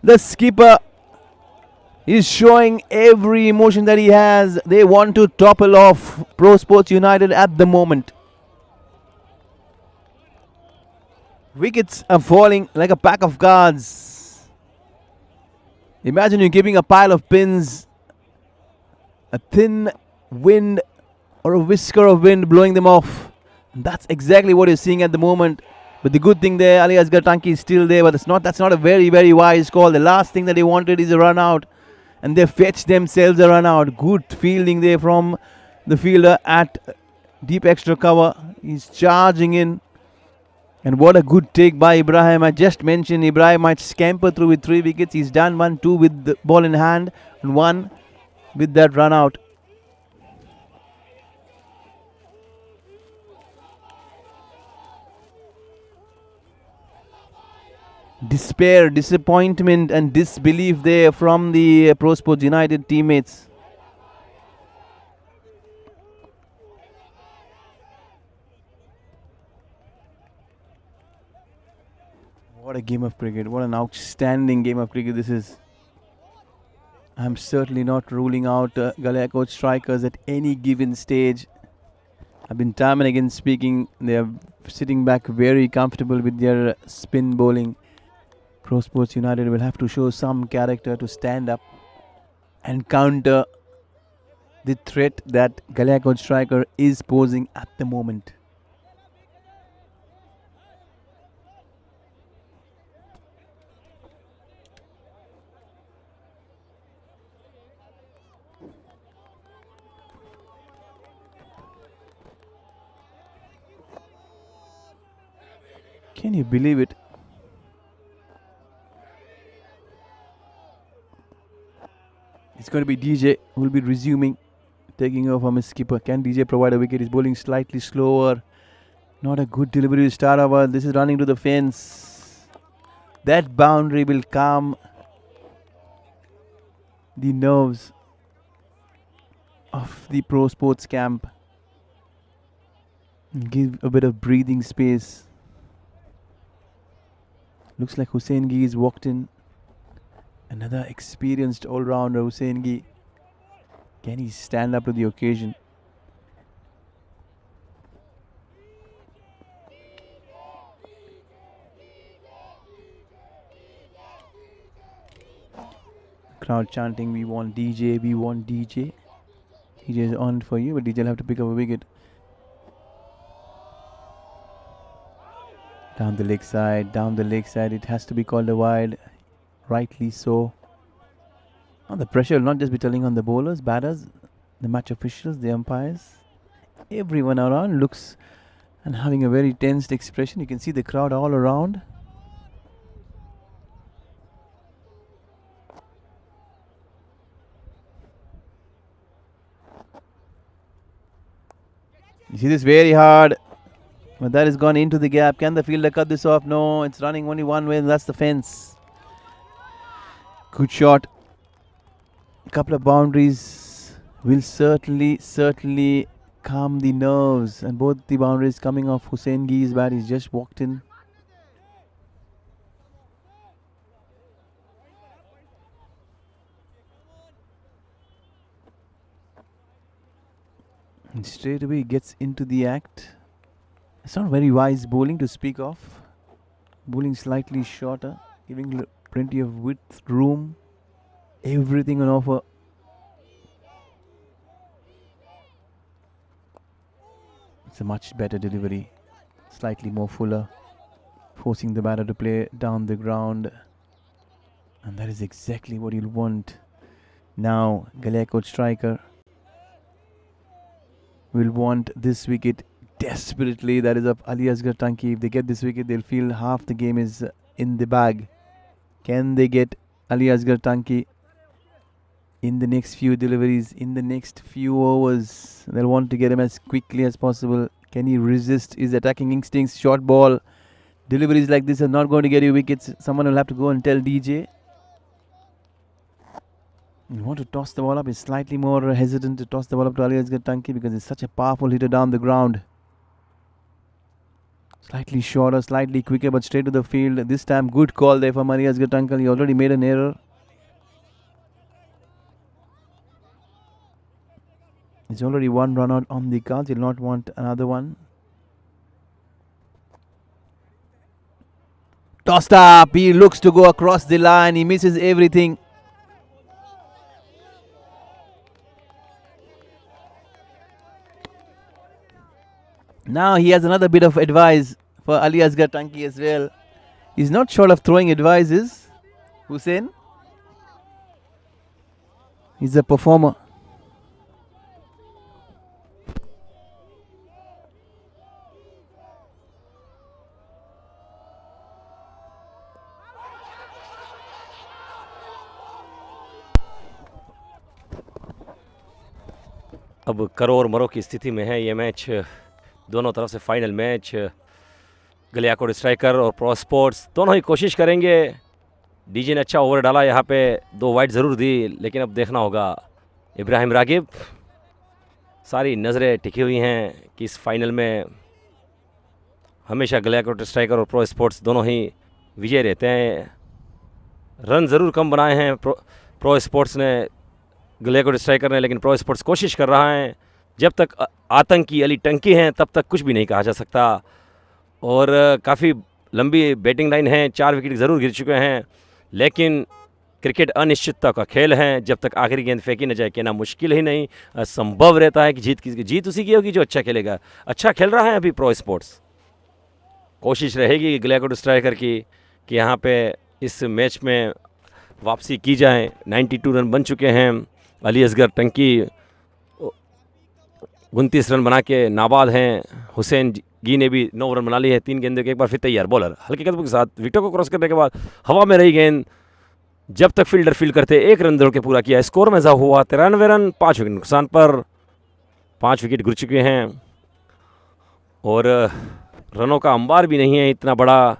The skipper is showing every emotion that he has. They want to topple off Pro Sports United at the moment. Wickets are falling like a pack of cards. Imagine you're giving a pile of pins, a thin wind or a whisker of wind blowing them off. And that's exactly what you're seeing at the moment. But the good thing there, Ali Asghar Tanki is still there, but that's not a very, very wise call. The last thing that they wanted is a run out, and they fetched themselves a run out. Good fielding there from the fielder at deep extra cover. He's charging in. And what a good take by Ibrahim. I just mentioned Ibrahim might scamper through with 3 wickets. He's done 1, 2 with the ball in hand, and 1 with that run out. Despair, disappointment and disbelief there from the Pro Sports United teammates. What a game of cricket. What an outstanding game of cricket this is. I'm certainly not ruling out Galiakot strikers at any given stage. I've been time and again speaking. They are sitting back very comfortable with their spin bowling. Pro Sports United will have to show some character to stand up and counter the threat that Galiakot striker is posing at the moment. Can you believe it? It's going to be DJ who will be resuming, taking over from his skipper. Can DJ provide a wicket? He's bowling slightly slower. Not a good delivery to start over. This is running to the fence. That boundary will calm the nerves of the Pro Sports camp and give a bit of breathing space. Looks like Hussain Ghi is walked in. Another experienced all-rounder, Hussain Ghi. Can he stand up to the occasion? Crowd chanting, we want DJ, we want DJ. DJ is on for you, but DJ will have to pick up a wicket. Down the leg side, it has to be called a wide. Rightly so. Now the pressure will not just be telling on the bowlers, batters, the match officials, the umpires. Everyone around looks and having a very tensed expression. You can see the crowd all around. You see this very hard. But that has gone into the gap. Can the fielder cut this off? No, it's running only one way, and that's the fence. Good shot. A couple of boundaries will certainly calm the nerves. And both the boundaries coming off Hussein Gi's bat. He's just walked in. And straight away he gets into the act. It's not very wise bowling to speak of. Bowling slightly shorter, giving plenty of width, room, everything on offer. It's a much better delivery, slightly more fuller, forcing the batter to play down the ground. And that is exactly what you'll want. Now, Galiakot striker will want this wicket desperately. That is of Ali Asghar Tanki. If they get this wicket, they'll feel half the game is in the bag. Can they get Ali Asghar Tanki in the next few deliveries, in the next few overs? They'll want to get him as quickly as possible. Can he resist his attacking instincts? Short ball deliveries like this are not going to get you wickets. Someone will have to go and tell DJ. You want to toss the ball up. He's slightly more hesitant to toss the ball up to Ali Asghar Tanki because he's such a powerful hitter down the ground. Slightly shorter, slightly quicker, but straight to the field. This time, good call there from Ali Asghar Tanki. He already made an error. There's already one run out on the cards. He'll not want another one. Tossed up. He looks to go across the line. He misses everything. Now he has another bit of advice for Ali Asghar Tanki as well. He's not short of throwing advices, Hussein. He's a performer. अब करो और मरो की स्थिति में है ये match. दोनों तरफ से फाइनल मैच. गलियाकोट स्ट्राइकर और प्रो स्पोर्ट्स दोनों ही कोशिश करेंगे. डीजे ने अच्छा ओवर डाला, यहाँ पे 2 वाइड ज़रूर दी, लेकिन अब देखना होगा. इब्राहिम रागिब, सारी नज़रें टिकी हुई हैं कि इस फाइनल में हमेशा गलियाकोट स्ट्राइकर और प्रो स्पोर्ट्स दोनों ही विजय रहते हैं. रन ज़रूर कम बनाए हैं प्रो स्पोर्ट्स ने, गलियाकोट स्ट्राइकर ने, लेकिन प्रो स्पोर्ट्स कोशिश कर रहा है. जब तक आतंकी अली टंकी हैं तब तक कुछ भी नहीं कहा जा सकता. और काफ़ी लंबी बैटिंग लाइन है, 4 विकेट ज़रूर गिर चुके हैं, लेकिन क्रिकेट अनिश्चितता का खेल है. जब तक आखिरी गेंद फेंकी न जाए कहना मुश्किल ही नहीं, संभव रहता है कि जीत उसी की होगी जो अच्छा खेलेगा. अच्छा खेल रहा है अभी प्रो स्पोर्ट्स. कोशिश रहेगी गलियाकोट स्ट्राइकर की कि यहाँ पे इस मैच में वापसी की जाए. 92 रन बन चुके हैं. अली असगर टंकी 29 रन बना के नाबाद हैं. हुसैन गी ने भी 9 रन बना लिए हैं. 3 गेंदों के एक बार फिर तैयार. बॉलर हल्के कदमों के साथ विकेट को क्रॉस करने के बाद हवा में रही गेंद. जब तक फील्डर फील्ड करते 1 रन दौड़ के पूरा किया. स्कोर में इजाफा हुआ 93 रन. 5 विकेट नुकसान पर 5 विकेट गिर चुके हैं और रनों का अंबार भी नहीं है इतना बड़ा.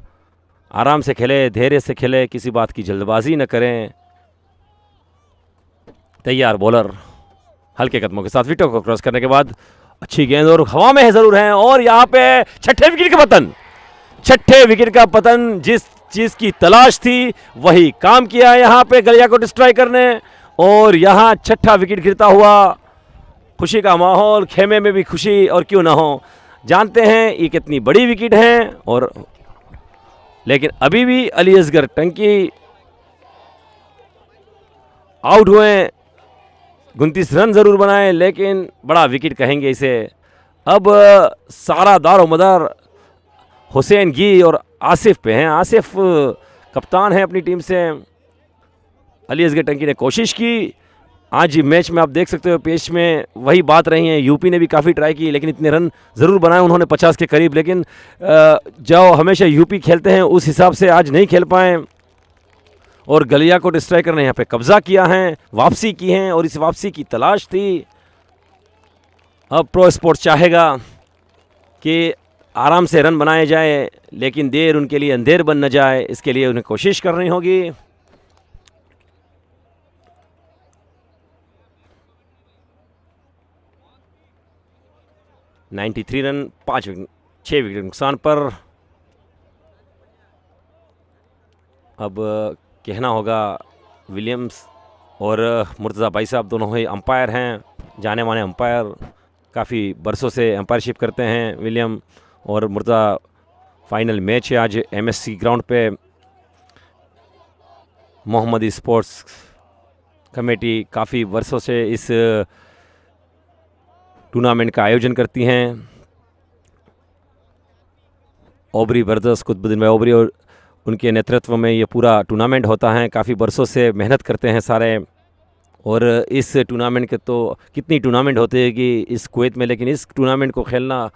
आराम से खेले, धैर्य से खेले, किसी बात की जल्दबाजी न करें. तैयार बॉलर हल्के कदमों के साथ विकेट को क्रॉस करने के बाद अच्छी गेंद और हवा में है ज़रूर है. और यहाँ पे छठे विकेट का पतन. छठे विकेट का पतन. जिस चीज़ की तलाश थी वही काम किया यहाँ पे गलियाकोट स्ट्राइकर ने. और यहाँ छठा विकेट गिरता हुआ खुशी का माहौल. खेमे में भी खुशी और क्यों ना हो. जानते हैं ये कितनी बड़ी विकेट है, और लेकिन अभी भी अली असगर टंकी आउट हुए. 29 रन ज़रूर बनाए, लेकिन बड़ा विकेट कहेंगे इसे. अब सारा दारो मदार हुसैन गी और आसिफ पे हैं. आसिफ कप्तान है अपनी टीम से. अली असगर टंकी ने कोशिश की. आज मैच में आप देख सकते हो पेश में वही बात रही है. यूपी ने भी काफ़ी ट्राई की, लेकिन इतने रन ज़रूर बनाए उन्होंने 50 के करीब, लेकिन जो हमेशा यूपी खेलते हैं उस हिसाब से आज नहीं खेल पाए. और गलियाकोट स्ट्राइकर ने यहाँ पे कब्जा किया है, वापसी की है, और इस वापसी की तलाश थी. अब प्रो स्पोर्ट्स चाहेगा कि आराम से रन बनाए जाए, लेकिन देर उनके लिए अंधेर बन न जाए, इसके लिए उन्हें कोशिश करनी होगी। (93 रन, 6 विकेट नुकसान पर। अब कहना होगा विलियम्स और मुर्तज़ा भाई साहब दोनों ही अंपायर हैं, जाने माने अंपायर, काफ़ी बरसों से अंपायरशिप करते हैं विलियम और मुर्तज़ा। फाइनल मैच है आज एमएससी ग्राउंड पे। मोहम्मदी स्पोर्ट्स कमेटी काफ़ी वर्षों से इस टूर्नामेंट का आयोजन करती हैं। ओबरी ब्रदर्स, कुतुबुद्दीन भाई ओबरी और उनके नेतृत्व में ये पूरा टूर्नामेंट होता है। काफ़ी बरसों से मेहनत करते हैं सारे। और इस टूर्नामेंट के तो कितनी टूर्नामेंट होते हैं कि इस कुवैत में, लेकिन इस टूर्नामेंट को खेलना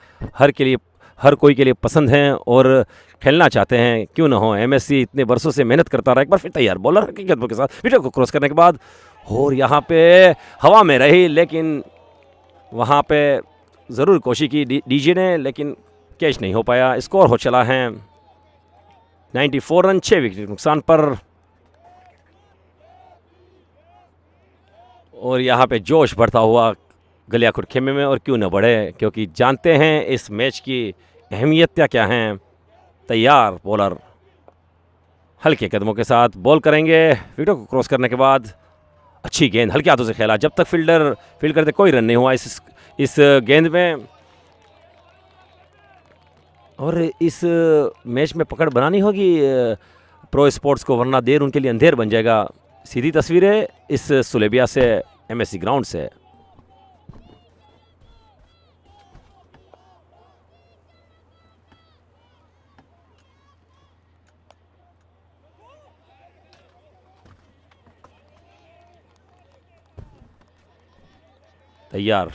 हर कोई के लिए पसंद है और खेलना चाहते हैं, क्यों ना हो। एमएससी इतने बरसों से मेहनत करता रहा। एक बार फिर तैयार बॉलर हकीकत के साथ विकेट को क्रॉस करने के बाद, और यहाँ पे हवा में रही, लेकिन वहाँ पे ज़रूर कोशिश की डीजे ने, लेकिन कैच नहीं हो पाया। स्कोर हो चला है 94 रन, 6 विकेट नुकसान पर। और यहाँ पे जोश बढ़ता हुआ गलियाकोट खेमे में, और क्यों न बढ़े, क्योंकि जानते हैं इस मैच की अहमियत क्या है। तैयार बॉलर हल्के कदमों के साथ बॉल करेंगे। विकेट को क्रॉस करने के बाद अच्छी गेंद हल्के हाथों से खेला, जब तक फील्ड करते कोई रन नहीं हुआ इस गेंद में। और इस मैच में पकड़ बनानी होगी प्रो स्पोर्ट्स को, वरना देर उनके लिए अंधेर बन जाएगा। सीधी तस्वीरें इस सुलेबिया से, एमएससी ग्राउंड से। तैयार,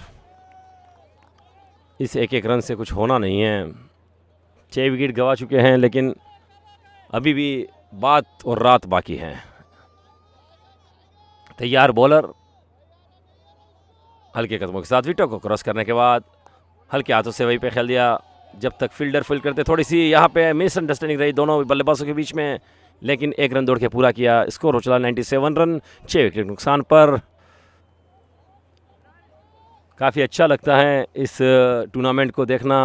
इस एक एक रन से कुछ होना नहीं है। 6 विकेट गंवा चुके हैं, लेकिन अभी भी बात और रात बाकी है। तैयार बॉलर हल्के कदमों के साथ विकेट को क्रॉस करने के बाद हल्के हाथों से वहीं पे खेल दिया, जब तक फील्डर फील्ड करते। थोड़ी सी यहाँ पे मिसअंडरस्टैंडिंग रही दोनों बल्लेबाजों के बीच में, लेकिन एक रन दौड़ के पूरा किया। स्कोर हो चला 97 रन, 6 विकेट नुकसान पर। काफ़ी अच्छा लगता है इस टूर्नामेंट को देखना,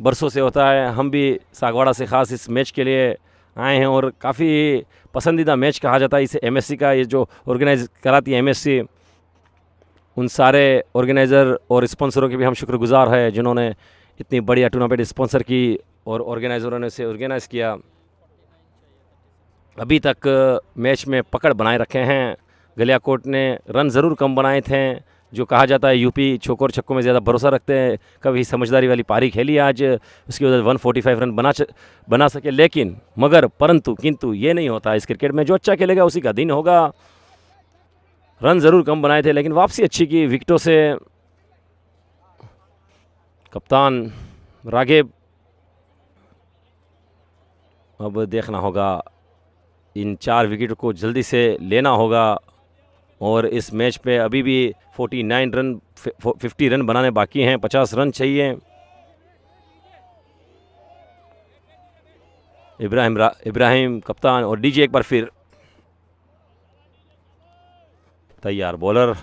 बरसों से होता है। हम भी सागवाड़ा से ख़ास इस मैच के लिए आए हैं, और काफ़ी पसंदीदा मैच कहा जाता है इसे एमएससी का। ये जो ऑर्गेनाइज कराती है एमएससी, उन सारे ऑर्गेनाइज़र और स्पॉन्सरों के भी हम शुक्रगुजार हैं, जिन्होंने इतनी बढ़िया टूर्नामेंट स्पॉन्सर की और ऑर्गेनाइज़रों ने इसे ऑर्गेनाइज़ किया। अभी तक मैच में पकड़ बनाए रखे हैं। गलियाकोट ने रन ज़रूर कम बनाए थे, जो कहा जाता है यूपी चौकों और छक्कों में ज़्यादा भरोसा रखते हैं। कभी समझदारी वाली पारी खेली आज, उसकी वजह से 145 रन बना सके, लेकिन परंतु किंतु ये नहीं होता इस क्रिकेट में। जो अच्छा खेलेगा उसी का दिन होगा। रन ज़रूर कम बनाए थे, लेकिन वापसी अच्छी की विकेटों से। कप्तान रागिब, अब देखना होगा, इन 4 विकेट को जल्दी से लेना होगा। और इस मैच पे अभी भी 50 रन बनाने बाकी हैं, 50 रन चाहिए। इब्राहिम कप्तान और डीजे एक बार फिर। तैयार bowler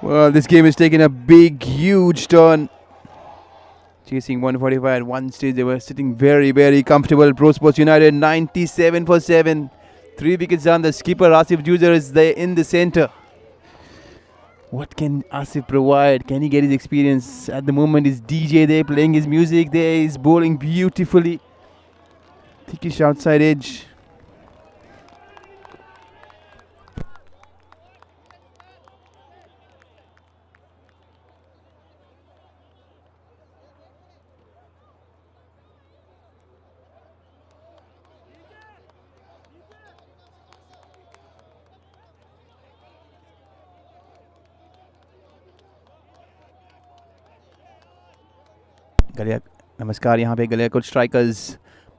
Well, this game is taking a big, huge turn. Chasing 145 at one stage, they were sitting very, very comfortable. Pro Sports United 97 for 7. 3 wickets down. The skipper Asif Juzer is there in the center. What can Asif provide? Can he get his experience? At the moment, is DJ there playing his music there. He's bowling beautifully. Thickish outside edge. नमस्कार, यहाँ पे Galiakot strikers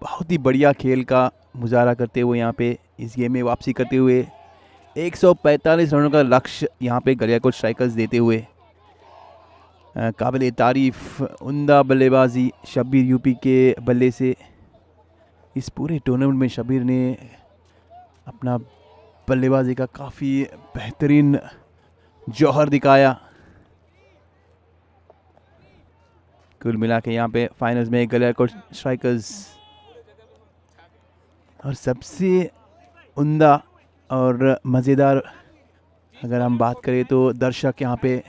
बहुत ही बढ़िया खेल का मुजाहरा करते हुए यहाँ पे इस गेम में वापसी करते हुए 145 रनों का लक्ष्य यहाँ पे गलियाकोट स्ट्राइकर्स देते हुए काबिल तारीफ़ उम्दा बल्लेबाजी शब्बीर यूपी के बल्ले से इस पूरे टूर्नामेंट में शब्बीर ने अपना बल्लेबाजी का काफ़ी बेहतरीन जौहर दिखाया। कुल मिला के यहाँ पे फाइनल्स में गलियाकोट स्ट्राइकर्स और सबसे उम्दा और मज़ेदार अगर हम बात करें तो दर्शक यहाँ पे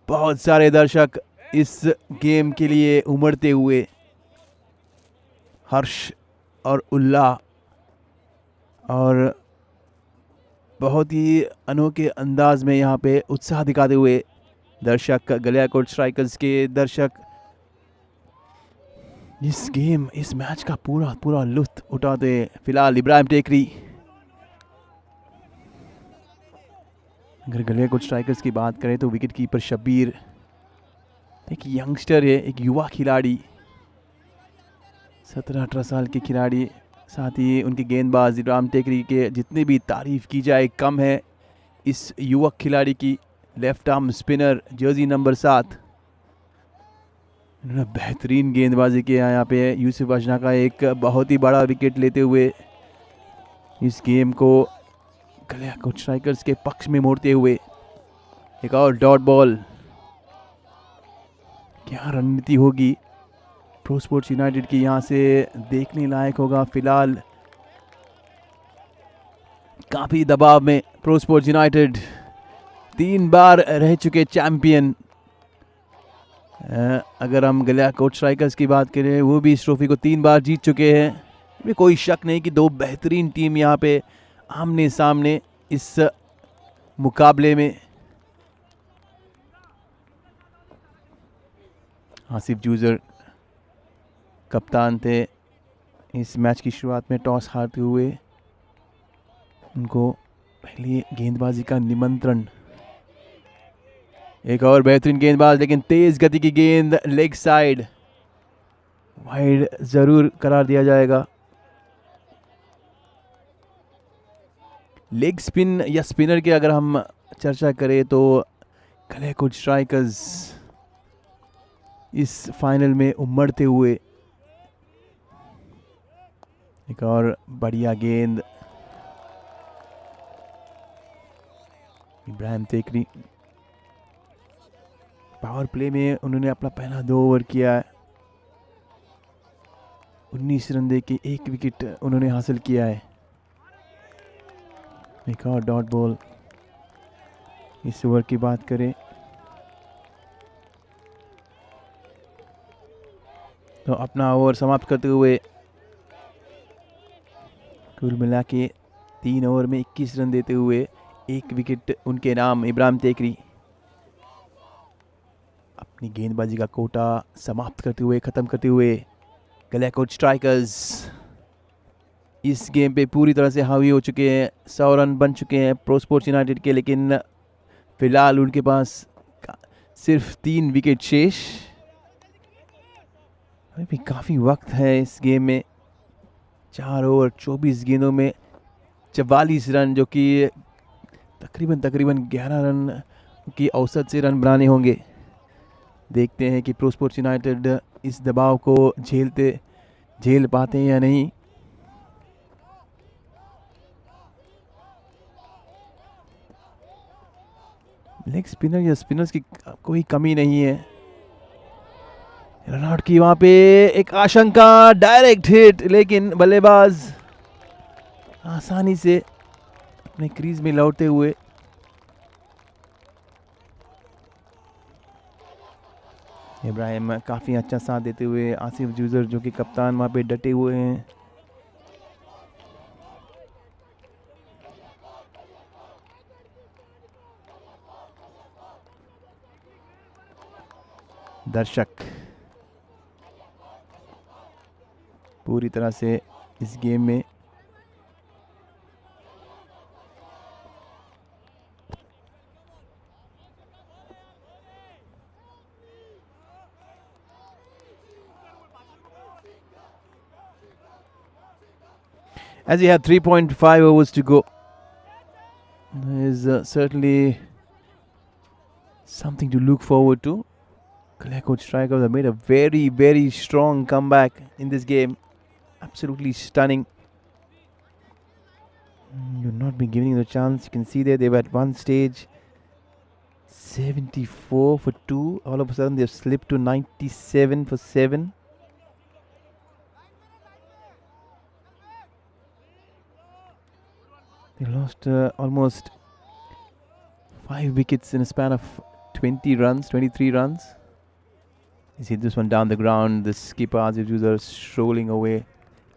बहुत सारे दर्शक इस गेम के लिए उमड़ते हुए हर्ष और उल्लाह और बहुत ही अनोखे अंदाज में यहाँ पे उत्साह दिखाते हुए दर्शक गलियाकोट स्ट्राइकर्स के दर्शक इस मैच का पूरा लुत्फ उठाते। फिलहाल इब्राहिम टेकरी, अगर गलियाकोट स्ट्राइकर्स की बात करें तो विकेट कीपर शब्बीर एक यंगस्टर है, एक युवा खिलाड़ी, 17-18 साल के खिलाड़ी। साथ ही उनके गेंदबाज इब्राहिम टेकरी के जितनी भी तारीफ़ की जाए कम है। इस युवक खिलाड़ी की left arm spinner Jersey number 7, उन्होंने बेहतरीन गेंदबाजी किया यहाँ पे। यूसुफ अजना का एक बहुत ही बड़ा विकेट लेते हुए इस गेम को गलियाकोट स्ट्राइकर्स के पक्ष में मोड़ते हुए एक और डॉट बॉल। क्या रणनीति होगी प्रो स्पोर्ट्स यूनाइटेड की, यहाँ से देखने लायक होगा। फिलहाल काफ़ी दबाव में प्रो स्पोर्ट्स यूनाइटेड, 3 बार रह चुके चैंपियन। अगर हम गलियाकोट स्ट्राइकर्स की बात करें, वो भी इस ट्रॉफी को 3 बार जीत चुके हैं। भी कोई शक नहीं कि 2 बेहतरीन टीम यहाँ पे आमने सामने इस मुकाबले में। आसिफ जूजर कप्तान थे। इस मैच की शुरुआत में टॉस हारते हुए उनको पहले गेंदबाजी का निमंत्रण। एक और बेहतरीन गेंदबाज, लेकिन तेज गति की गेंद लेग साइड, वाइड जरूर करार दिया जाएगा। लेग स्पिन या स्पिनर की अगर हम चर्चा करें तो गलियाकोट स्ट्राइकर्स इस फाइनल में उमड़ते हुए। एक और बढ़िया गेंद, इब्राहिम टेकरी पावर प्ले में उन्होंने अपना पहला 2 ओवर किया है। 19 रन दे के 1 विकेट उन्होंने हासिल किया है। एक और डॉट बॉल। इस ओवर की बात करें तो अपना ओवर समाप्त करते हुए कुल मिला के 3 ओवर में 21 रन देते हुए 1 विकेट उनके नाम इब्राहिम टेकरी अपनी गेंदबाजी का कोटा समाप्त करते हुए, ख़त्म करते हुए गलियाकोट स्ट्राइकर्स इस गेम पे पूरी तरह से हावी हो चुके हैं। 100 रन बन चुके हैं प्रो स्पोर्ट्स यूनाइटेड के, लेकिन फ़िलहाल उनके पास सिर्फ 3 विकेट शेष। अभी भी काफ़ी वक्त है इस गेम में। 4 ओवर 24 गेंदों में 44 रन, जो कि तकरीबन 11 रन की औसत से रन बनाने होंगे। देखते हैं कि प्रो स्पोर्ट्स यूनाइटेड इस दबाव को झेल पाते हैं या नहीं। लेग स्पिनर या स्पिनर्स की कोई कमी नहीं है। रन आउट की वहां पे एक आशंका, डायरेक्ट हिट, लेकिन बल्लेबाज आसानी से अपने क्रीज में लौटते हुए इब्राहिम काफ़ी अच्छा साथ देते हुए, आसिफ जूजर जो कि कप्तान वहाँ पे डटे हुए हैं। दर्शक पूरी तरह से इस गेम में as you have 3.5 overs to go. There is certainly something to look forward to. GALIAKOT strikers have made a very, very strong comeback in this game. Absolutely stunning. You've not been giving them a chance. You can see there they were at one stage 74 for 2. All of a sudden they've slipped to 97 for 7. They lost almost 5 wickets in a span of 20 runs, 23 runs. You see this one down the ground. The skipper Asif Juzar strolling away.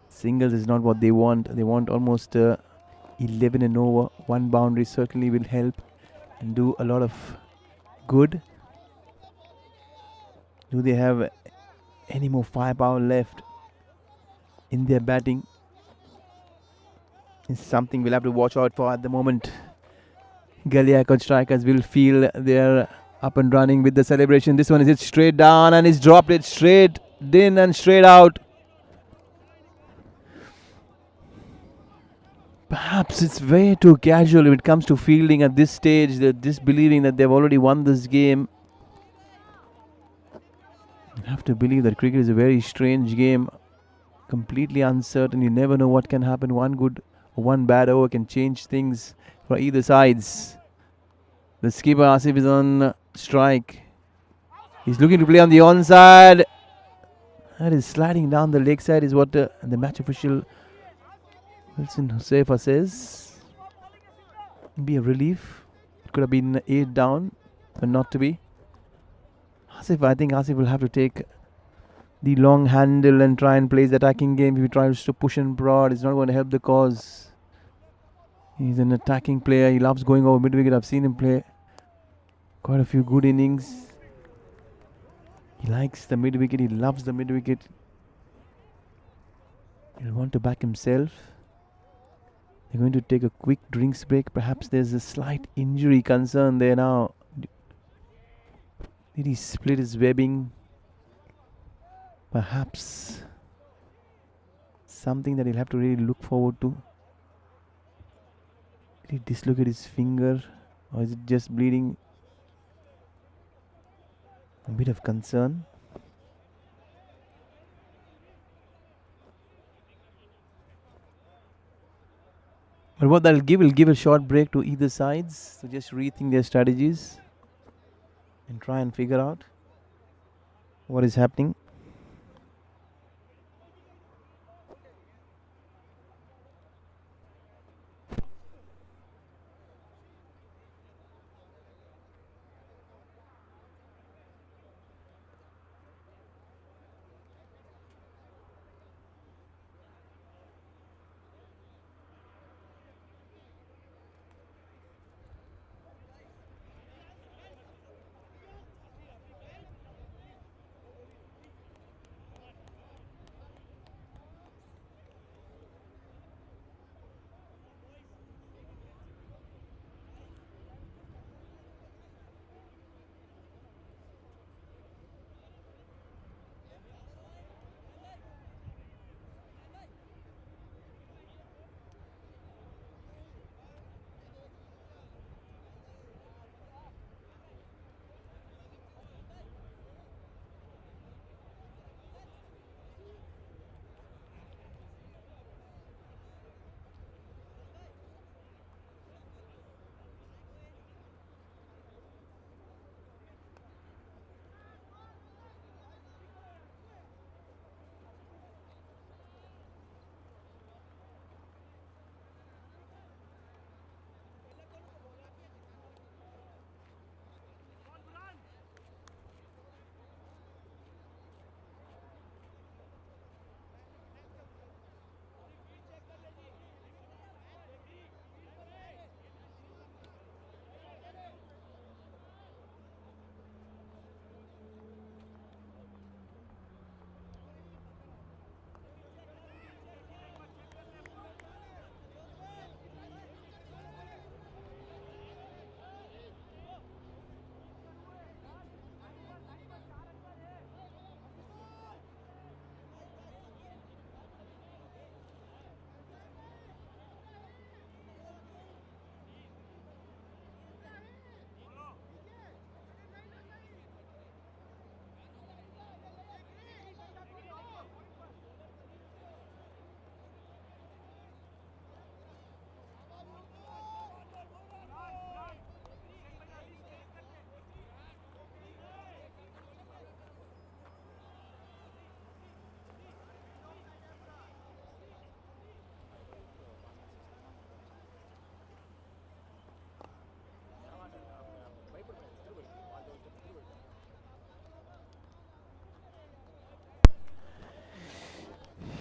Singles is not what they want. They want almost 11 and over. One boundary certainly will help and do a lot of good. Do they have any more firepower left in their batting? It's something we'll have to watch out for at the moment. GALIAKOT strikers will feel they're up and running with the celebration. This one is hit straight down and he's dropped it straight in and straight out. Perhaps it's way too casual when it comes to fielding at this stage. They're just believing that they've already won this game. You have to believe that cricket is a very strange game. Completely uncertain. You never know what can happen. One good, one bad over can change things for either sides. The skipper Asif is on strike. He's looking to play on the onside. That is sliding down the leg side is what the match official Wilson Hussefa says. Be a relief. It could have been 8 down, but not to be. Asif, I think Asif will have to take the long handle and try and play the attacking game. If he tries to push and prod, it's not going to help the cause. He's an attacking player. He loves going over mid-wicket. I've seen him play quite a few good innings. He likes the mid-wicket. He loves the mid-wicket. He'll want to back himself. They're going to take a quick drinks break. Perhaps there's a slight injury concern there now. Did he split his webbing? Perhaps something that he'll have to really look forward to. Did he dislocate his finger or is it just bleeding? A bit of concern. But what that'll give will give a short break to either sides to just rethink their strategies and try and figure out what is happening.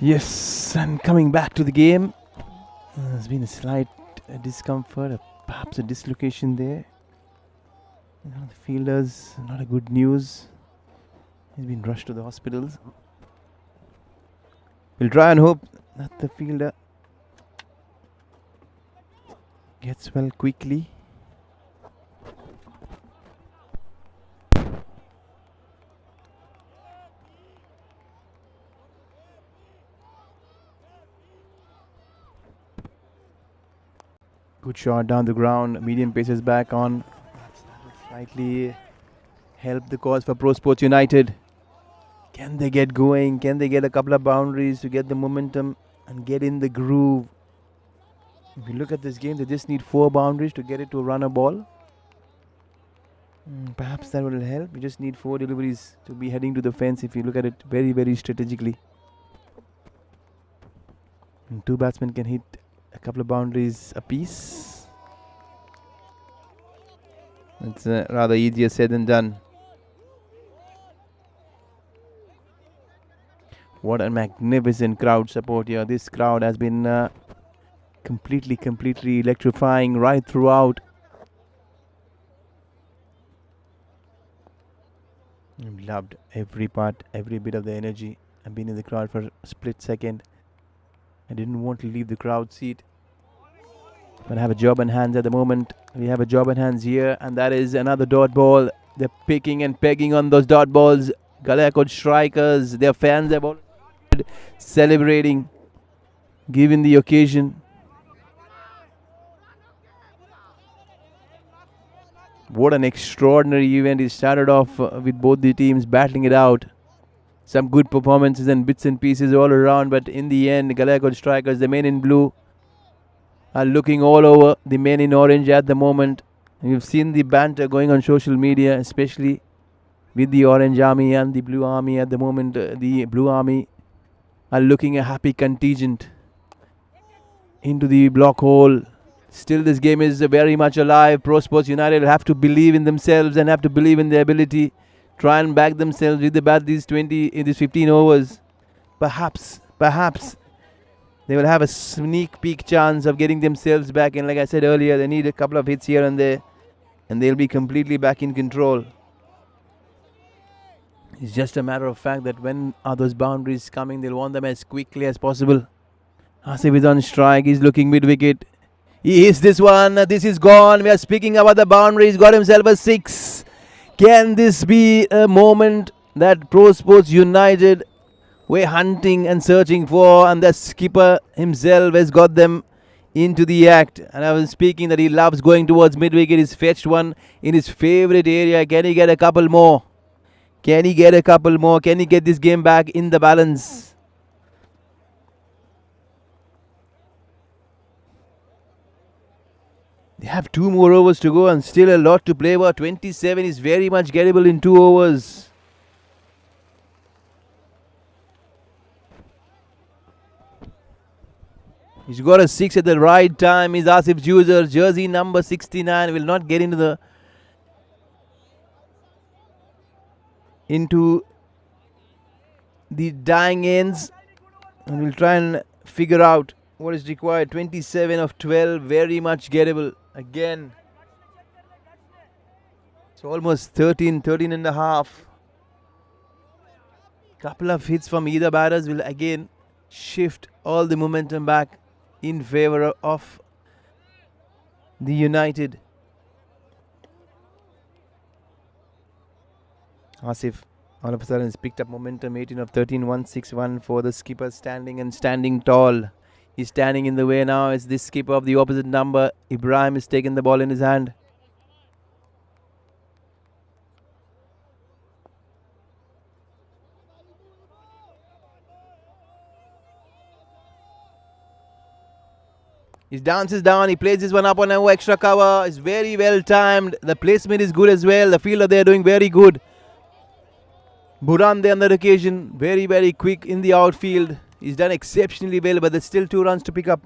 Yes, and coming back to the game, there's been a slight discomfort, perhaps a dislocation there. The fielders, not a good news. He's been rushed to the hospitals. We'll try and hope that the fielder gets well quickly. Good shot down the ground. Medium pace is back on. Slightly help the cause for Pro Sports United. Can they get going? Can they get a couple of boundaries to get the momentum and get in the groove? If you look at this game, they just need 4 boundaries to get it to a runner ball. Perhaps that will help. You just need 4 deliveries to be heading to the fence if you look at it very, very strategically. And 2 batsmen can hit a couple of boundaries apiece. It's rather easier said than done. What a magnificent crowd support here. This crowd has been completely electrifying right throughout. I've loved every part, every bit of the energy. I've been in the crowd for a split second. I didn't want to leave the crowd seat. But I have a job in hands at the moment. We have a job in hands here, and that is another dot ball. They're picking and pegging on those dot balls. Galiakot strikers, their fans have all celebrating, given the occasion. What an extraordinary event. It started off with both the teams battling it out. Some good performances and bits and pieces all around, but in the end, Galiakot strikers, the men in blue, are looking all over the men in orange at the moment. We've seen the banter going on social media, especially with the orange army and the blue army at the moment. The blue army are looking a happy contingent into the block hole. Still, this game is very much alive. Pro Sports United have to believe in themselves and have to believe in their ability. Try and back themselves with the bat these 15 overs. Perhaps they will have a sneak peek chance of getting themselves back. And like I said earlier, they need a couple of hits here and there, and they'll be completely back in control. It's just a matter of fact that when are those boundaries coming, they'll want them as quickly as possible. Asif is on strike. He's looking mid-wicket. He hits this one. This is gone. We are speaking about the boundary. He's got himself a 6. Can this be a moment that Pro Sports United were hunting and searching for, and the skipper himself has got them into the act? And I was speaking that he loves going towards mid-wicket. He's fetched one in his favourite area. Can he get a couple more? Can he get a couple more? Can he get this game back in the balance? They have 2 more overs to go and still a lot to play for. 27 is very much gettable in 2 overs. He's got a 6 at the right time. Is Asif Juzer, jersey number 69, will not get into the dying ends, and we'll try and figure out what is required. 27 of 12, very much gettable again. So almost 13 and a half. Couple of hits from either batters will again shift all the momentum back in favor of the United. Asif all of a sudden has picked up momentum. 18 of 13, 161 for the skipper, standing tall. He's standing in the way now as this skipper of the opposite number, Ibrahim, is taking the ball in his hand. He dances down, he plays this one up on an extra cover. It's very well timed. The placement is good as well. The fielder there doing very good. Buran there on that occasion, very quick in the outfield. He's done exceptionally well, but there's still 2 runs to pick up.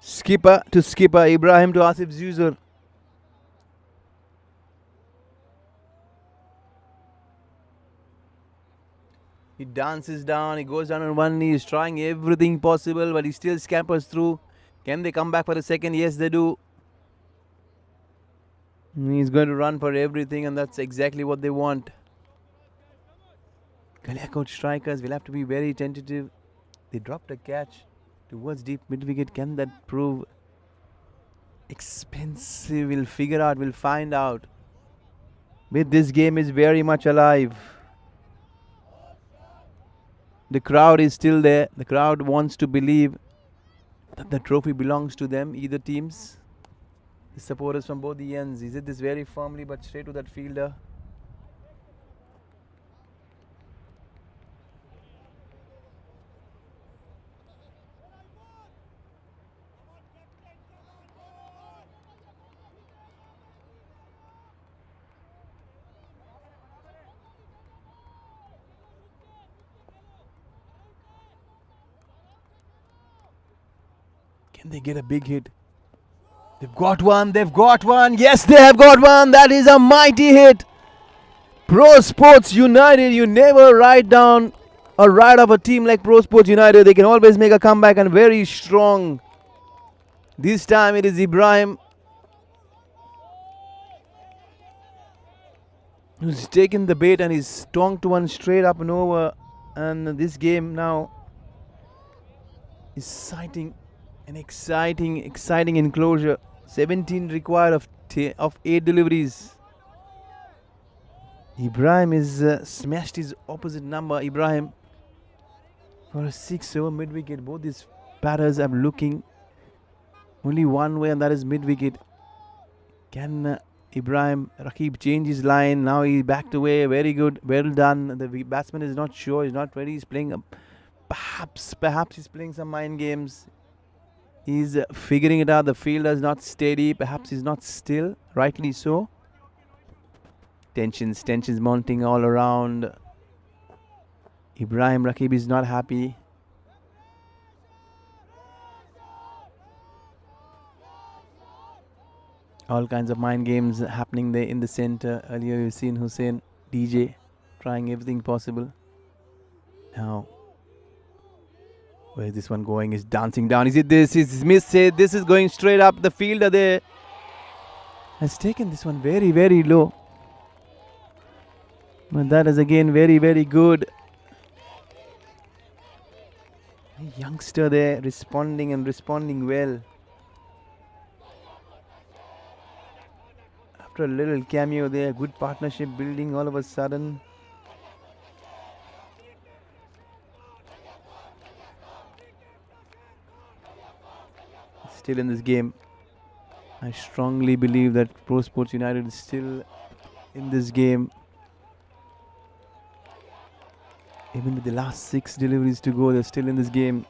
Skipper to skipper. Ibrahim to Asif Zuzur. He dances down, he goes down on one knee, he's trying everything possible, but he still scampers through. Can they come back for the second? Yes, they do. He's going to run for everything, and that's exactly what they want. Galiakot strikers will have to be very tentative. They dropped a catch towards deep mid wicket. Can that prove expensive? We'll figure out, we'll find out. But this game is very much alive. The crowd is still there. The crowd wants to believe that the trophy belongs to them, either teams. The supporters from both the ends. Is it this very firmly but straight to that fielder? Can they get a big hit? They've got one, they've got one. Yes, they have got one. That is a mighty hit. Pro Sports United, you never write down a ride of a team like Pro Sports United. They can always make a comeback and very strong. This time it is Ibrahim who's taken the bait and he's stonked one straight up and over. And this game now is sighting an exciting enclosure. 17 required of 8 deliveries. Ibrahim is smashed his opposite number. Ibrahim for a 6 over mid wicket. Both these batters are looking only one way, and that is mid wicket. Can Ibrahim Rakib change his line? Now he backed away. Very good, well done. The batsman is not sure. He's not ready. He's playing perhaps he's playing some mind games. He's figuring it out. The fielder is not steady. Perhaps he's not still. Rightly so. Tensions mounting all around. Ibrahim Rakib is not happy. All kinds of mind games happening there in the center. Earlier you've seen Hussein DJ trying everything possible. Now, where is this one going? He's dancing down. Is it this? He's missed it. This is going straight up. The fielder there has taken this one very, very low. But that is again very, very good. A youngster there responding well. After a little cameo there, good partnership building all of a sudden. Still in this game. I strongly believe that Pro Sports United is still in this game. Even with the last 6 deliveries to go, they're still in this game.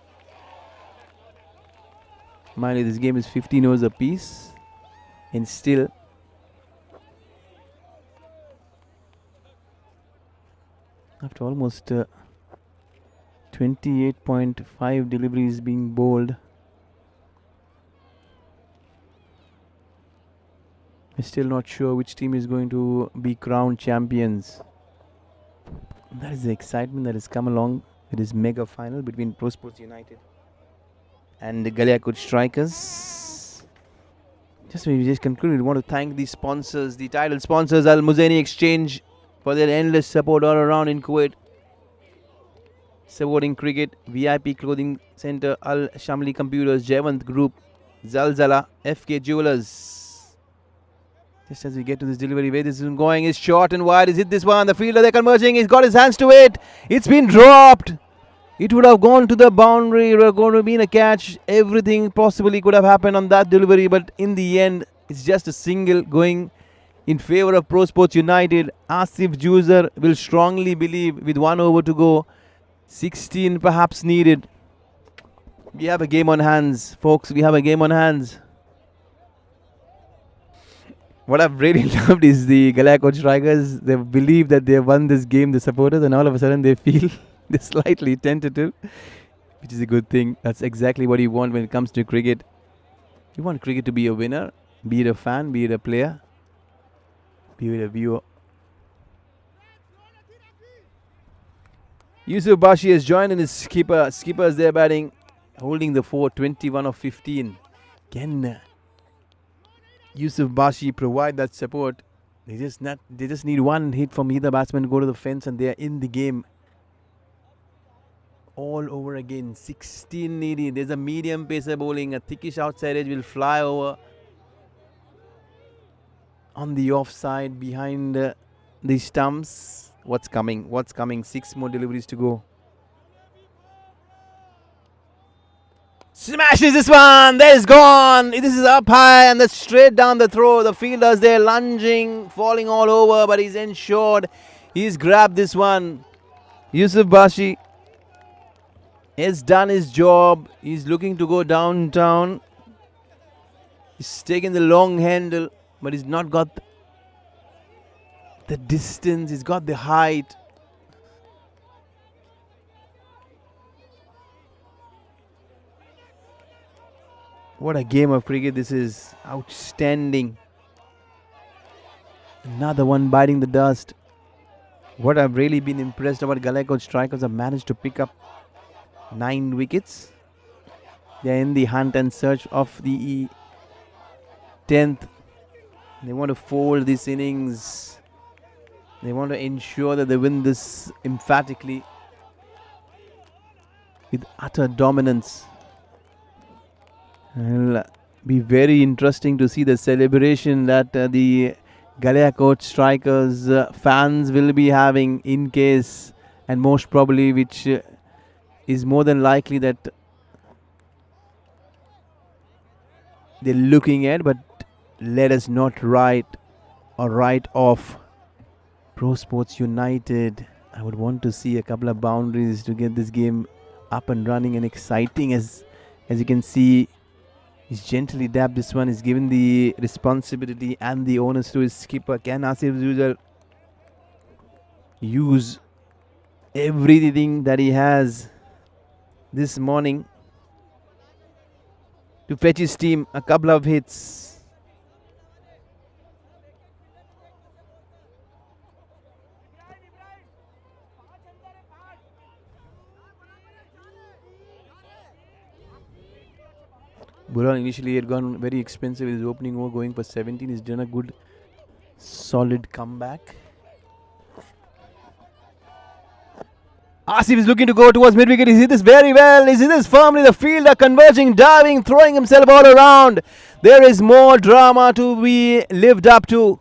Mind you, this game is 15 overs apiece. And still, after almost 28.5 deliveries being bowled, we're still not sure which team is going to be crowned champions. That is the excitement that has come along with this mega final between Pro Sports United and the Galiakot Strikers. We just concluded. We want to thank the sponsors, the title sponsors, Al Muzaini Exchange, for their endless support all around in Kuwait. Supporting cricket, VIP Clothing Center, Al Shamli Computers, Jayant Group, Zalzala, FK Jewelers. Just as we get to this delivery, where this is going is short and wide. Is it this one? The fielder they're converging. He's got his hands to it. It's been dropped. It would have gone to the boundary. It would have going to be a catch. Everything possibly could have happened on that delivery, but in the end, it's just a single going in favor of Pro Sports United. Asif Juzar will strongly believe with 1 over to go. 16 perhaps needed. We have a game on hands, folks. We have a game on hands. What I've really loved is the Galiakot Strikers. They believe that they have won this game, the supporters, and all of a sudden they feel they're slightly tentative, which is a good thing. That's exactly what you want when it comes to cricket. You want cricket to be a winner, be it a fan, be it a player, be it a viewer. Yusuf Bashi has joined in his skipper. Skipper is there batting, holding the fort, 21 of 15. Can Yusuf Bashi provide that support? They just need one hit from either batsman, go to the fence, and they are in the game. All over again. 16 needy. There's a medium pacer bowling. A thickish outside edge will fly over on the offside behind the stumps. What's coming? What's coming? 6 more deliveries to go. Smashes this one. There is gone. This is up high and that's straight down the throw. The fielder's there lunging, falling all over, but he's ensured. He's grabbed this one. Yusuf Bashi has done his job. He's looking to go downtown. He's taken the long handle, but he's not got the distance. He's got the height. What a game of cricket this is. Outstanding. Another one biting the dust. What I've really been impressed about Galiakot strikers have managed to pick up 9 wickets. They're in the hunt and search of the 10th. They want to fold this innings. They want to ensure that they win this emphatically with utter dominance. It'll be very interesting to see the celebration that the Galiakot strikers fans will be having in case, and most probably, which is more than likely that they're looking at, but let us not write off PROSPORTS United. I would want to see a couple of boundaries to get this game up and running and exciting. As you can see, he's gently dabbed this one. He's given the responsibility and the onus to his skipper. Can Asif use everything that he has this morning to fetch his team a couple of hits? Burhan initially had gone very expensive with his opening over, going for 17. He's done a good solid comeback. Asif is looking to go towards mid-wicket. He hit this very well. He hit this firmly. The fielder converging, diving, throwing himself all around. There is more drama to be lived up to.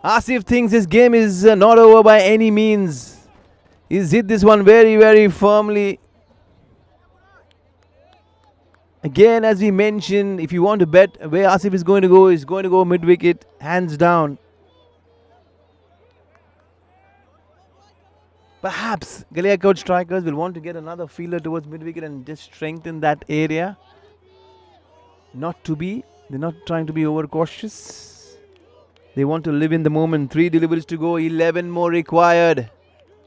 Asif thinks his game is not over by any means. He's hit this one very, very firmly. Again, as we mentioned, if you want to bet where Asif is going to go, he's going to go mid-wicket, hands down. Perhaps Galiakot strikers will want to get another fielder towards mid-wicket and just strengthen that area. They're not trying to be overcautious. They want to live in the moment. 3 deliveries to go, 11 more required.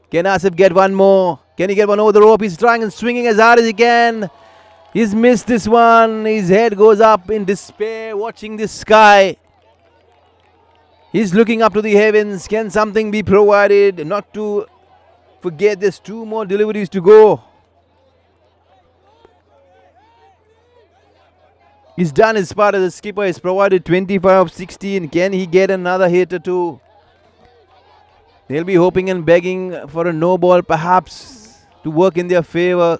Can Asif get one more? Can he get one over the rope? He's trying and swinging as hard as he can. He's missed this one. His head goes up in despair, watching the sky. He's looking up to the heavens. Can something be provided? Not to forget, there's 2 more deliveries to go. He's done his part as a skipper. He's provided 25 of 16. Can he get another hit or 2? They'll be hoping and begging for a no ball, perhaps, to work in their favour.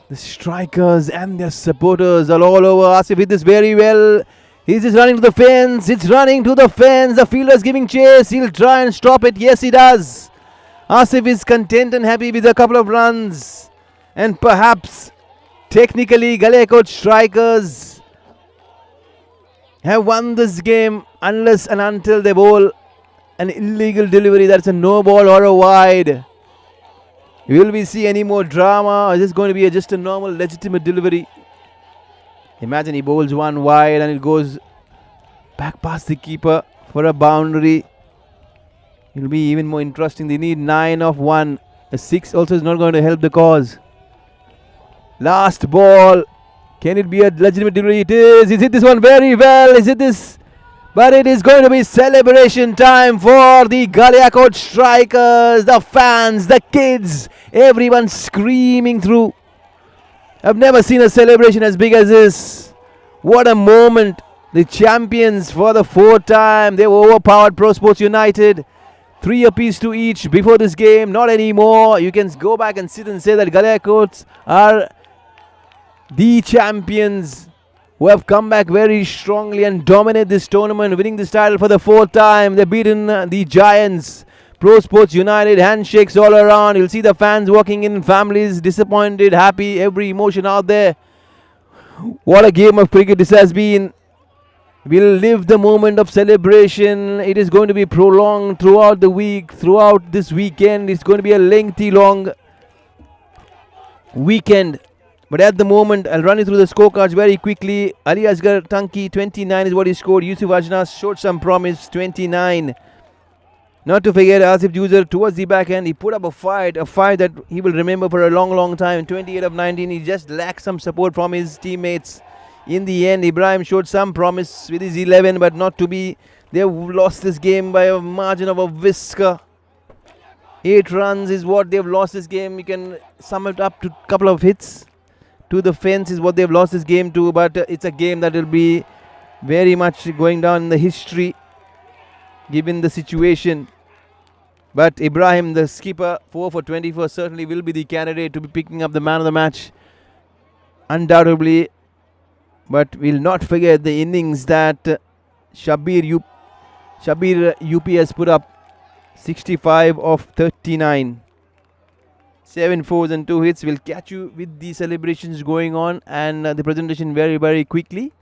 The strikers and their supporters are all over. Asif hit this very well. He's just running to the fence. It's running to the fence. The fielder is giving chase. He'll try and stop it. Yes, he does. Asif is content and happy with a couple of runs. And perhaps, technically, Galiakot strikers have won this game unless and until they bowl an illegal delivery. That's a no ball or a wide. Will we see any more drama, or is this going to be just a normal, legitimate delivery? Imagine he bowls one wide and it goes back past the keeper for a boundary. It will be even more interesting. They need 9 of 1. A 6 also is not going to help the cause. Last ball. Can it be a legitimate delivery? It is. Is it this one very well? Is it this? But it is going to be celebration time for the Galiakot strikers, the fans, the kids, everyone screaming through. I've never seen a celebration as big as this. What a moment. The champions for the fourth time. They've overpowered PROSPORTS United. 3 apiece to each before this game. Not anymore. You can go back and sit and say that Galiakots are the champions who have come back very strongly and dominate this tournament, winning this title for the fourth time. They've beaten the Giants. PROSPORTS United, handshakes all around. You'll see the fans walking in, families disappointed, happy, every emotion out there. What a game of cricket this has been. We'll live the moment of celebration. It is going to be prolonged throughout the week, throughout this weekend. It's going to be a lengthy, long weekend. But at the moment, I'll run you through the scorecards very quickly. Ali Asghar Tanki, 29 is what he scored. Yusuf Ajnas showed some promise, 29. Not to forget Asif Juzer towards the back end. He put up a fight that he will remember for a long, long time. 28 of 19. He just lacked some support from his teammates. In the end, Ibrahim showed some promise with his 11, but not to be. They lost this game by a margin of a whisker. 8 runs is what they've lost this game. You can sum it up to a couple of hits to the fence is what they've lost this game to, but it's a game that will be very much going down in the history given the situation. But Ibrahim, the skipper, 4 for 24, certainly will be the candidate to be picking up the man of the match, undoubtedly. But we'll not forget the innings that Shabir UPS put up, 65 of 39. 7 fours and 2 hits. We'll catch you with the celebrations going on and the presentation very, very quickly.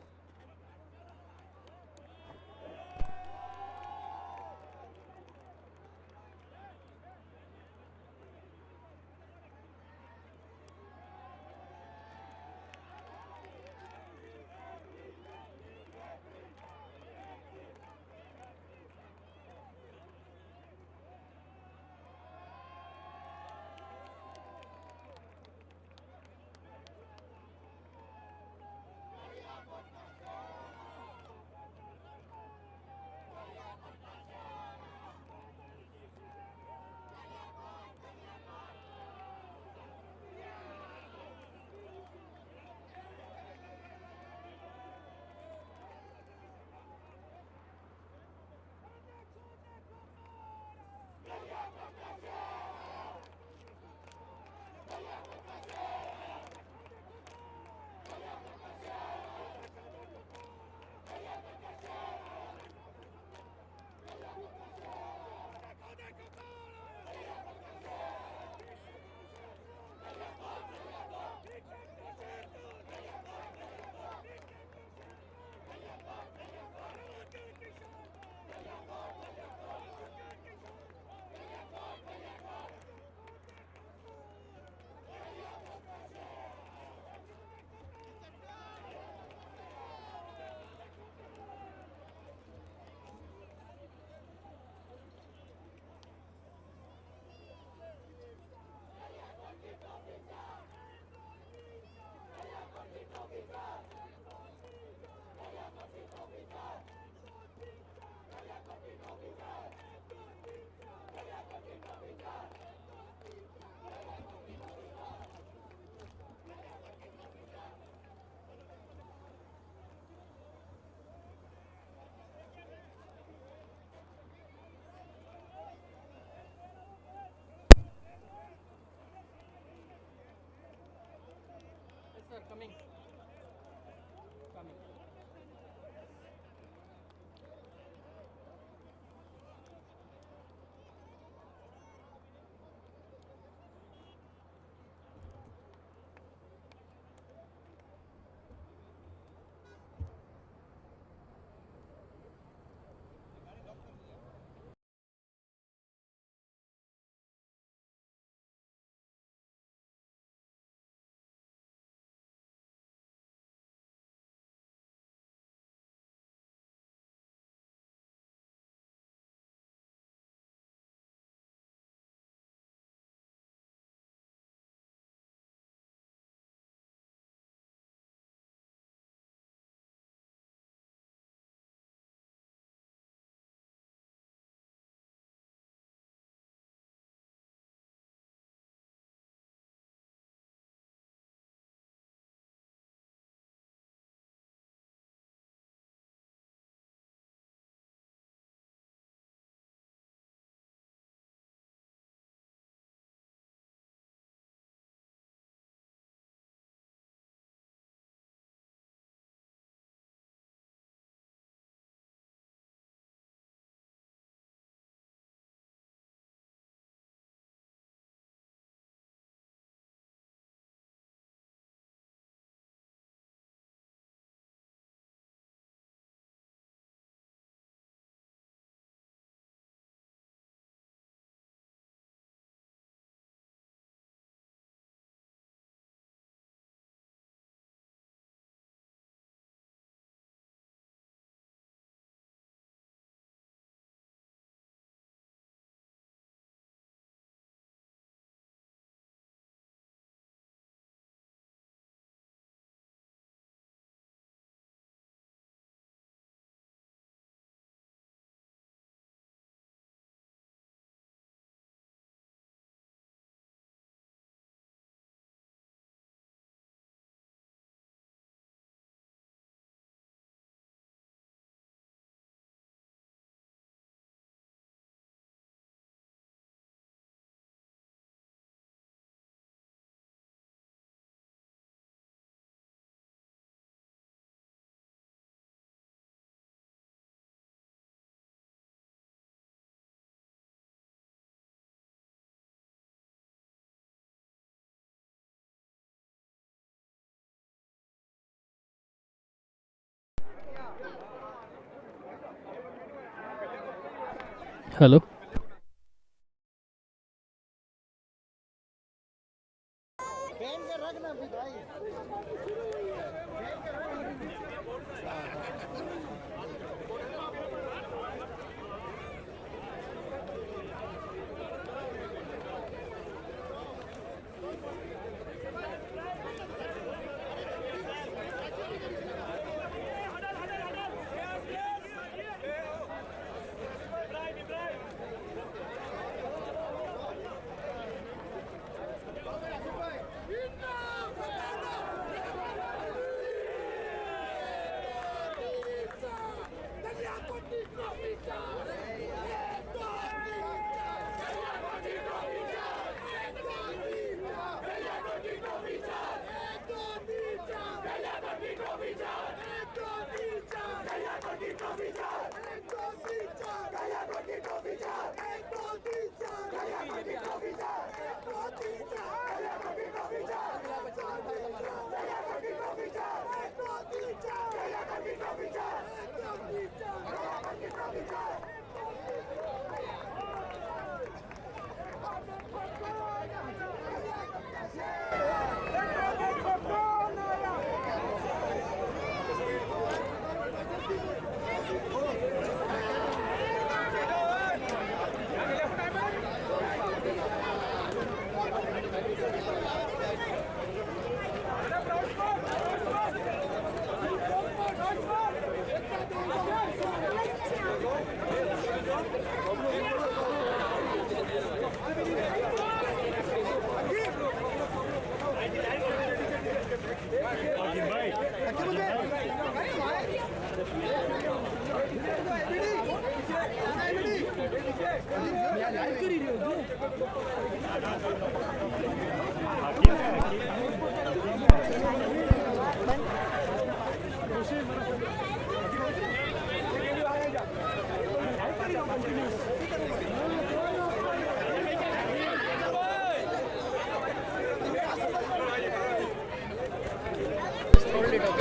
Hello.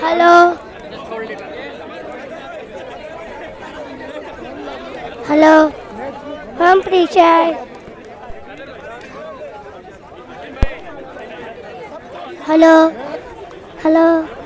Hello. Hello. I'm Prichai. Hello. Hello.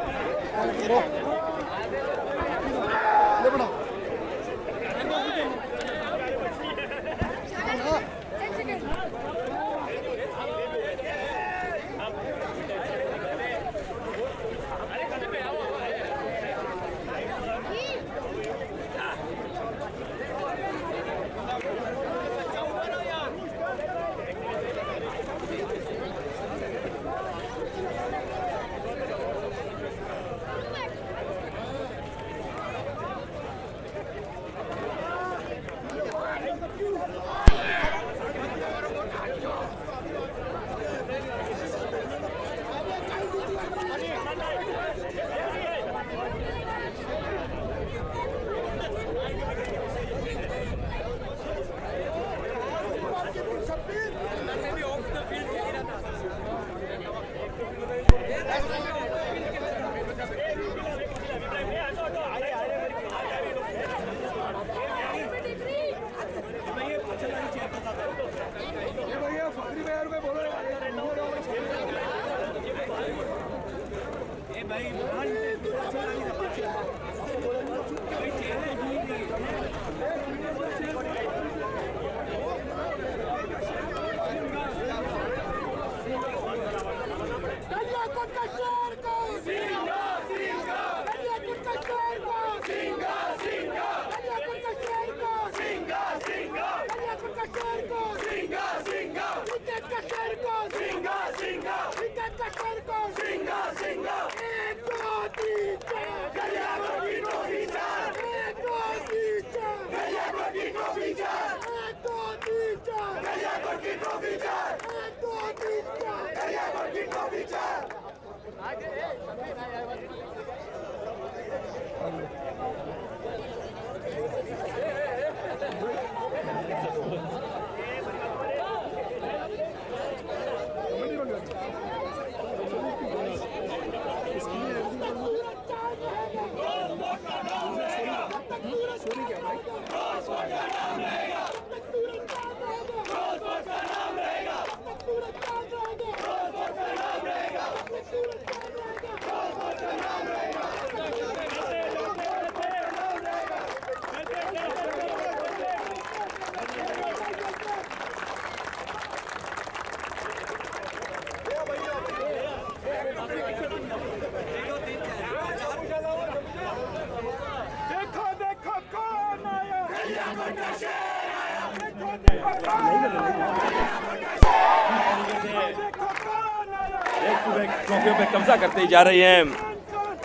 ट्रॉफियों पे कब्जा करते जा रही हैं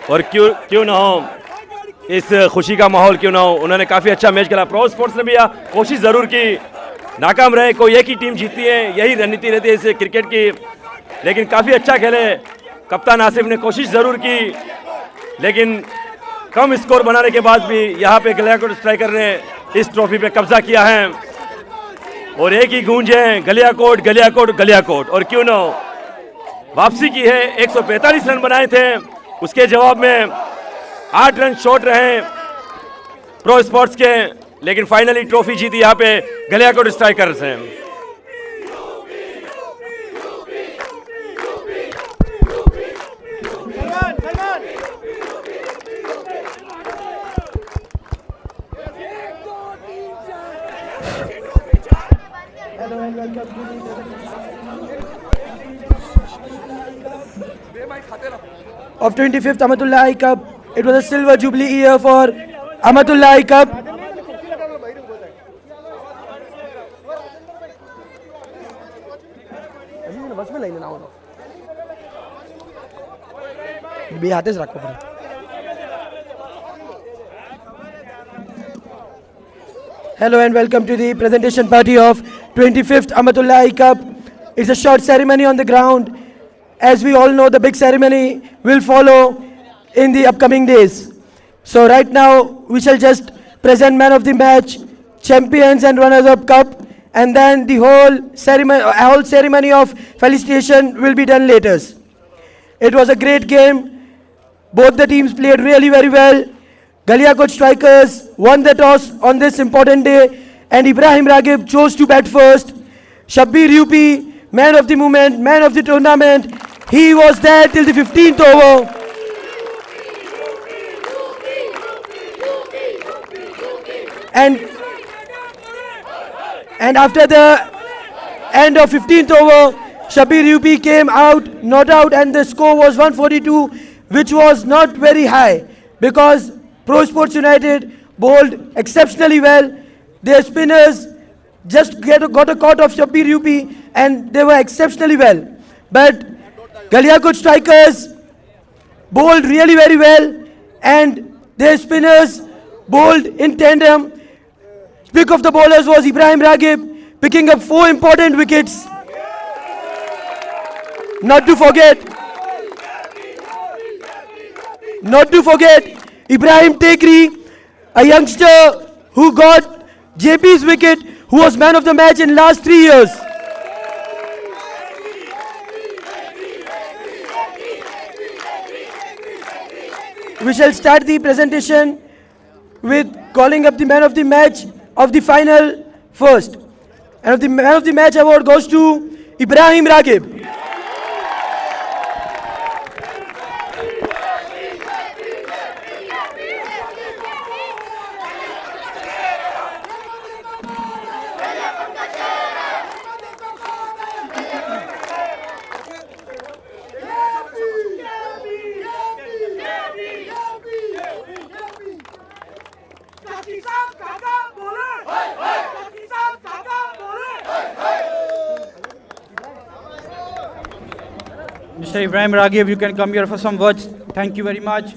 और क्यों ना हो इस खुशी का माहौल क्यों ना हो। उन्होंने काफ़ी अच्छा मैच खेला। प्रो स्पोर्ट्स ने भी कोशिश ज़रूर की, नाकाम रहे। कोई एक ही टीम जीतती है, यही रणनीति रहती है इस क्रिकेट की, लेकिन काफ़ी अच्छा खेले। कप्तान आसिफ ने कोशिश ज़रूर की, लेकिन कम स्कोर बनाने के बाद भी यहाँ पे गलियाकोट स्ट्राइकर ने इस ट्रॉफी पे कब्जा किया है और एक ही गूंज है, गलियाकोट गलियाकोट गलियाकोट। और क्यों ना हो, वापसी की है। 145 रन बनाए थे, उसके जवाब में 8 रन शॉर्ट रहे प्रो स्पोर्ट्स के, लेकिन फाइनली ट्रॉफी जीती यहाँ पे गलियाकोट स्ट्राइकर्स हैं। Of 25th AMATULLAH Cup. It was a silver jubilee year for AMATULLAH Cup. Hello and welcome to the presentation party of 25th AMATULLAH Cup. It's a short ceremony on the ground. As we all know, the big ceremony will follow in the upcoming days. So right now, we shall just present man of the match, champions and runners-up cup, and then the whole ceremony of felicitation will be done later. It was a great game. Both the teams played really very well. Galiakot strikers won the toss on this important day, and Ibrahim Ragib chose to bat first. Shabbir Yupi, man of the moment, man of the tournament, he was there till the 15th over. And after the end of 15th over, Shabbir Yupi came out, not out, and the score was 142, which was not very high because Pro Sports United bowled exceptionally well. Their spinners just got a caught of Shabbir Yupi and they were exceptionally well. But Galiakot strikers bowled really very well and their spinners bowled in tandem. Pick of the bowlers was Ibrahim Ragib, picking up 4 important wickets. Not to forget, Ibrahim Tekri, a youngster who got JP's wicket, who was man of the match in last 3 years. We shall start the presentation with calling up the man of the match of the final first. And the man of the match award goes to Ibrahim Ragib. Mr. Ibrahim Ragib, you can come here for some words. Thank you very much.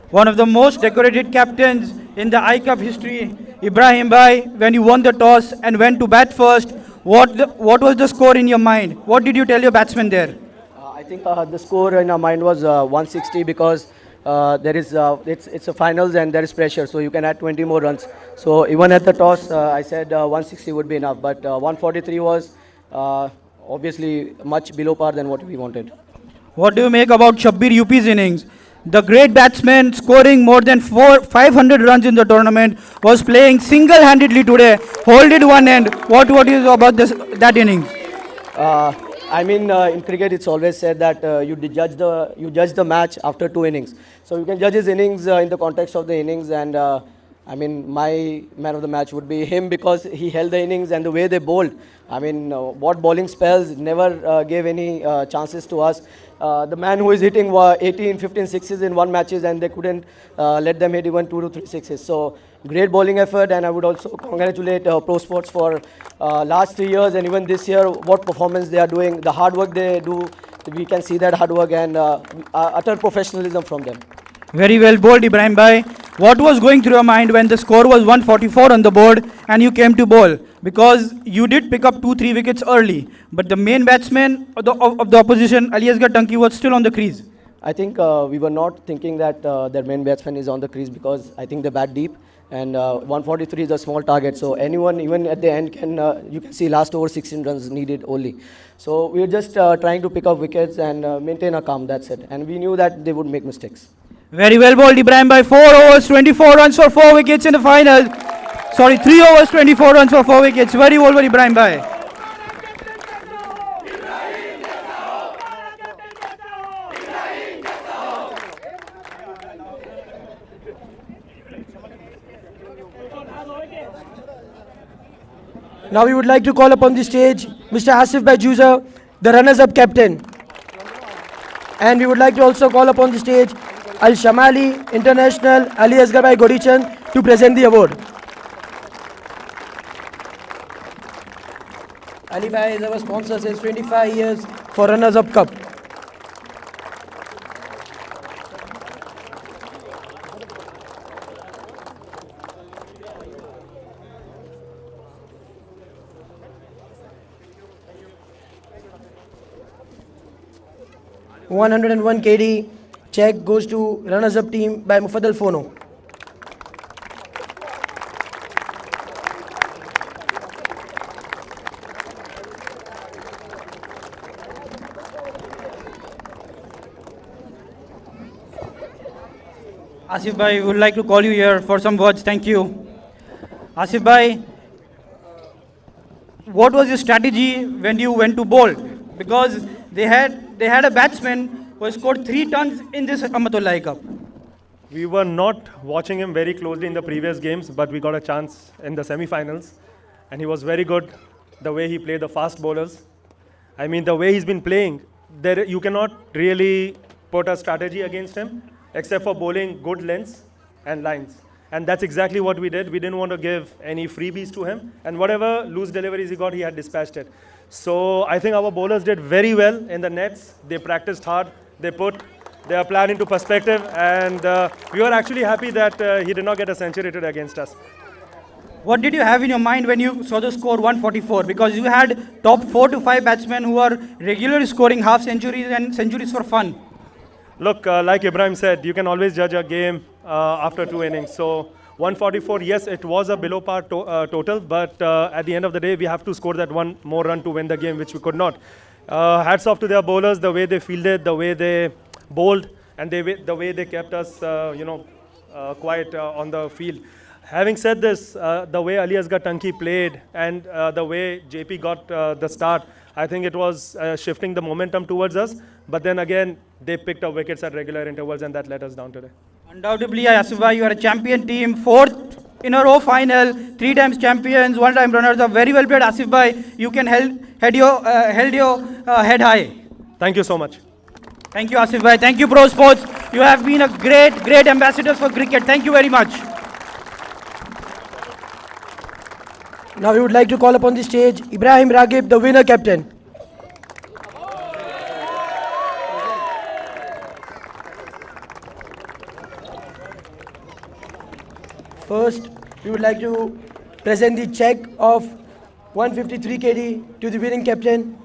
One of the most decorated captains in the I Cup history, Ibrahim Bhai, when you won the toss and went to bat first, what was the score in your mind? What did you tell your batsmen there? I think the score in our mind was 160 because it's a finals and there is pressure, so you can add 20 more runs. So even at the toss, I said 160 would be enough, but 143 was obviously much below par than what we wanted. What do you make about Shabbir Yupi's innings? The great batsman scoring more than 500 runs in the tournament was playing single-handedly today, holding one end. What is about that innings? I mean, in cricket, it's always said that you judge the match after 2 innings. So you can judge his innings in the context of the innings, and I mean, my man of the match would be him because he held the innings and the way they bowled. I mean, what bowling spells, never gave any chances to us. The man who is hitting 18, 15 sixes in one matches and they couldn't let them hit even 2 to 3 sixes. So great bowling effort, and I would also congratulate ProSports for last 3 years and even this year, what performance they are doing, the hard work they do. We can see that hard work and utter professionalism from them. Very well bowled, Ibrahim Bhai. What was going through your mind when the score was 144 on the board and you came to bowl? Because you did pick up 2-3 wickets early, but the main batsman of the opposition, Ali Asghar Tanki, was still on the crease. I think we were not thinking that their main batsman is on the crease because I think they bat deep, and 143 is a small target. So anyone, even at the end, can you can see last over 16 runs needed only. So we were just trying to pick up wickets and maintain a calm. That's it. And we knew that they would make mistakes. Very well bowled, Ibrahim Bhai. 4 overs, 24 runs for 4 wickets in the final. Sorry, 3 overs, 24 runs for 4 wickets. Very well bowled, Ibrahim Bhai. Now we would like to call upon the stage Mr. Asif Bhai Juza, the runners-up captain. And we would like to also call upon the stage Al Shamali International Ali Asghar Bhai Godichan to present the award. Ali Bhai is our sponsor since 25 years for Runners-Up Cup. $101 KD check goes to runners-up team by Mufaddal Fono. Asif Bhai, we would like to call you here for some words. Thank you. Asif Bhai, what was your strategy when you went to bowl? Because they had a batsman who scored 3 tons in this AMATULLAH Cup. We were not watching him very closely in the previous games, but we got a chance in the semi-finals. And he was very good, the way he played the fast bowlers. I mean, the way he's been playing, you cannot really put a strategy against him, except for bowling good lengths and lines. And that's exactly what we did. We didn't want to give any freebies to him. And whatever loose deliveries he got, he had dispatched it. So I think our bowlers did very well in the nets. They practiced hard. They put their plan into perspective. And we were actually happy that he did not get a century today against us. What did you have in your mind when you saw the score 144? Because you had top 4 to 5 batsmen who are regularly scoring half centuries and centuries for fun. Look, like Ibrahim said, you can always judge a game after 2 innings. So 144, yes, it was a below par total, but at the end of the day, we have to score that one more run to win the game, which we could not. Hats off to their bowlers, the way they fielded, the way they bowled, and the way they kept us, quiet on the field. Having said this, the way Ali Asghar Tanki played and the way JP got the start, I think it was shifting the momentum towards us. But then again, they picked up wickets at regular intervals, and that let us down today. Undoubtedly, Asif Bhai, you are a champion team, 4th in a row final, 3 times champions, 1 time runners up. Very well played, Asif Bhai. You can held your head high. Thank you so much. Thank you, Asif Bhai. Thank you, ProSports. You have been a great ambassador for cricket. Thank you very much. Now we would like to call upon the stage Ibrahim Raghib, the winner captain. First, we would like to present the check of 153 KD to the winning captain.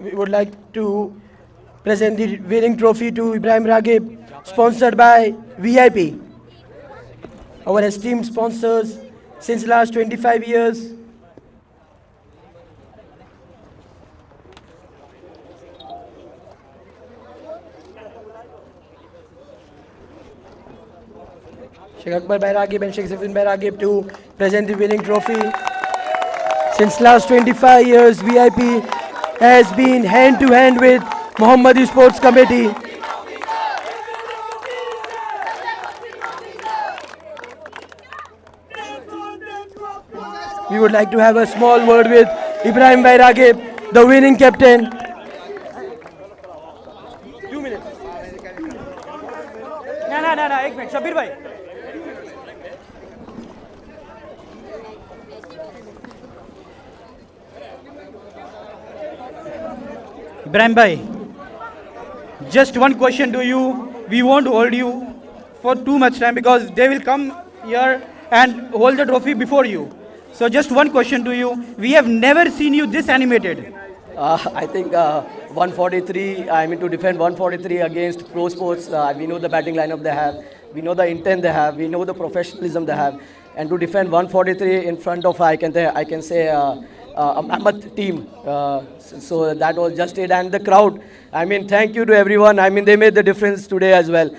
We would like to present the winning trophy to Ibrahim Raghib, sponsored by VIP, our esteemed sponsors since last 25 years. Sheikh Akbar Bairagib and Sheikh Zafin Bairagib to present the winning trophy. Since last 25 years, VIP has been hand to hand with Muhammadi Sports Committee. We would like to have a small word with Ibrahim Bairagib, the winning captain. 2 minutes. No, 1 minute. Shabir bhai. Ibrahim bhai, just one question to you. We won't hold you for too much time because they will come here and hold the trophy before you. So just one question to you. We have never seen you this animated. I think 143, I mean to defend 143 against PROSPORTS, we know the batting lineup they have, we know the intent they have, we know the professionalism they have, and to defend 143 in front of, I can say, a mammoth team. So that was just it. And the crowd, I mean, thank you to everyone. I mean, they made the difference today as well.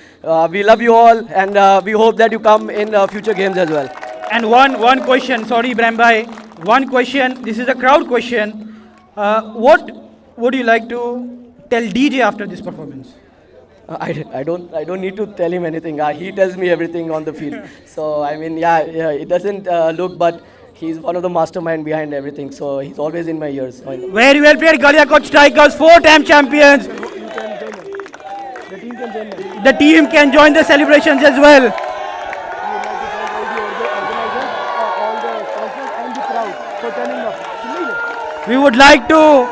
We love you all, and we hope that you come in future games as well. And one question, sorry Ibrahim bhai, one question, this is a crowd question. What would you like to tell DJ after this performance? I don't need to tell him anything. He tells me everything on the field. So I mean, yeah, it doesn't look, but he's one of the mastermind behind everything. So he's always in my ears. Very well played, GALIAKOT strikers, 4-time champions. The team can join the celebrations as well. We would like to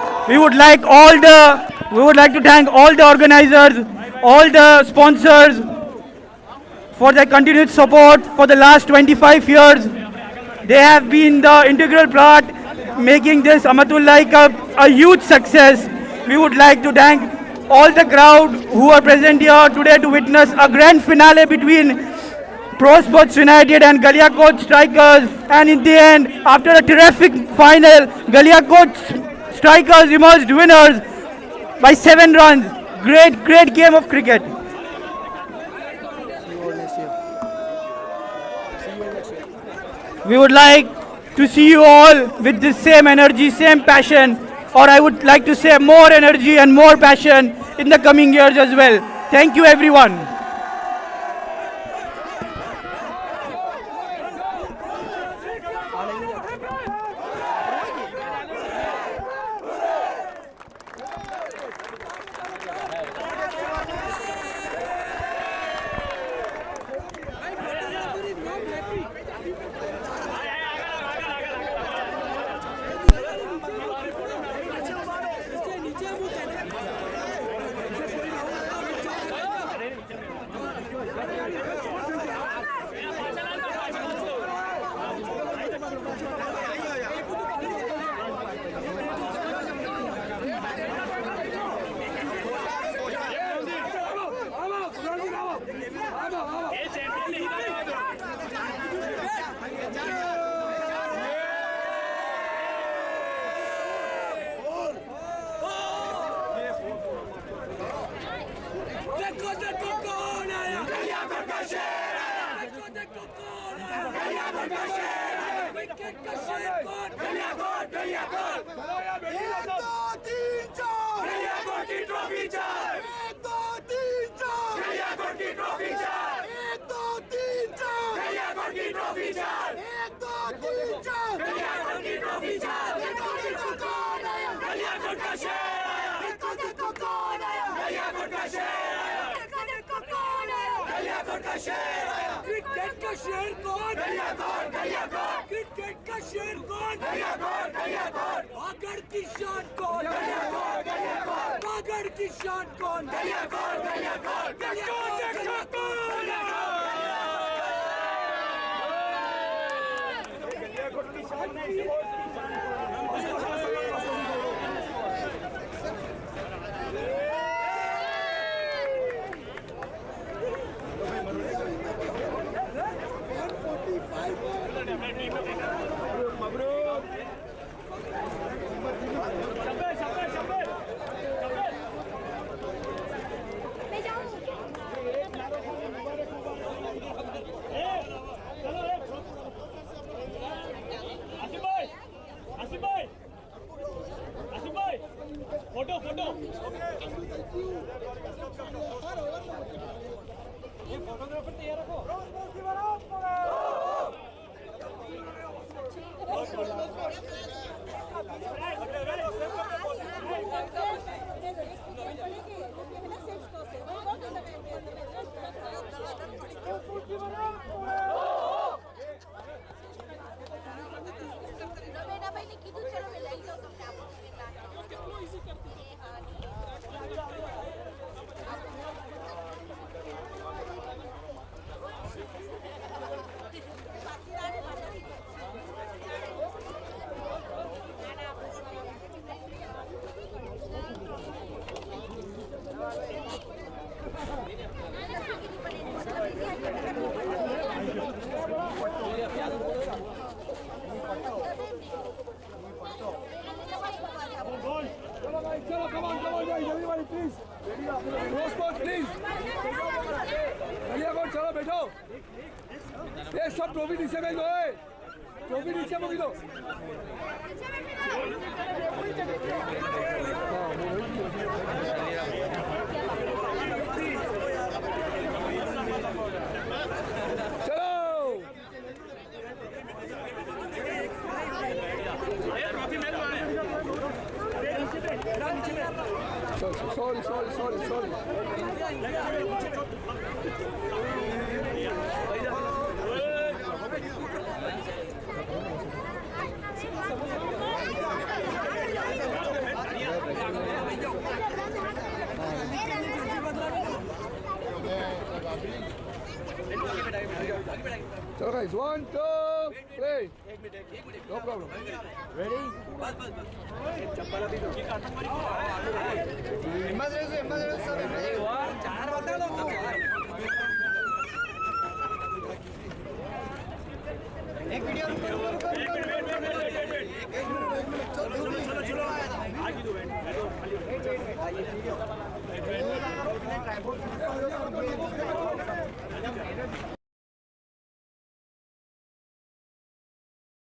thank all the organizers, all the sponsors for their continued support for the last 25 years. They have been the integral part making this AMATULLAH Cup a huge success. We would like to thank all the crowd who are present here today to witness a grand finale between PROSPORTS United and GALIAKOT strikers, and in the end, after a terrific final, GALIAKOT strikers emerged winners by 7 runs. Great game of cricket. We would like to see you all with the same energy, same passion, or I would like to say more energy and more passion in the coming years as well. Thank you everyone. Chalo, come on, guys, everybody, please. Prosport, please. Galiakot, chalo, बैठो. ये सब trophy नीचे भेज दो, trophy नीचे भेज दो. चलो. Sorry. Chalo guys, 1, 2, play. No problem. Ready? एक वीडियो रुको